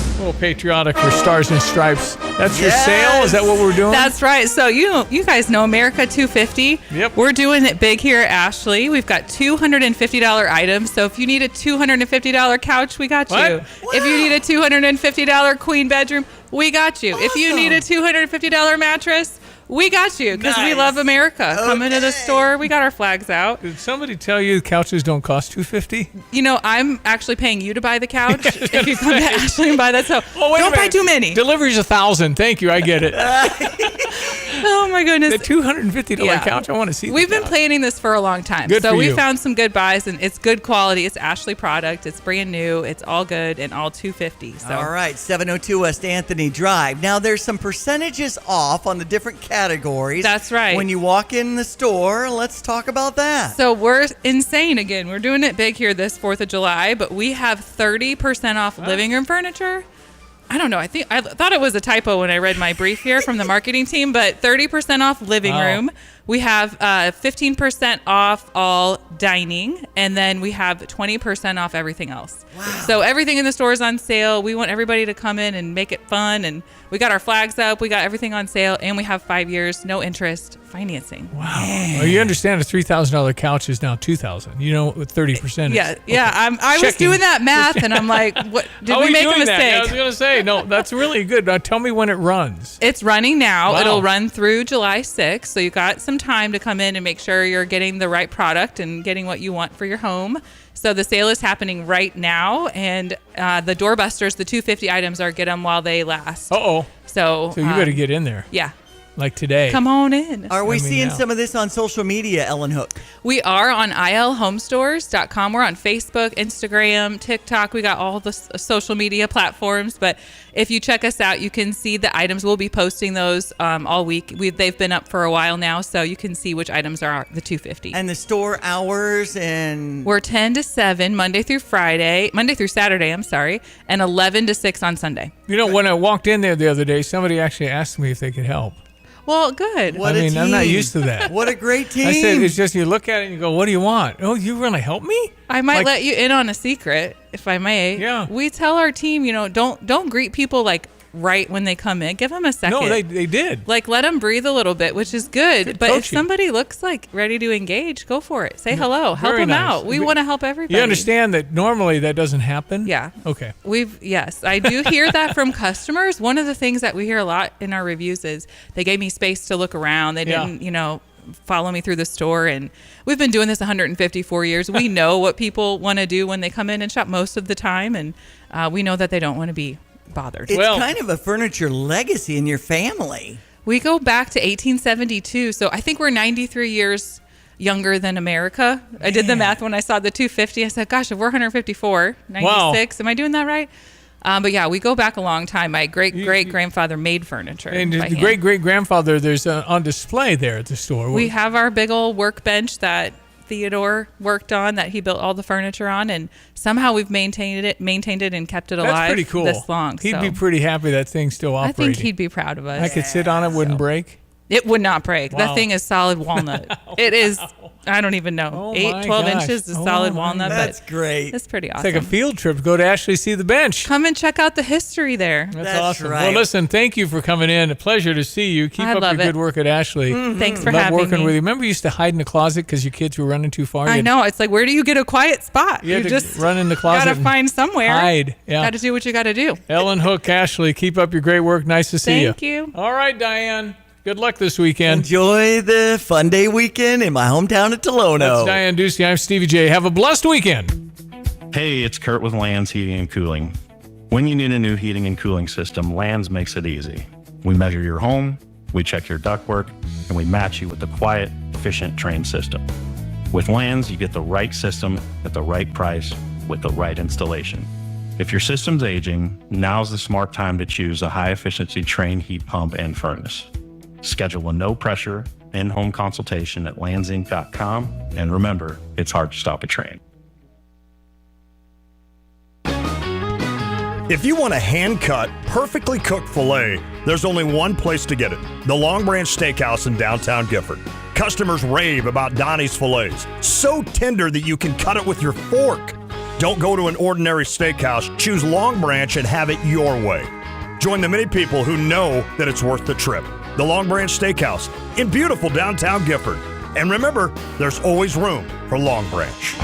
A little patriotic for Stars and Stripes. That's your sale? Is that what we're doing? That's right. So you guys know America 250. Yep. We're doing it big here at Ashley. We've got $250 items. So if you need a $250 couch, we got you. If you need a $250 queen bedroom, we got you. If you need a $250 mattress, we got you, because we love America. Come into the store. We got our flags out. Did somebody tell you couches don't cost $250? I'm actually paying you to buy the couch if you come to Ashley and buy that. So don't buy too many. Delivery's $1,000. Thank you. I get it. Oh my goodness. The $250 couch. I want to see. We've been planning this for a long time. Good so for we you. found some good buys, and it's good quality. It's Ashley product. It's brand new. It's all good and all $250. So. All right, 702 West Anthony Drive. Now, there's some percentages off on the different categories. That's right. When you walk in the store, let's talk about that. So we're insane again. We're doing it big here this 4th of July, but we have 30% off living room furniture. I don't know. I thought it was a typo when I read my brief here from the marketing team, but 30% off living room. We have 15% off all dining, and then we have 20% off everything else. Wow. So everything in the store is on sale. We want everybody to come in and make it fun, and we got our flags up. We got everything on sale, and we have 5 years, no interest financing. Wow. Well, you understand a $3,000 couch is now $2,000. You know what 30% is. Yeah, yeah. I was doing that math, and I'm like, "What? Did we make a mistake?" That? I was going to say, no, that's really good. Now tell me when it runs. It's running now. Wow. It'll run through July 6th, so you got some time to come in and make sure you're getting the right product and getting what you want for your home. So the sale is happening right now, and the doorbusters, the 250 items are get them while they last. Uh-oh. So you better get in there. Yeah. like today. Come on in. Are we seeing some of this on social media, Ellen Hook? We are on ilhomestores.com. We're on Facebook, Instagram, TikTok. We got all the social media platforms. But if you check us out, you can see the items. We'll be posting those all week. They've been up for a while now, so you can see which items are the $250. And the store hours and... We're 10 to 7, Monday through Saturday, and 11 to 6 on Sunday. You know, when I walked in there the other day, somebody actually asked me if they could help. Well, good. I'm not used to that. What a great team. I said, it's just you look at it and you go, what do you want? Oh, you want to help me? I might let you in on a secret, if I may. Yeah. We tell our team, don't greet people like right when they come in. Give them a second. No, they did. Like, let them breathe a little bit, which is good. But if coaching. somebody looks like ready to engage, go for it. Say hello. Help Very them nice. out. We want to help everybody. You understand that normally that doesn't happen? Yeah. Okay. Yes, I do hear that from customers. One of the things that we hear a lot in our reviews is they gave me space to look around. They didn't, follow me through the store. And we've been doing this 154 years. We know what people want to do when they come in and shop most of the time. And we know that they don't want to be bothered. It's kind of a furniture legacy in your family. We go back to 1872. So I think we're 93 years younger than America. I did the math when I saw the 250. I said, gosh, if we're 154, 96, am I doing that right? But yeah, we go back a long time. My great-great-grandfather made furniture. And the great-great-grandfather, there's on display there at the store. We have our big old workbench that Theodore worked on, that he built all the furniture on, and somehow we've maintained it and kept it alive. That's pretty cool. This long. He'd be pretty happy that thing's still operating. I think he'd be proud of us. I could sit on it, wouldn't break. It would not break. Wow. That thing is solid walnut. It is, I don't even know, 12 inches is solid walnut. That's but great. It's pretty awesome. It's like a field trip. Go to Ashley, see the bench. Come and check out the history there. That's awesome. Right. Well, listen, thank you for coming in. A pleasure to see you. Keep up your good work at Ashley. Thanks for Love having working me. with you. Remember you used to hide in the closet because your kids were running too far? I know. It's like, where do you get a quiet spot? You You just run in the closet. gotta find somewhere. Hide. Yeah. Got to do what you got to do. Ellen Hook, Ashley, keep up your great work. Nice to see you. Thank you. All right, Diane. Good luck this weekend. Enjoy the fun day weekend in my hometown of Tolono. That's Diane Ducey. I'm Stevie J. Have a blessed weekend. Hey, it's Kurt with Lands Heating and Cooling. When you need a new heating and cooling system, Lands makes it easy. We measure your home, we check your ductwork, and we match you with the quiet, efficient, trained system. With Lands, you get the right system at the right price with the right installation. If your system's aging, now's the smart time to choose a high-efficiency trained heat pump and furnace. Schedule a no-pressure in-home consultation at landsinc.com, and remember, it's hard to stop a train. If you want a hand-cut, perfectly cooked filet, there's only one place to get it: the Long Branch Steakhouse in downtown Gifford. Customers rave about Donnie's fillets, so tender that you can cut it with your fork. Don't go to an ordinary steakhouse. Choose Long Branch and have it your way. Join the many people who know that it's worth the trip. The Long Branch Steakhouse in beautiful downtown Gifford. And remember, there's always room for Long Branch.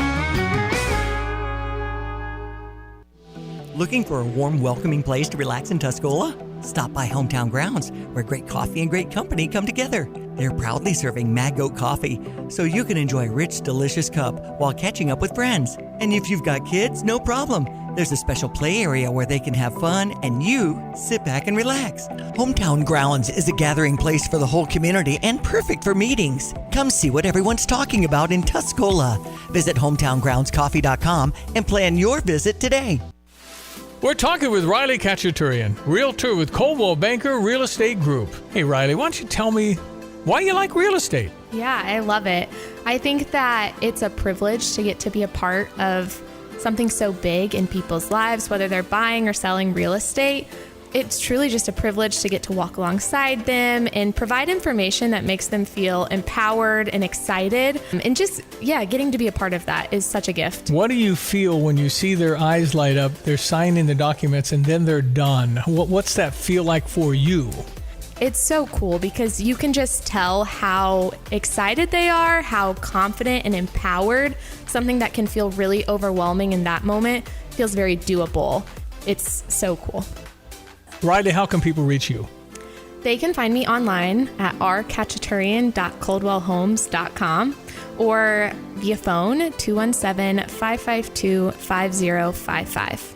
Looking for a warm, welcoming place to relax in Tuscola? Stop by Hometown Grounds, where great coffee and great company come together. They're proudly serving Mad Goat coffee, so you can enjoy a rich, delicious cup while catching up with friends. And if you've got kids, no problem. There's a special play area where they can have fun and you sit back and relax. Hometown Grounds is a gathering place for the whole community and perfect for meetings. Come see what everyone's talking about in Tuscola. Visit hometowngroundscoffee.com and plan your visit today. We're talking with Riley Kachaturian, realtor with Coldwell Banker Real Estate Group. Hey, Riley, why don't you tell me why you like real estate? Yeah, I love it. I think that it's a privilege to get to be a part of something so big in people's lives, whether they're buying or selling real estate. It's truly just a privilege to get to walk alongside them and provide information that makes them feel empowered and excited. And just, getting to be a part of that is such a gift. What do you feel when you see their eyes light up, they're signing the documents, and then they're done? What's that feel like for you? It's so cool because you can just tell how excited they are, how confident and empowered. Something that can feel really overwhelming in that moment feels very doable. It's so cool. Riley, how can people reach you? They can find me online at rkachaturian.coldwellhomes.com or via phone 217-552-5055.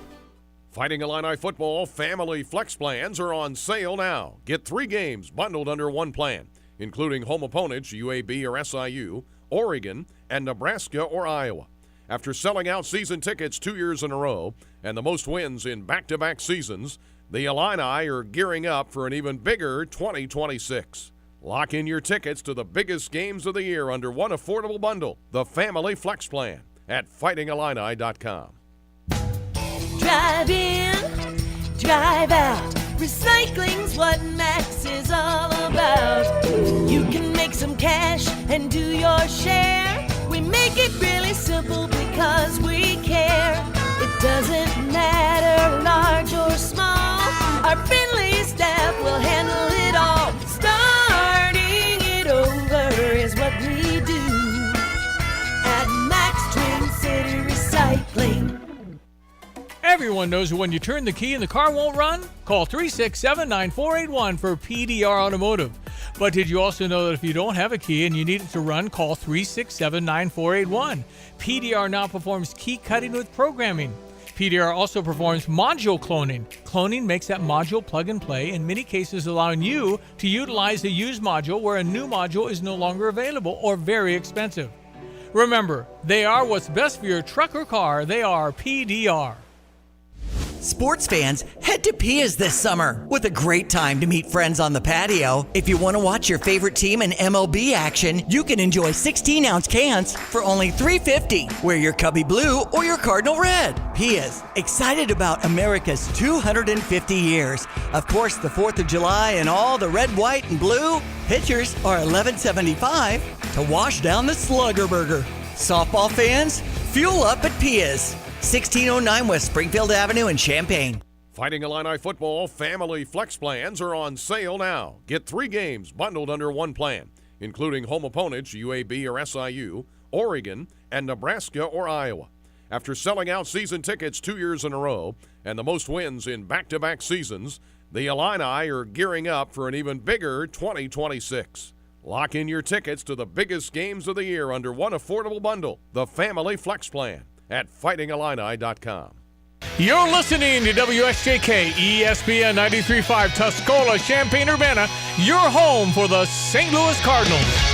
Fighting Illini football family flex plans are on sale now. Get 3 games bundled under one plan, including home opponents UAB or SIU, Oregon, and Nebraska or Iowa. After selling out season tickets 2 years in a row and the most wins in back-to-back seasons, the Illini are gearing up for an even bigger 2026. Lock in your tickets to the biggest games of the year under one affordable bundle, the Family Flex Plan, at fightingillini.com. Drive in, drive out. Recycling's what Max is all about. You can make some cash and do your share. We make it really simple because we care. It doesn't matter large or small. Our friendly staff will handle it all. Starting it over is what we do at Max Twin City Recycling. Everyone knows that when you turn the key and the car won't run, call 367-9481 for PDR Automotive. But did you also know that if you don't have a key and you need it to run, call 367-9481. PDR now performs key cutting with programming. PDR also performs module cloning. Cloning makes that module plug and play, in many cases allowing you to utilize a used module where a new module is no longer available or very expensive. Remember, they are what's best for your truck or car. They are PDR. Sports fans, head to Pia's this summer with a great time to meet friends on the patio. If you want to watch your favorite team in MLB action, you can enjoy 16-ounce cans for only $3.50. Wear your Cubby Blue or your Cardinal Red. Pia's, excited about America's 250 years. Of course, the 4th of July and all the red, white, and blue. Pitchers are $11.75 to wash down the Slugger Burger. Softball fans, fuel up at Pia's. 1609 West Springfield Avenue in Champaign. Fighting Illini football family flex plans are on sale now. Get 3 games bundled under one plan, including home opponents UAB or SIU, Oregon, and Nebraska or Iowa. After selling out season tickets 2 years in a row and the most wins in back-to-back seasons, the Illini are gearing up for an even bigger 2026. Lock in your tickets to the biggest games of the year under one affordable bundle, the Family Flex Plan, at fightingillini.com. You're listening to WSJK ESPN 93.5 Tuscola, Champaign-Urbana, your home for the St. Louis Cardinals.